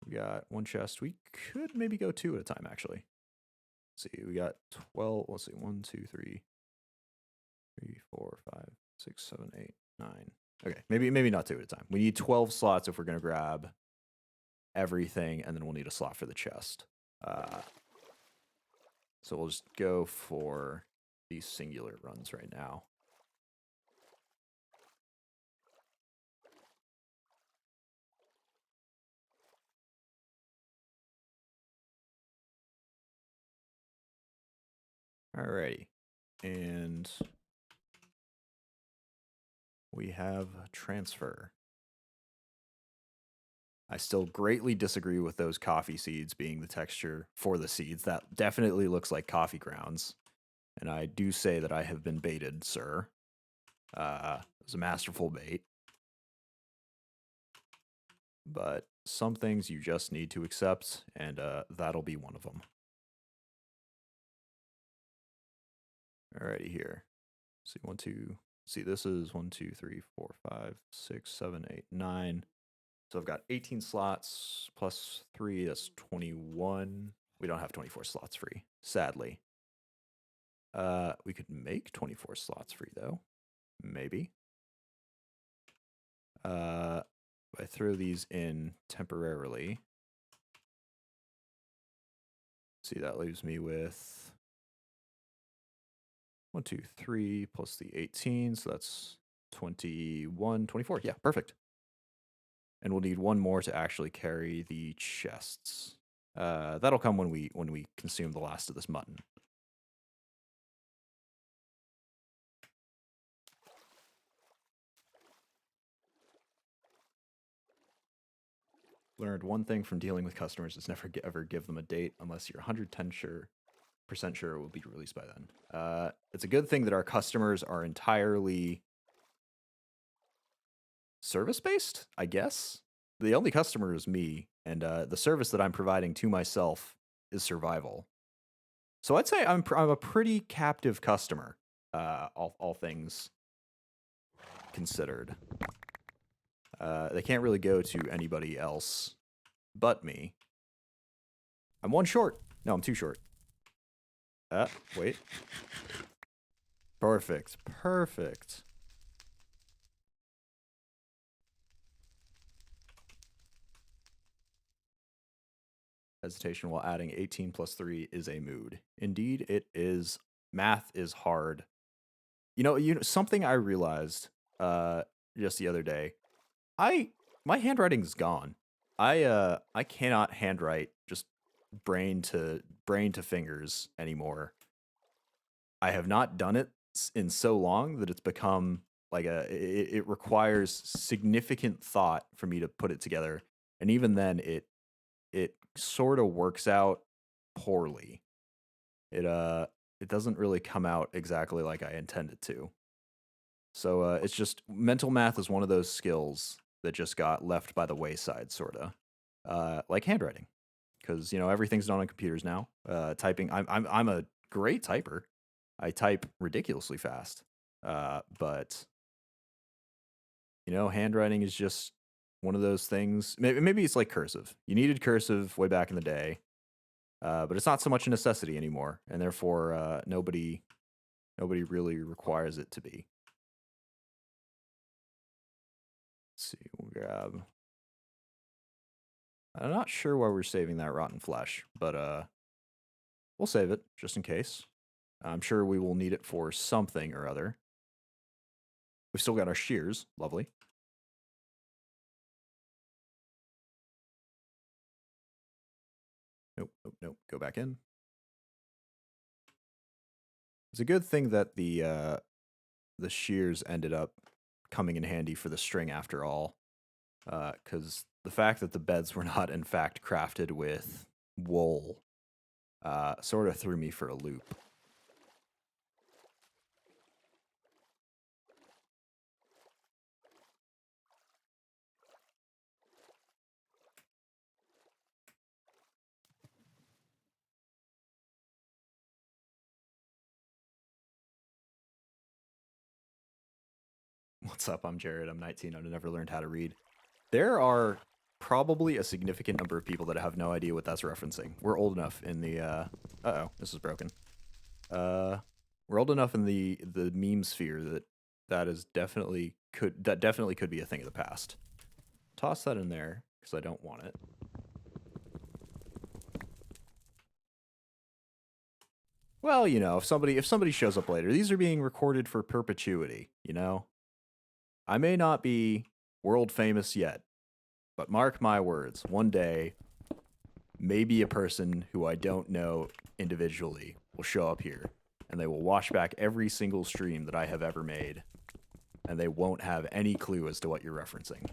We got one chest. We could maybe go 2 at a time, actually. Let's see, we got 12. Let's see, 1, 2, 3, 4, 5, 6, 7, 8, 9. Okay, maybe not 2 at a time. We need 12 slots if we're gonna grab everything, and then we'll need a slot for the chest. So we'll just go for these singular runs right now. Alrighty, and we have transfer. I still greatly disagree with those coffee seeds being the texture for the seeds. That definitely looks like coffee grounds. And I do say that I have been baited, sir. It was a masterful bait. But some things you just need to accept, and that'll be one of them. Alrighty here. See, 1, 2. See, this is 1, 2, 3, 4, 5, 6, 7, 8, 9. So I've got 18 slots plus 3, that's 21. We don't have 24 slots free, sadly. We could make 24 slots free, though. Maybe. I throw these in temporarily. See, that leaves me with 1, 2, 3 plus the 18, so that's 21, 24. Yeah, perfect. And we'll need one more to actually carry the chests. That'll come when we consume the last of this mutton. Learned one thing from dealing with customers is never ever give them a date unless you're 110% sure it will be released by then. It's a good thing that our customers are entirely service-based, I guess. The only customer is me, and the service that I'm providing to myself is survival. So I'd say I'm a pretty captive customer, all things considered. They can't really go to anybody else but me. I'm 1 short. No, I'm 2 short. Wait. Perfect. Perfect. Hesitation while adding 18 plus 3 is a mood. Indeed, it is. Math is hard. You know something I realized just the other day. My handwriting's gone. I cannot handwrite just brain to fingers anymore. I have not done it in so long that it's become like it requires significant thought for me to put it together, and even then it sort of works out poorly. It doesn't really come out exactly like I intend it to. So it's just mental math is one of those skills that just got left by the wayside, sorta. Like handwriting, because everything's done on computers now. Typing, I'm a great typer. I type ridiculously fast, but handwriting is just one of those things. Maybe it's like cursive. You needed cursive way back in the day, but it's not so much a necessity anymore, and therefore nobody really requires it to be. Let's see, we'll grab. I'm not sure why we're saving that rotten flesh, but we'll save it just in case. I'm sure we will need it for something or other. We've still got our shears, lovely. Nope, nope, nope. Go back in. It's a good thing that the shears ended up coming in handy for the string after all, because the fact that the beds were not in fact crafted with wool sort of threw me for a loop. What's up? I'm Jared. I'm 19. I've never learned how to read. There are probably a significant number of people that have no idea what that's referencing. We're old enough in the uh-oh, this is broken. We're old enough in the meme sphere that that definitely could be a thing of the past. Toss that in there because I don't want it. Well, you know, if somebody shows up later, these are being recorded for perpetuity, you know? I may not be world famous yet, but mark my words, one day maybe a person who I don't know individually will show up here and they will watch back every single stream that I have ever made and they won't have any clue as to what you're referencing.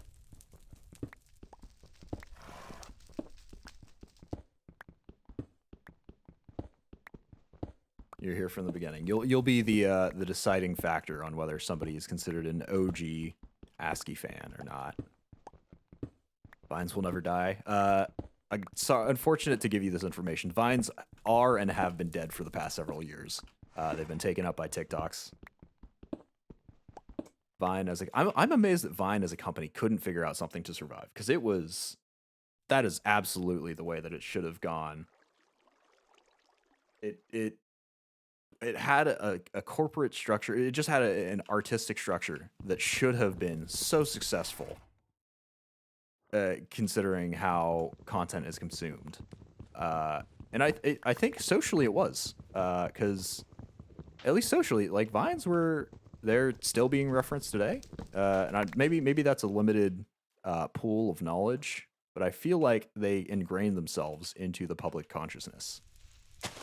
You're here from the beginning. You'll be the deciding factor on whether somebody is considered an OG ASCII fan or not. Vines will never die. Unfortunate to give you this information. Vines are and have been dead for the past several years. They've been taken up by TikToks. Vine I'm amazed that Vine as a company couldn't figure out something to survive because that is absolutely the way that it should have gone. It had a corporate structure. It just had an artistic structure that should have been so successful, considering how content is consumed. And I think socially it was, because at least socially, like they're still being referenced today. And maybe that's a limited pool of knowledge, but I feel like they ingrained themselves into the public consciousness.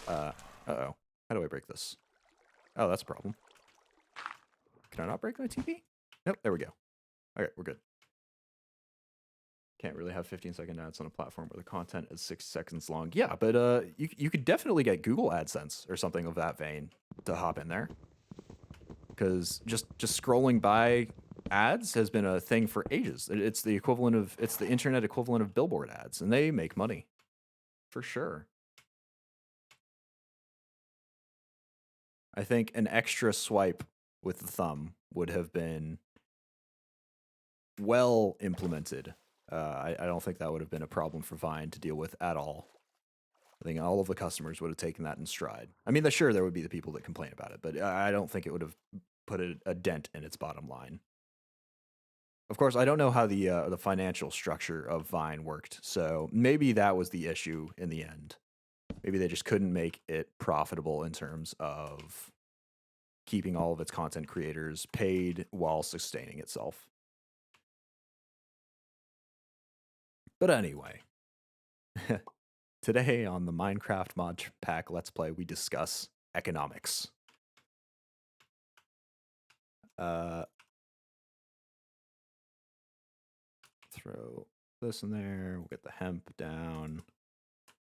Uh-oh. How do I break this? Oh, that's a problem. Can I not break my TV? Nope, there we go. Okay, we're good. Can't really have 15-second ads on a platform where the content is 6 seconds long. Yeah, but you could definitely get Google AdSense or something of that vein to hop in there. Because just scrolling by ads has been a thing for ages. It's the internet equivalent of billboard ads, and they make money. For sure. I think an extra swipe with the thumb would have been well implemented. I don't think that would have been a problem for Vine to deal with at all. I think all of the customers would have taken that in stride. I mean, sure, there would be the people that complain about it, but I don't think it would have put a dent in its bottom line. Of course, I don't know how the financial structure of Vine worked, so maybe that was the issue in the end. Maybe they just couldn't make it profitable in terms of keeping all of its content creators paid while sustaining itself. But anyway, today on the Minecraft Modpack Let's Play, we discuss economics. Throw this in there. We'll get the hemp down.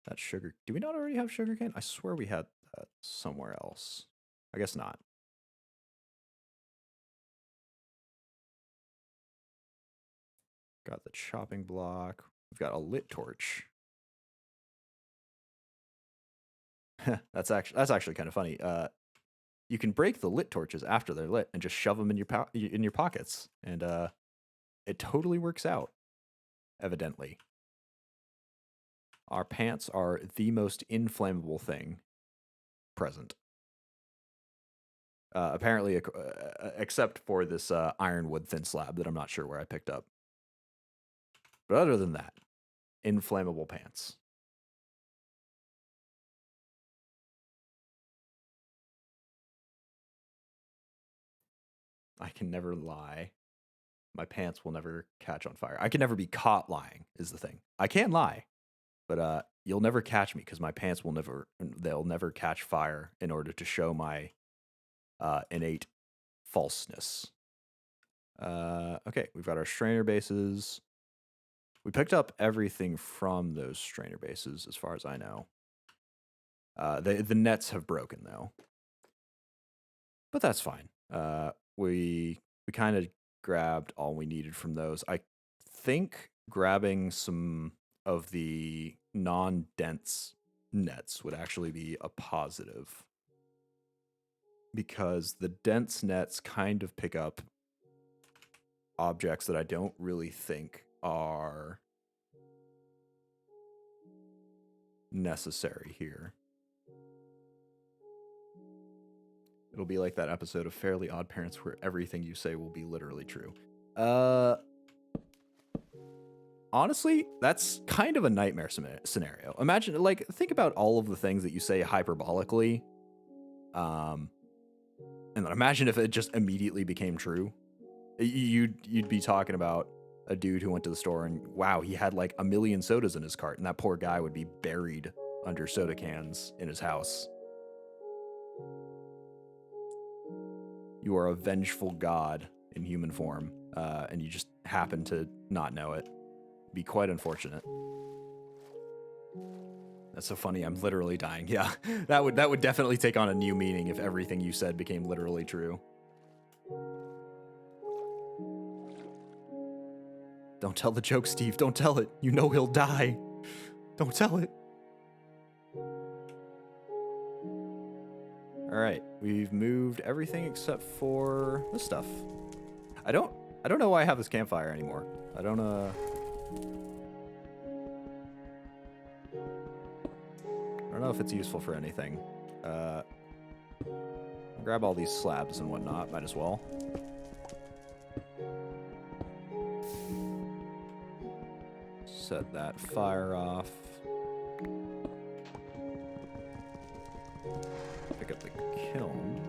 That sugar. Do we not already have sugarcane? I swear we had that somewhere else. I guess not. Got the chopping block. We've got a lit torch. That's actually kind of funny. You can break the lit torches after they're lit and just shove them in your pockets, and it totally works out. Evidently, our pants are the most inflammable thing present. Apparently, except for this ironwood thin slab that I'm not sure where I picked up. But other than that, inflammable pants. I can never lie. My pants will never catch on fire. I can never be caught lying is the thing. I can lie, but you'll never catch me because my pants they'll never catch fire in order to show my innate falseness. Okay, we've got our strainer bases. We picked up everything from those strainer bases, as far as I know. The nets have broken though, but that's fine. We kind of grabbed all we needed from those. I think grabbing some of the non-dense nets would actually be a positive, because the dense nets kind of pick up objects that I don't really think are necessary here. It'll be like that episode of Fairly Odd Parents where everything you say will be literally true. Honestly, that's kind of a nightmare scenario. Imagine, like, think about all of the things that you say hyperbolically. And then imagine if it just immediately became true. You'd be talking about a dude who went to the store and wow, he had like 1 million sodas in his cart, and that poor guy would be buried under soda cans in his house. You are a vengeful god in human form, and you just happen to not know it. Be quite unfortunate. That's so funny. I'm literally dying. Yeah, that would definitely take on a new meaning if everything you said became literally true. Don't tell the joke, Steve. Don't tell it. You know he'll die. Don't tell it. All right, we've moved everything except for this stuff. I don't know why I have this campfire anymore. I don't know if it's useful for anything. Grab all these slabs and whatnot. Might as well. Set that fire off. Pick up the kiln.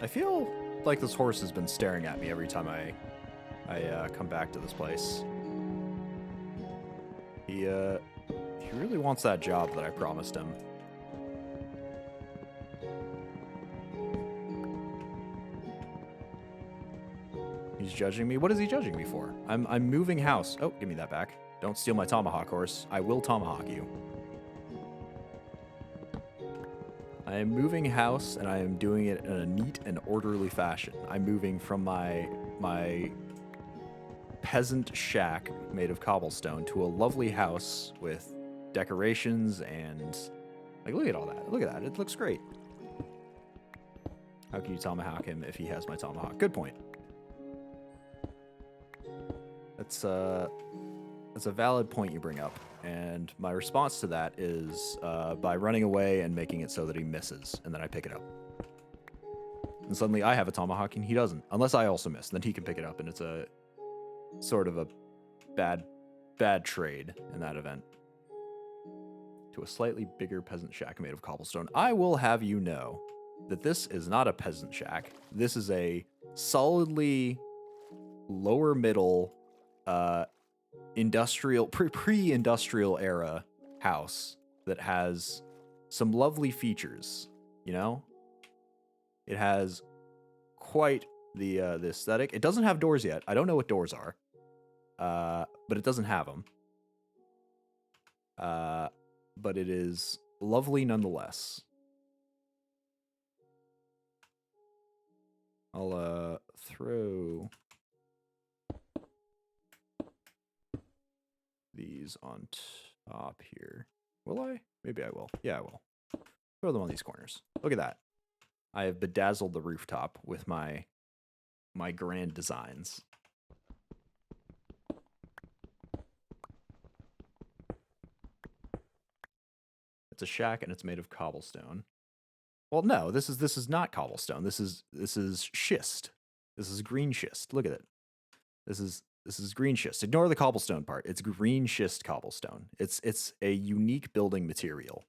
I feel like this horse has been staring at me every time I come back to this place. He really wants that job that I promised him. He's judging me. What is he judging me for? I'm moving house. Oh, give me that back. Don't steal my tomahawk, horse. I will tomahawk you. I am moving house, and I am doing it in a neat and orderly fashion. I'm moving from my peasant shack made of cobblestone to a lovely house with decorations and, like, look at all that. Look at that. It looks great. How can you tomahawk him if he has my tomahawk? Good point. That's a valid point you bring up. And my response to that is by running away and making it so that he misses, and then I pick it up. And suddenly I have a tomahawk and he doesn't, unless I also miss. Then he can pick it up, and it's a sort of a bad trade in that event. To a slightly bigger peasant shack made of cobblestone. I will have you know that this is not a peasant shack. This is a solidly lower middle industrial, pre-industrial era house that has some lovely features, you know? It has quite the aesthetic. It doesn't have doors yet. I don't know what doors are, but it doesn't have them. But it is lovely nonetheless. I'll throw these on top here. Will I? Maybe I will. Yeah, I will. Throw them on these corners. Look at that. I have bedazzled the rooftop with my grand designs. It's a shack and it's made of cobblestone. Well, no, this is not cobblestone. This is schist. This is green schist. Look at it. This is This is green schist. Ignore the cobblestone part. It's green schist cobblestone. It's a unique building material.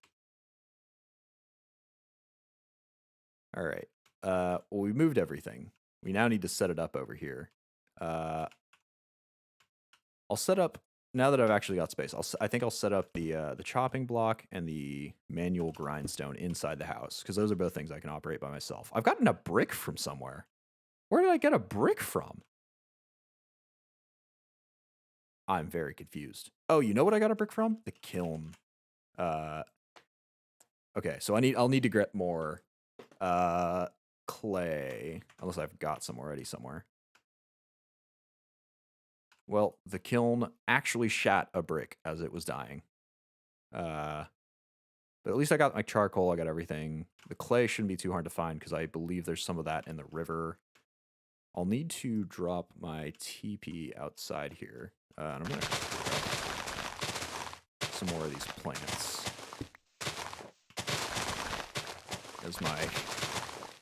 All right. Well, we moved everything. We now need to set it up over here. I'll set up now that I've actually got space. I think I'll set up the chopping block and the manual grindstone inside the house because those are both things I can operate by myself. I've gotten a brick from somewhere. Where did I get a brick from? I'm very confused. Oh, you know what I got a brick from? The kiln. Okay, so I'll need to get more clay, unless I've got some already somewhere. Well, the kiln actually shat a brick as it was dying. But at least I got my charcoal, I got everything. The clay shouldn't be too hard to find because I believe there's some of that in the river. I'll need to drop my TP outside here. And I'm gonna grab some more of these plants. As my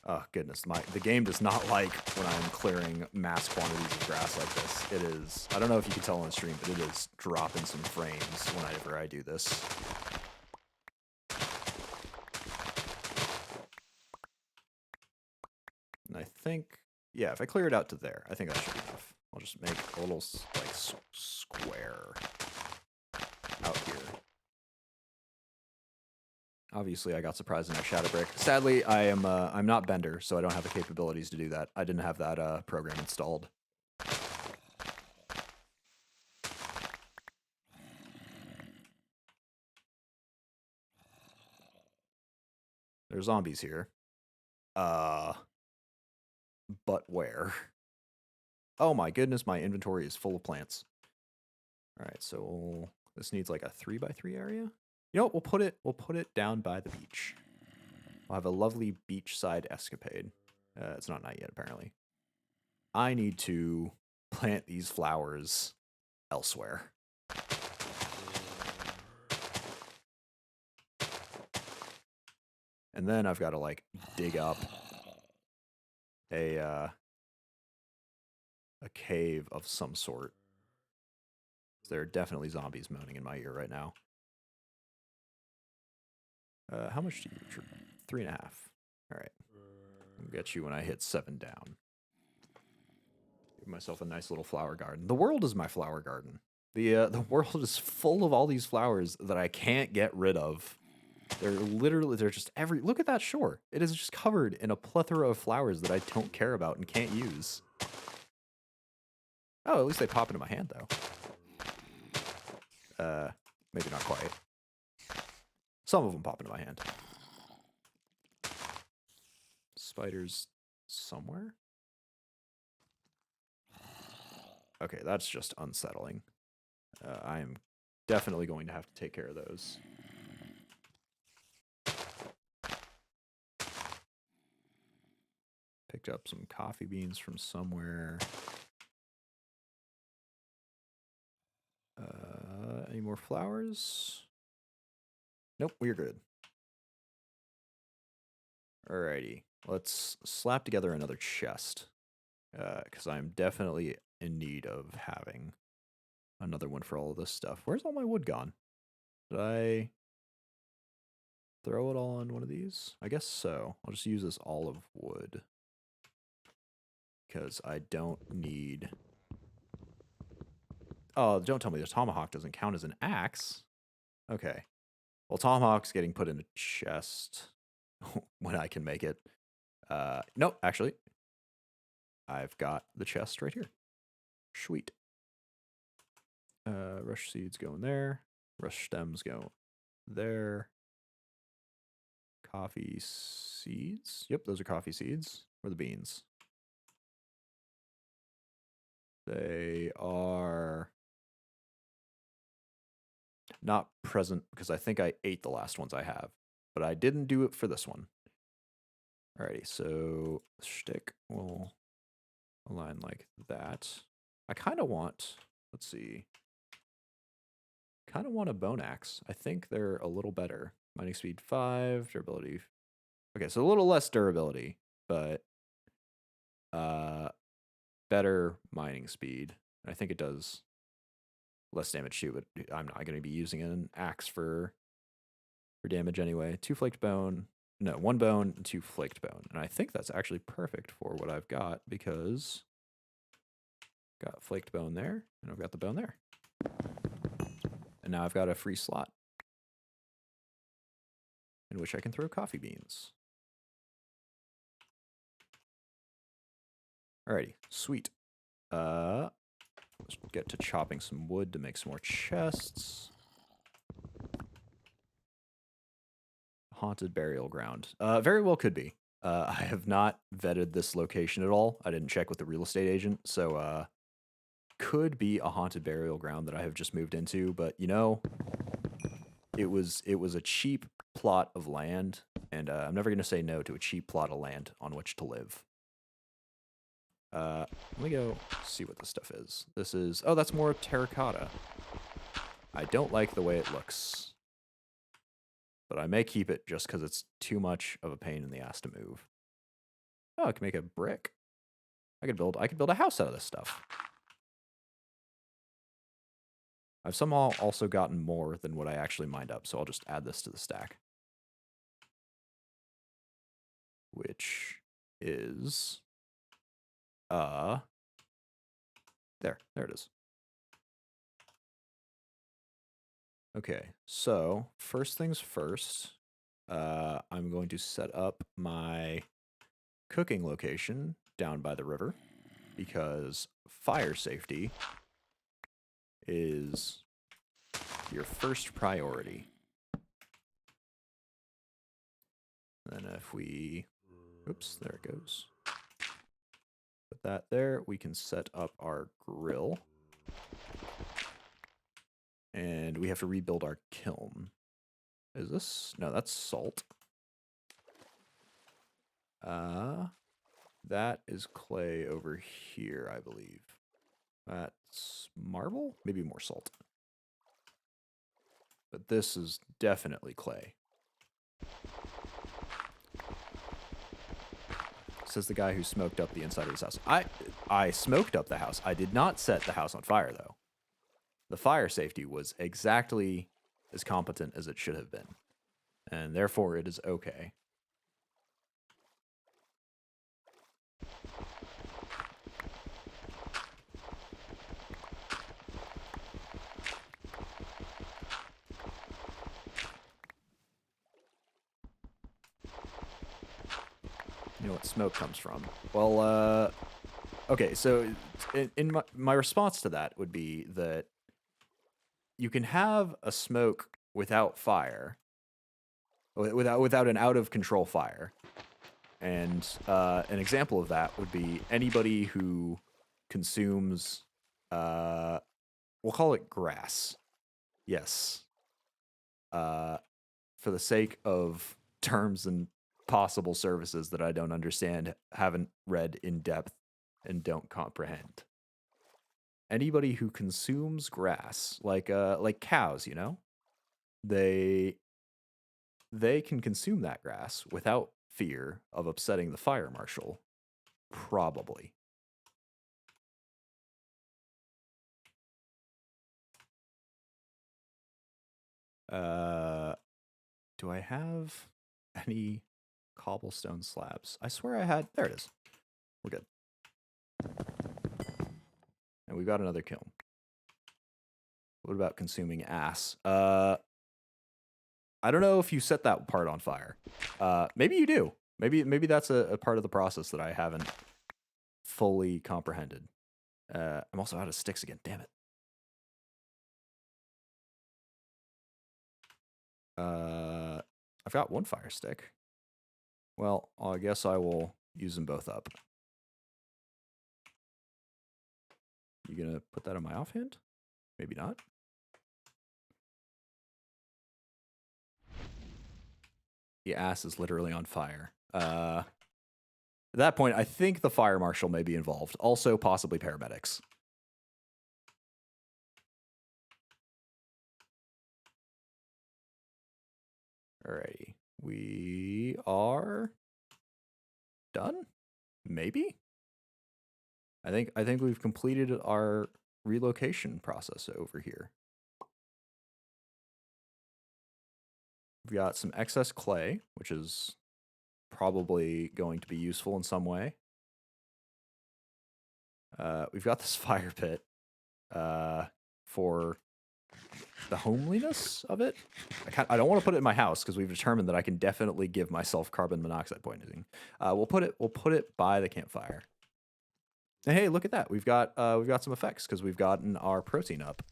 oh goodness, the game does not like when I'm clearing mass quantities of grass like this. It is, I don't know if you can tell on the stream, but it is dropping some frames whenever I do this. And I think, yeah, if I clear it out to there, I think that should be enough. I'll just make a little like square out here. Obviously, I got surprised and I shot a brick. Sadly, I'm not Bender, so I don't have the capabilities to do that. I didn't have that program installed. There's zombies here. But where? Oh my goodness, my inventory is full of plants. All right, so this needs like a 3x3 area. You know what? We'll put it down by the beach. We'll have a lovely beachside escapade. It's not night yet, apparently. I need to plant these flowers elsewhere. And then I've got to like dig up a cave of some sort. There are definitely zombies moaning in my ear right now. How much do you? 3.5. All right. I'll get you when I hit 7 down. Give myself a nice little flower garden. The world is my flower garden. The world is full of all these flowers that I can't get rid of. They're just look at that shore. It is just covered in a plethora of flowers that I don't care about and can't use. Oh, at least they pop into my hand though. Maybe not quite. Some of them pop into my hand. Spiders somewhere? Okay, that's just unsettling. I am definitely going to have to take care of those. Picked up some coffee beans from somewhere. Any more flowers? Nope, we're good. Alrighty, let's slap together another chest. Because I'm definitely in need of having another one for all of this stuff. Where's all my wood gone? Did I throw it all on one of these? I guess so. I'll just use this olive wood. Because I don't need... Oh, don't tell me the tomahawk doesn't count as an axe. Okay. Well, tomahawk's getting put in a chest when I can make it. Nope, actually. I've got the chest right here. Sweet. Rush seeds go in there. Rush stems go there. Coffee seeds. Yep, those are coffee seeds. Or the beans. They are not present because I think I ate the last ones I have. But I didn't do it for this one. Alrighty, so shtick will align like that. I kind of want, let's see. Kind of want a bone axe. I think they're a little better. Mining speed 5, durability. Okay, so a little less durability, but better mining speed. I think it does less damage too, but I'm not going to be using an axe for damage anyway. 2 flaked bone. No, 1 bone and 2 flaked bone. And I think that's actually perfect for what I've got because got flaked bone there, and I've got the bone there. And now I've got a free slot in which I can throw coffee beans. Alrighty, sweet. Let's get to chopping some wood to make some more chests. Haunted burial ground. Very well could be. I have not vetted this location at all. I didn't check with the real estate agent, so could be a haunted burial ground that I have just moved into. But you know, it was a cheap plot of land, and I'm never gonna say no to a cheap plot of land on which to live. Let me go see what this stuff is. This is, oh, that's more terracotta. I don't like the way it looks, but I may keep it just because it's too much of a pain in the ass to move. Oh, I can make a brick. I could build a house out of this stuff. I've somehow also gotten more than what I actually mined up, so I'll just add this to the stack. Which is there it is. Okay, so first things first, I'm going to set up my cooking location down by the river because fire safety is your first priority. And if we, oops, there it goes. Put that there, we can set up our grill. And we have to rebuild our kiln. Is this? No, that's salt. That is clay over here, I believe. That's marble? Maybe more salt. But this is definitely clay. Says the guy who smoked up the inside of his house. I smoked up the house. I did not set the house on fire, though. The fire safety was exactly as competent as it should have been. And therefore, it is okay. You know what smoke comes from? Well, okay, so in my response to that would be that you can have a smoke without fire, without an out of control fire, and an example of that would be anybody who consumes, we'll call it grass. Yes. For the sake of terms and possible services that I don't understand, haven't read in depth, and don't comprehend. Anybody who consumes grass, like cows, you know, they can consume that grass without fear of upsetting the fire marshal, probably. Do I have any cobblestone slabs? I swear I had. There it is. We're good. And we've got another kiln. What about consuming ass? I don't know if you set that part on fire. Maybe you do. Maybe that's a part of the process that I haven't fully comprehended. I'm also out of sticks again. Damn it. I've got 1 fire stick. Well, I guess I will use them both up. You gonna put that on my offhand? Maybe not. The ass is literally on fire. At that point, I think the fire marshal may be involved. Also, possibly paramedics. Alrighty. We are done? Maybe? I think we've completed our relocation process over here. We've got some excess clay, which is probably going to be useful in some way. We've got this fire pit for the homeliness of it. I don't want to put it in my house because we've determined that I can definitely give myself carbon monoxide poisoning. We'll put it by the campfire. And hey, look at that. We've got some effects because we've gotten our protein up.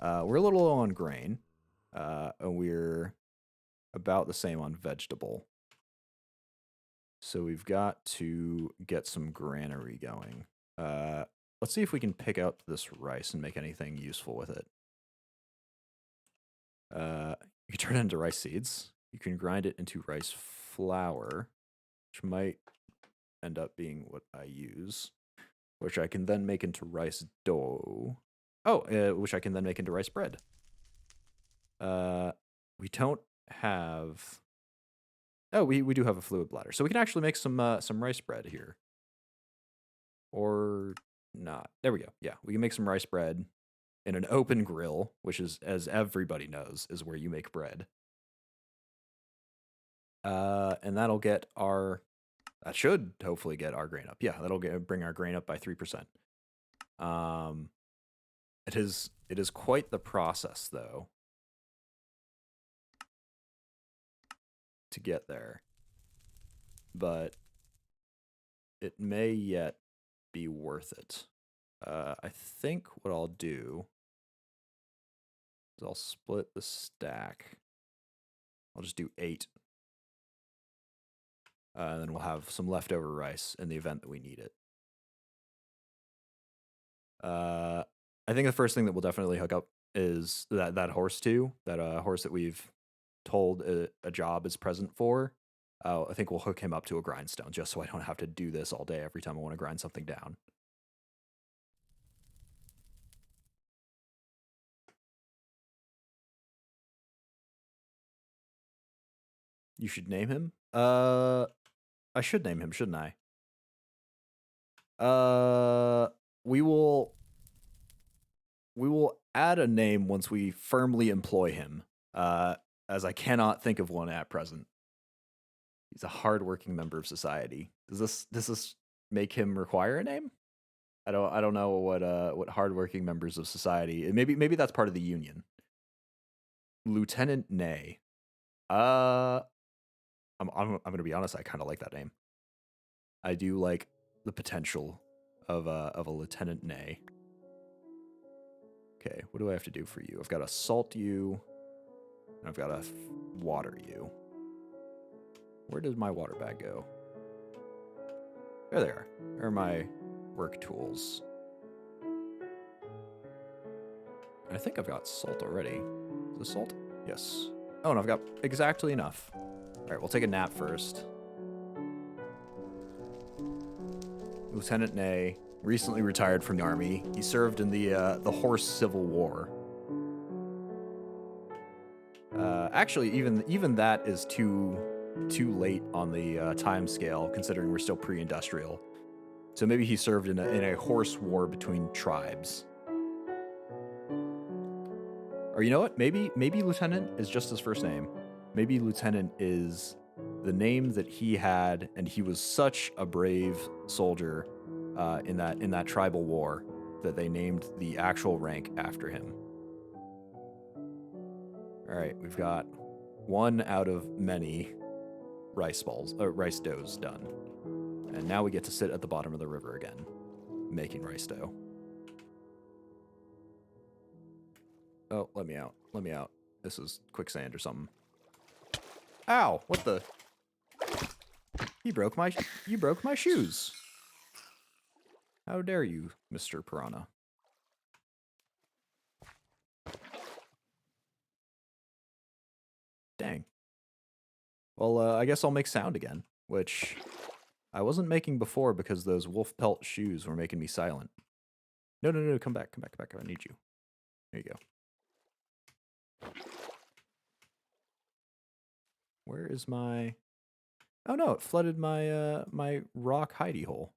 We're a little low on grain, and we're about the same on vegetable. So we've got to get some granary going. Let's see if we can pick up this rice and make anything useful with it. You can turn it into rice seeds. You can grind it into rice flour, which might end up being what I use, which I can then make into rice dough. Oh, which I can then make into rice bread. We don't have... Oh, we do have a fluid bladder. So we can actually make some rice bread here. Or not. There we go. Yeah, we can make some rice bread in an open grill, which is, as everybody knows, is where you make bread. And that'll get our... That should hopefully get our grain up. Yeah, that'll bring our grain up by 3%. It is quite the process, though, to get there. But it may yet be worth it. I think what I'll do is I'll split the stack. I'll just do 8. And then we'll have some leftover rice in the event that we need it. I think the first thing that we'll definitely hook up is that horse too. That horse that we've told a job is present for. I think we'll hook him up to a grindstone just so I don't have to do this all day every time I want to grind something down. You should name him? I should name him, shouldn't I? We will add a name once we firmly employ him, as I cannot think of one at present. He's a hardworking member of society. Does this make him require a name? I don't know what hardworking members of society. Maybe that's part of the union. Lieutenant Nay. I'm gonna be honest. I kind of like that name. I do like the potential of a Lieutenant Nay. Okay, what do I have to do for you? I've got to salt you. And I've got to water you. Where does my water bag go? There they are. There are my work tools. And I think I've got salt already. Is this salt? Yes. Oh, and I've got exactly enough. All right, we'll take a nap first. Lieutenant Nay recently retired from the army. He served in the Horse Civil War. Actually, even that is too late on the time scale, considering we're still pre-industrial. So maybe he served in a horse war between tribes. Or you know what? Maybe Lieutenant is just his first name. Maybe Lieutenant is the name that he had, and he was such a brave soldier in that tribal war that they named the actual rank after him. All right, we've got 1 out of many rice doughs done. And now we get to sit at the bottom of the river again, making rice dough. Oh, let me out. Let me out. This is quicksand or something. Ow, what the? You broke my shoes. How dare you, Mr. Piranha? Dang. Well, I guess I'll make sound again, which I wasn't making before because those wolf pelt shoes were making me silent. No, come back. I need you. There you go. Where is my... Oh no, it flooded my my rock hidey hole.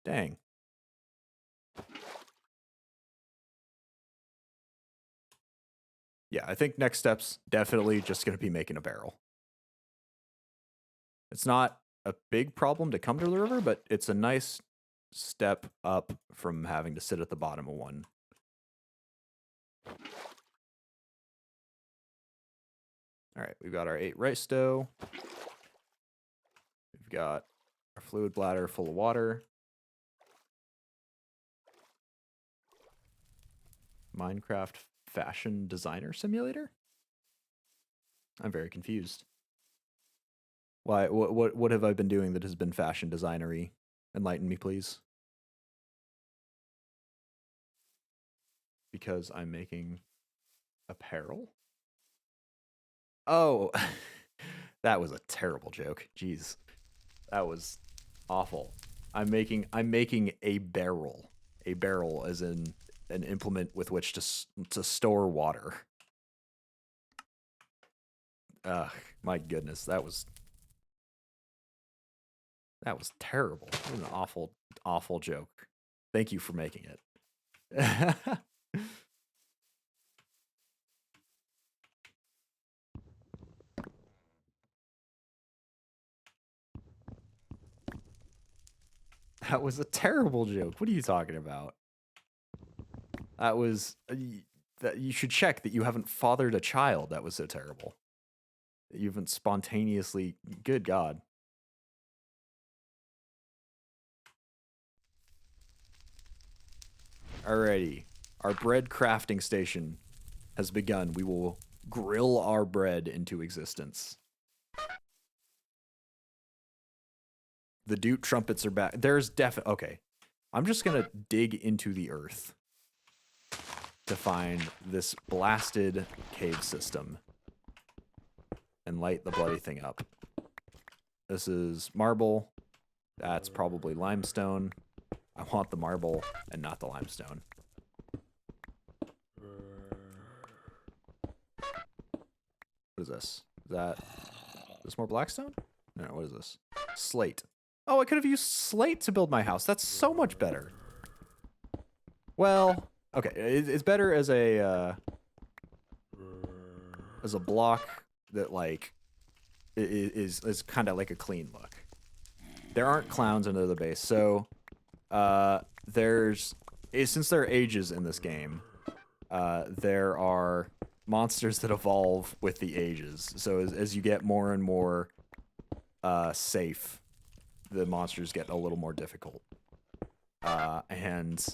Dang. Yeah, I think next step's definitely just going to be making a barrel. It's not a big problem to come to the river, but it's a nice step up from having to sit at the bottom of one. All right, we've got our 8 rice dough. We've got our fluid bladder full of water. Minecraft fashion designer simulator? I'm very confused. Why? What have I been doing that has been fashion designery? Enlighten me, please. Because I'm making apparel? Oh, that was a terrible joke. Jeez. That was awful. I'm making a barrel. A barrel as in an implement with which to store water. Ugh, my goodness, that was terrible. That was an awful joke. Thank you for making it. That was a terrible joke. What are you talking about? That was that you should check that you haven't fathered a child. That was so terrible. You haven't spontaneously. Good God. Alrighty, our bread crafting station has begun. We will grill our bread into existence. The Doot trumpets are back. There's definitely... Okay. I'm just going to dig into the earth to find this blasted cave system and light the bloody thing up. This is marble. That's probably limestone. I want the marble and not the limestone. What is this? Is this more blackstone? No, what is this? Slate. Oh, I could have used slate to build my house. That's so much better. Well, okay, it's better as a block that like is kind of like a clean look. There aren't clowns under the base, so since there are ages in this game, there are monsters that evolve with the ages. So as you get more and more safe, the monsters get a little more difficult. And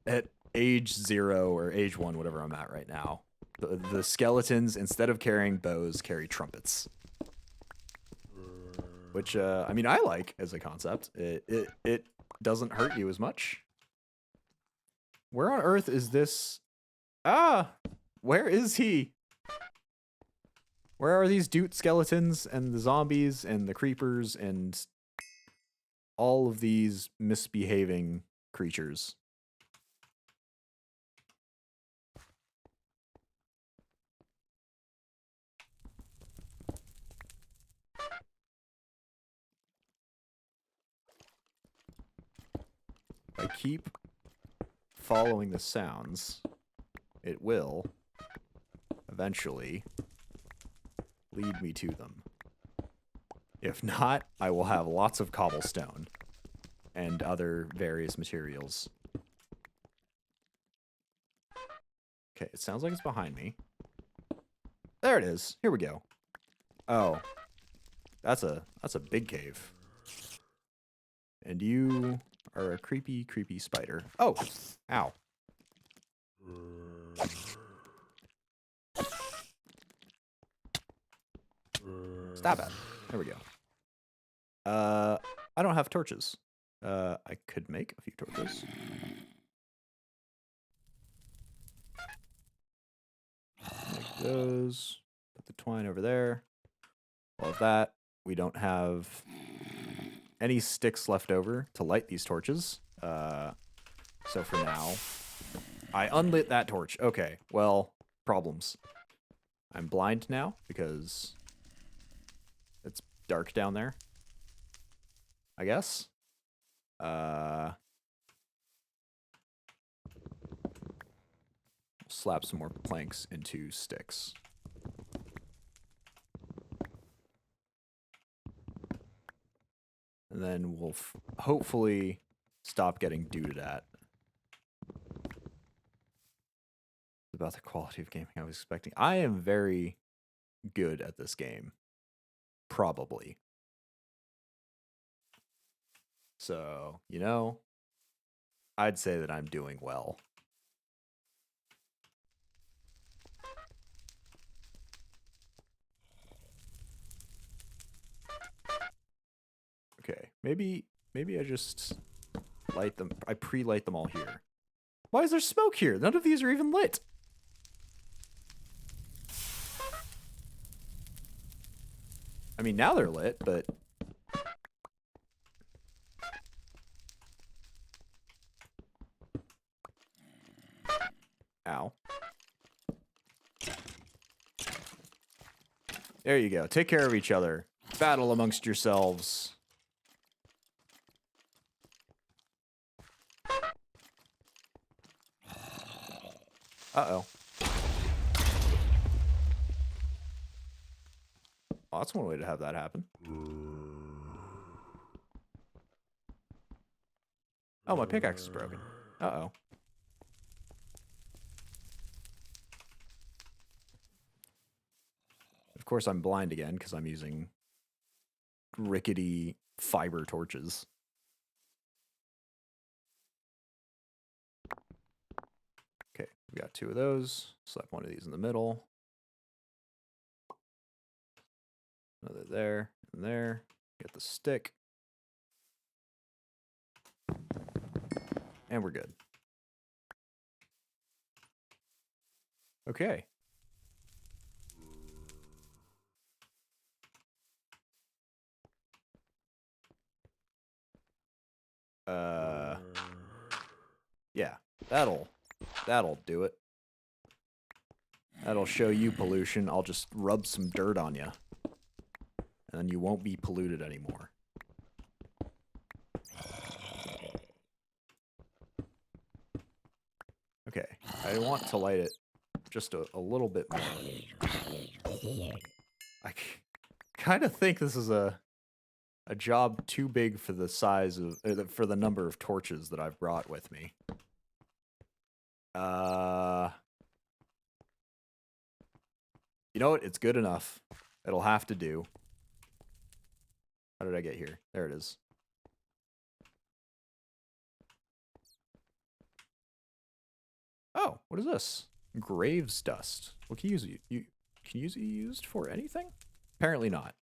at age 0 or age 1, whatever I'm at right now, the skeletons, instead of carrying bows, carry trumpets. Which, I mean, I like as a concept. It doesn't hurt you as much. Where on earth is this? Ah! Where is he? Where are these Doot skeletons and the zombies and the creepers and all of these misbehaving creatures? If I keep following the sounds, it will eventually lead me to them. If not, I will have lots of cobblestone and other various materials. Okay, it sounds like it's behind me. There it is. Here we go. Oh. That's a big cave. And you are a creepy, creepy spider. Oh! Ow. Stop it. There we go. I don't have torches. I could make a few torches. Make those. Put the twine over there. All of that. We don't have any sticks left over to light these torches. So for now, I unlit that torch. Okay, well, problems. I'm blind now because it's dark down there, I guess. slap some more planks into sticks. And then we'll hopefully stop getting duded at. About the quality of gaming I was expecting. I am very good at this game. Probably. So, you know, I'd say that I'm doing well. Okay, maybe I just light them. I pre-light them all here. Why is there smoke here? None of these are even lit. I mean, now they're lit, but... Ow. There you go. Take care of each other. Battle amongst yourselves. Uh-oh. Oh, that's one way to have that happen. Oh, my pickaxe is broken. Uh-oh. Of course, I'm blind again because I'm using rickety fiber torches. Okay, we got 2 of those. Slap one of these in the middle. Another there and there. Get the stick. And we're good. Okay. Yeah, that'll do it. That'll show you pollution. I'll just rub some dirt on you. And then you won't be polluted anymore. Okay, I want to light it just a little bit more. I kind of think this is a job too big for the size of, for the number of torches that I've brought with me. You know what? It's good enough. It'll have to do. How did I get here? There it is. Oh, what is this? Graves dust. What can you use it? Can you used for anything? Apparently not.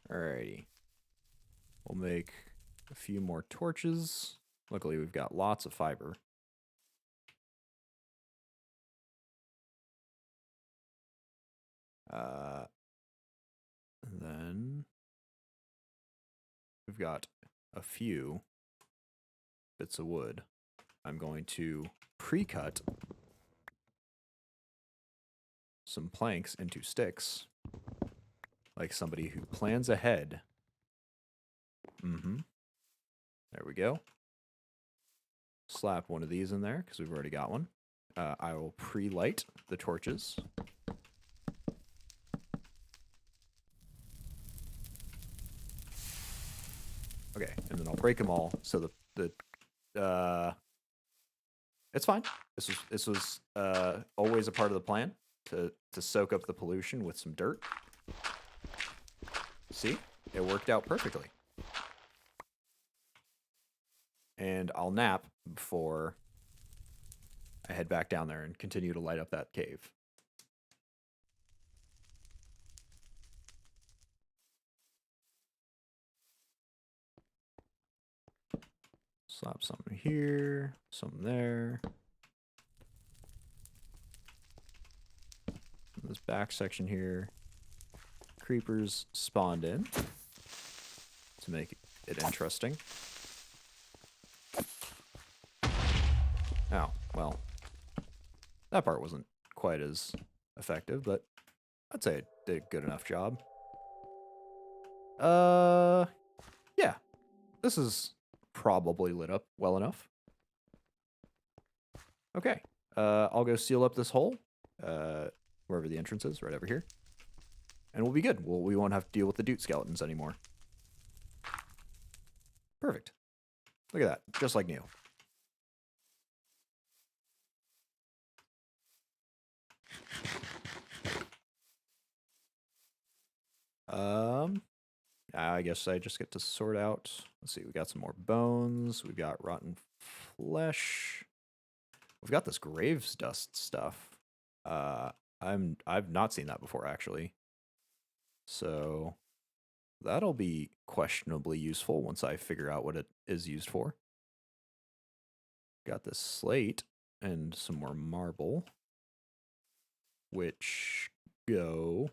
Alrighty. We'll make a few more torches. Luckily, we've got lots of fiber. Then we've got a few bits of wood. I'm going to pre-cut some planks into sticks, like somebody who plans ahead. There we go. Slap one of these in there because we've already got one. I will pre-light the torches. Okay, and then I'll break them all so it's fine. This was always a part of the plan to soak up the pollution with some dirt. See? It worked out perfectly. And I'll nap before I head back down there and continue to light up that cave. Slap some here, some there. This back section here. Creepers spawned in to make it interesting. Oh, well. That part wasn't quite as effective, but I'd say it did a good enough job. Yeah. This is probably lit up well enough. Okay. I'll go seal up this hole. Wherever the entrance is, right over here. And we'll be good. We won't have to deal with the Doot skeletons anymore. Perfect. Look at that. Just like new. I guess I just get to sort out. Let's see. We got some more bones. We've got rotten flesh. We've got this graves dust stuff. I've not seen that before, actually. So that'll be questionably useful once I figure out what it is used for. Got this slate and some more marble, which go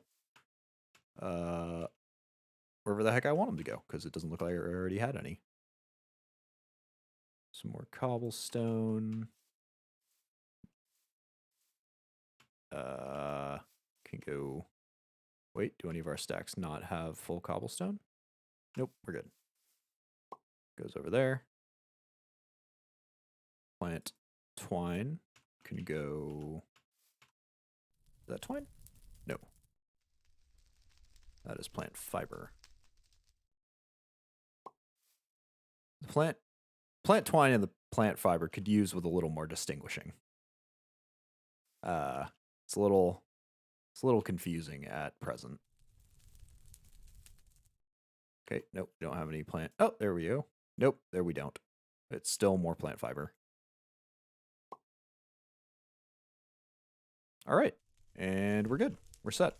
wherever the heck I want them to go, because it doesn't look like I already had any. Some more cobblestone. Can go... Wait, do any of our stacks not have full cobblestone? Nope, we're good. Goes over there. Plant twine. Can go... Is that twine? No. That is plant fiber. The plant twine and the plant fiber could use with a little more distinguishing. It's a little confusing at present. Okay, nope, we don't have any plant. Oh, there we go. Nope, there we don't. It's still more plant fiber. All right, and we're good. We're set.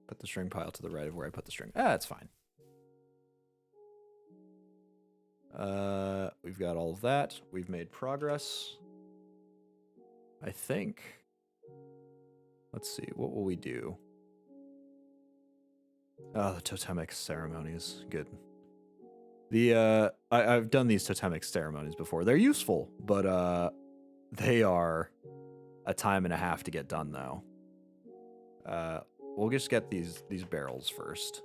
Put the string pile to the right of where I put the string. It's fine. We've got all of that. We've made progress. I think. Let's see. What will we do? Oh, the totemic ceremonies. Good. I've done these totemic ceremonies before. They're useful, but they are a time and a half to get done, though. We'll just get these barrels first.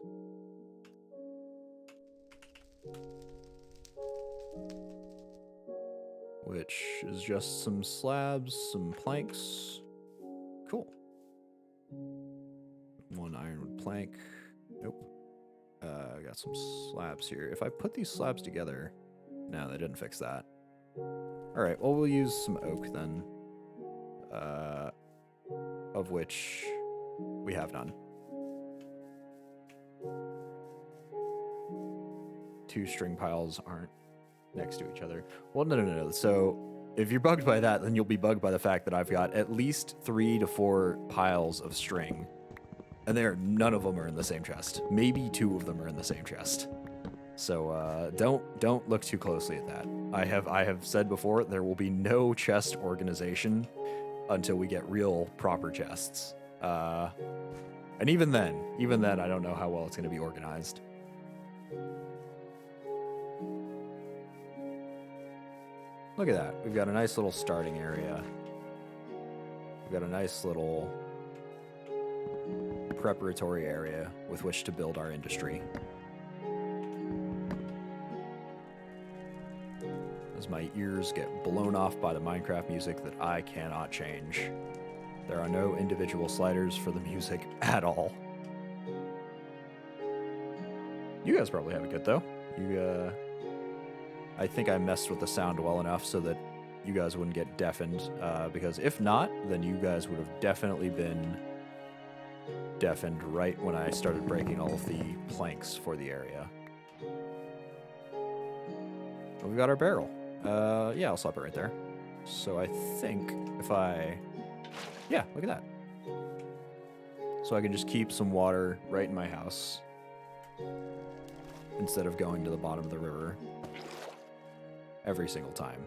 Which is just some slabs, some planks. Cool. One ironwood plank. Nope. I got some slabs here. If I put these slabs together... No, they didn't fix that. Alright, well, we'll use some oak then. Of which we have none. 2 string piles aren't next to each other. Well, no. So if you're bugged by that, then you'll be bugged by the fact that I've got at least 3 to 4 piles of string. And none of them are in the same chest. Maybe 2 of them are in the same chest. So don't look too closely at that. I have said before, there will be no chest organization until we get real proper chests. And even then, I don't know how well it's going to be organized. Look at that. We've got a nice little starting area. We've got a nice little preparatory area with which to build our industry. As my ears get blown off by the Minecraft music that I cannot change. There are no individual sliders for the music at all. You guys probably have it good, though. I think I messed with the sound well enough so that you guys wouldn't get deafened, because if not, then you guys would have definitely been deafened right when I started breaking all of the planks for the area. Well, we've got our barrel. Yeah, I'll slap it right there. So I think if I... Yeah, look at that. So I can just keep some water right in my house instead of going to the bottom of the river every single time.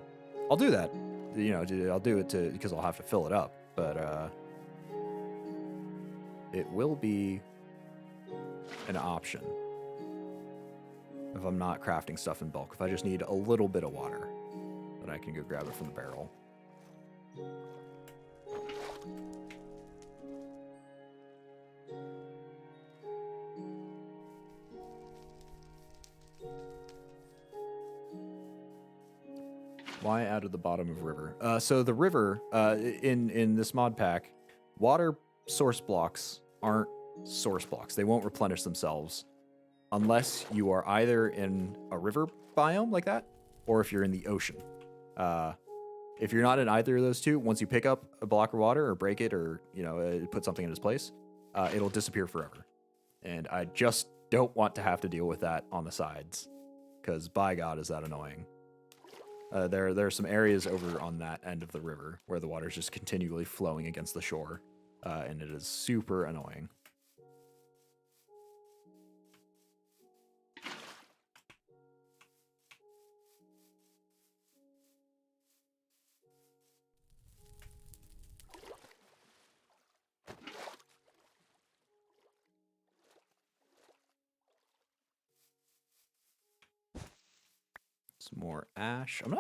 I'll do that. You know, I'll do it because I'll have to fill it up, but it will be an option if I'm not crafting stuff in bulk. If I just need a little bit of water, then I can go grab it from the barrel. Why out of the bottom of river? So the river, in this mod pack, water source blocks aren't source blocks. They won't replenish themselves unless you are either in a river biome like that, or if you're in the ocean. If you're not in either of those two, once you pick up a block of water or break it or put something in its place, it'll disappear forever. And I just don't want to have to deal with that on the sides, because by God, is that annoying. There are some areas over on that end of the river where the water is just continually flowing against the shore, and it is super annoying. Some more ash. I'm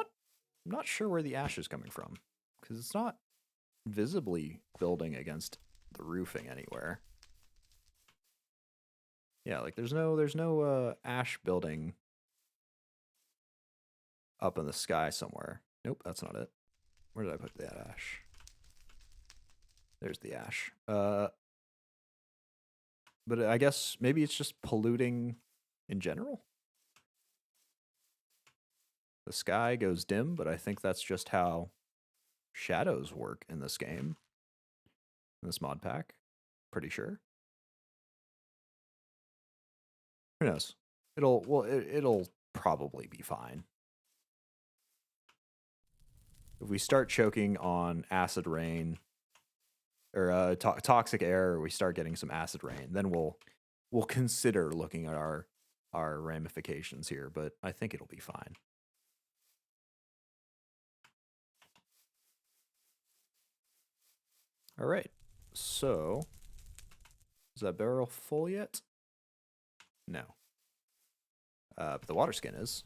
not sure where the ash is coming from, because it's not visibly building against the roofing anywhere. Yeah, like there's no ash building up in the sky somewhere. Nope, that's not it. Where did I put that ash? There's the ash. But I guess maybe it's just polluting in general. The sky goes dim, but I think that's just how shadows work in this game. In this mod pack. Pretty sure. Who knows? It'll probably be fine. If we start choking on acid rain or toxic air, or we start getting some acid rain, then we'll consider looking at our ramifications here, but I think it'll be fine. All right, so is that barrel full yet? No. But the water skin is.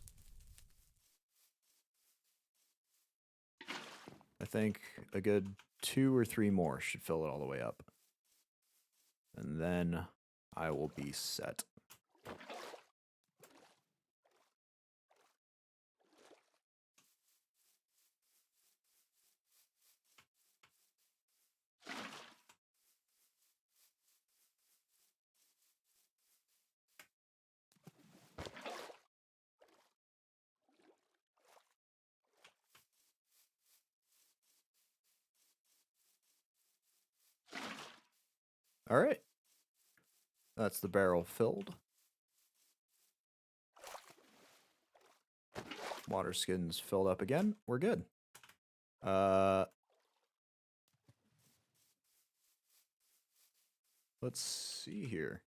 I think a good 2 or 3 more should fill it all the way up. And then I will be set. All right. That's the barrel filled. Water skin's filled up again. We're good. Let's see here.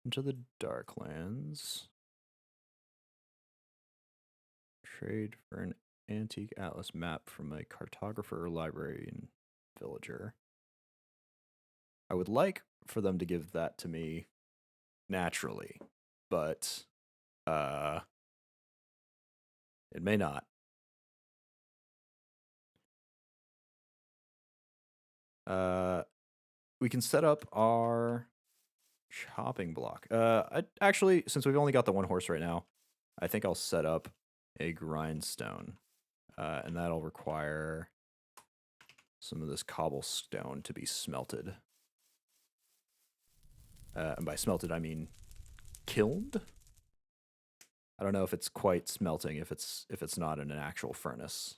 Into the Darklands. Trade for an antique atlas map from a cartographer, librarian, villager. I would like for them to give that to me naturally, but it may not. We can set up our chopping block. Actually, since we've only got the one horse right now, I think I'll set up a grindstone, and that'll require some of this cobblestone to be smelted. And by smelted, I mean kilned. I don't know if it's quite smelting if it's not in an actual furnace.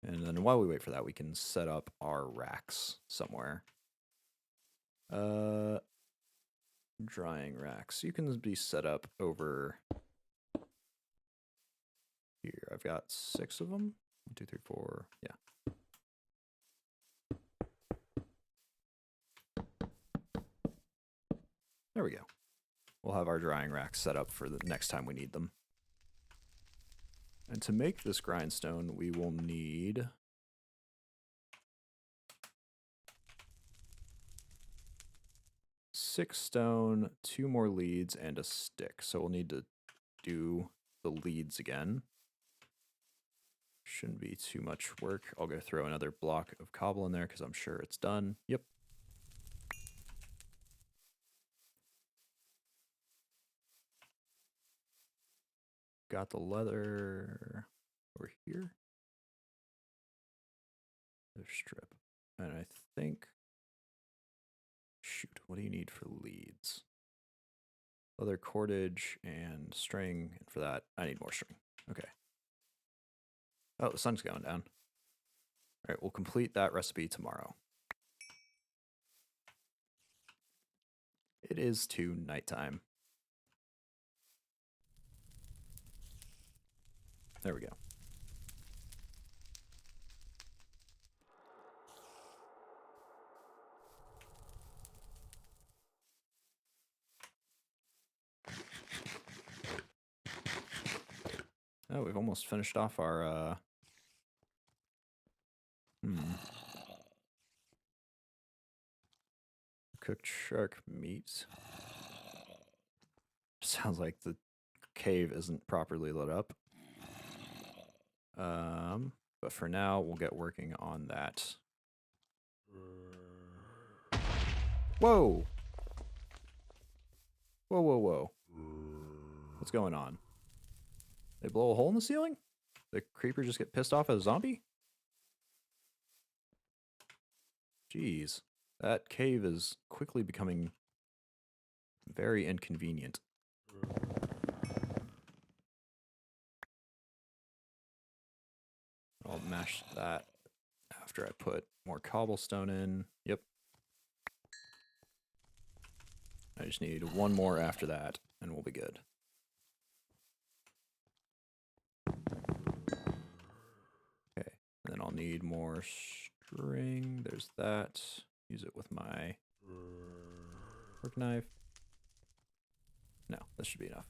And then while we wait for that, we can set up our racks somewhere. Drying racks. You can be set up over here. I've got 6 of them. 1, 2, 3, 4. Yeah. There we go. We'll have our drying racks set up for the next time we need them. And to make this grindstone, we will need 6 stone, 2 more leads, and a stick. So we'll need to do the leads again. Shouldn't be too much work. I'll go throw another block of cobble in there because I'm sure it's done. Yep. got the leather over here. The strip. And I think... Shoot, what do you need for leads? Leather cordage and string. And for that, I need more string. Okay. Oh, the sun's going down. All right, we'll complete that recipe tomorrow. It is to nighttime. There we go. Oh, we've almost finished off our, cooked shark meat. Sounds like the cave isn't properly lit up. But for now, we'll get working on that. Whoa! Whoa, whoa, whoa. What's going on? They blow a hole in the ceiling? The creeper just get pissed off at a zombie? Jeez. That cave is quickly becoming very inconvenient. I'll mash that after I put more cobblestone in. Yep. I just need one more after that, and we'll be good. Okay, and then I'll need more string. There's that. Use it with my fork knife. No, this should be enough.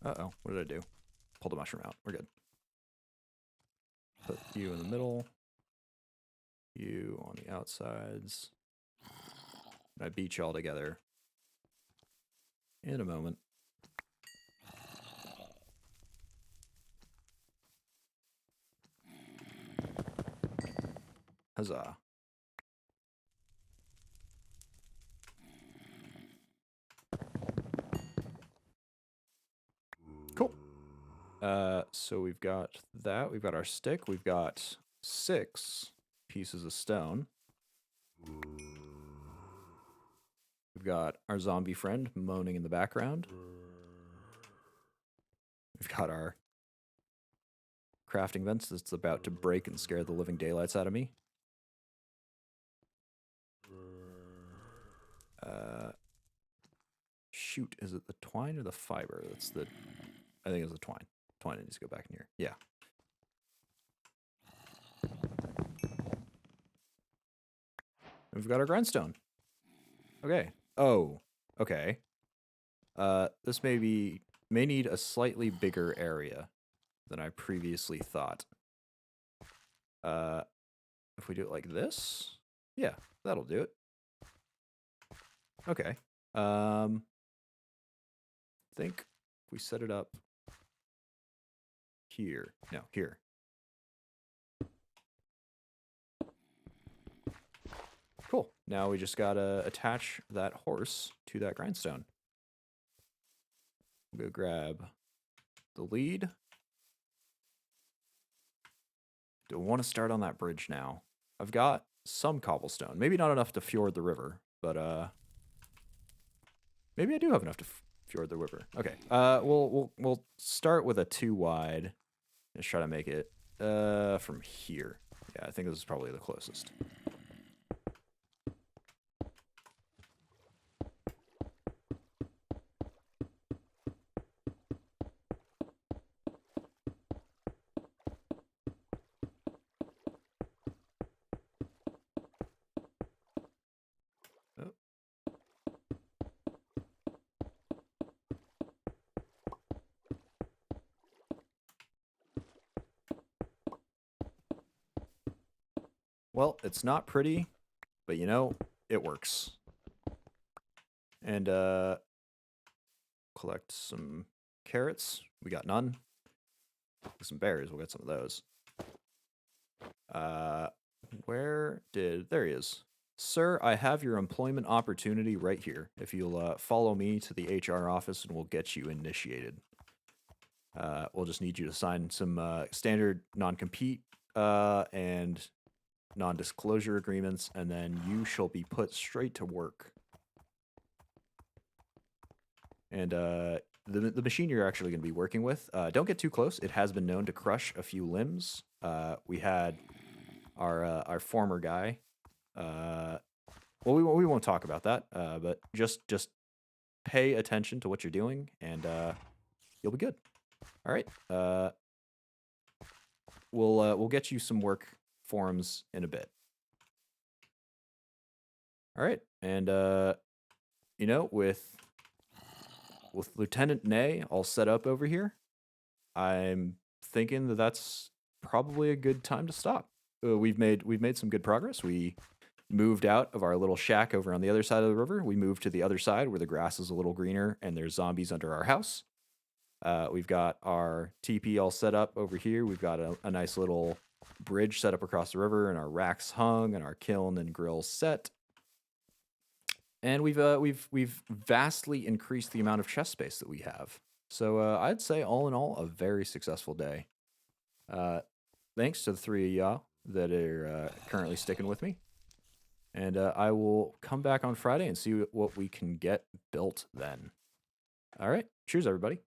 Uh-oh, what did I do? Pull the mushroom out. We're good. Put you in the middle. You on the outsides. And I beat you all together in a moment. Huzzah. Cool. So we've got that. We've got our stick. We've got 6 pieces of stone. We've got our zombie friend moaning in the background. We've got our crafting vents that's about to break and scare the living daylights out of me. Shoot, is it the twine or the fiber? That's the... I think it's the twine. Twine needs to go back in here. Yeah. We've got our grindstone. Okay. Oh, okay. This may need a slightly bigger area than I previously thought. If we do it like this, yeah, that'll do it. Okay. Think if we set it up here. No, here. Cool. Now we just gotta attach that horse to that grindstone. We'll go grab the lead. Do I want to start on that bridge now? I've got some cobblestone. Maybe not enough to fjord the river, but maybe I do have enough to fjord the river. Okay. We'll start with a 2 wide. Let's try to make it from here. Yeah, I think this is probably the closest. Well, it's not pretty, but you know, it works. And collect some carrots. We got none. Some berries. We'll get some of those. There he is. Sir, I have your employment opportunity right here. If you'll follow me to the HR office and we'll get you initiated. We'll just need you to sign some standard non-compete and non-disclosure agreements, and then you shall be put straight to work. And the machine you're actually going to be working with, don't get too close. It has been known to crush a few limbs. We had our former guy. Well, we won't talk about that. But just pay attention to what you're doing, and you'll be good. All right. We'll get you some work forms in a bit. All right, and you know, with Lieutenant Ney all set up over here, I'm thinking that that's probably a good time to stop. We've made some good progress. We moved out of our little shack over on the other side of the river. We moved to the other side where the grass is a little greener and there's zombies under our house. We've got our TP all set up over here. We've got a nice little bridge set up across the river, and our racks hung, and our kiln and grill set. And we've vastly increased the amount of chest space that we have. So I'd say all in all, a very successful day. Thanks to the three of y'all that are currently sticking with me. And I will come back on Friday and see what we can get built then. All right. Cheers, everybody.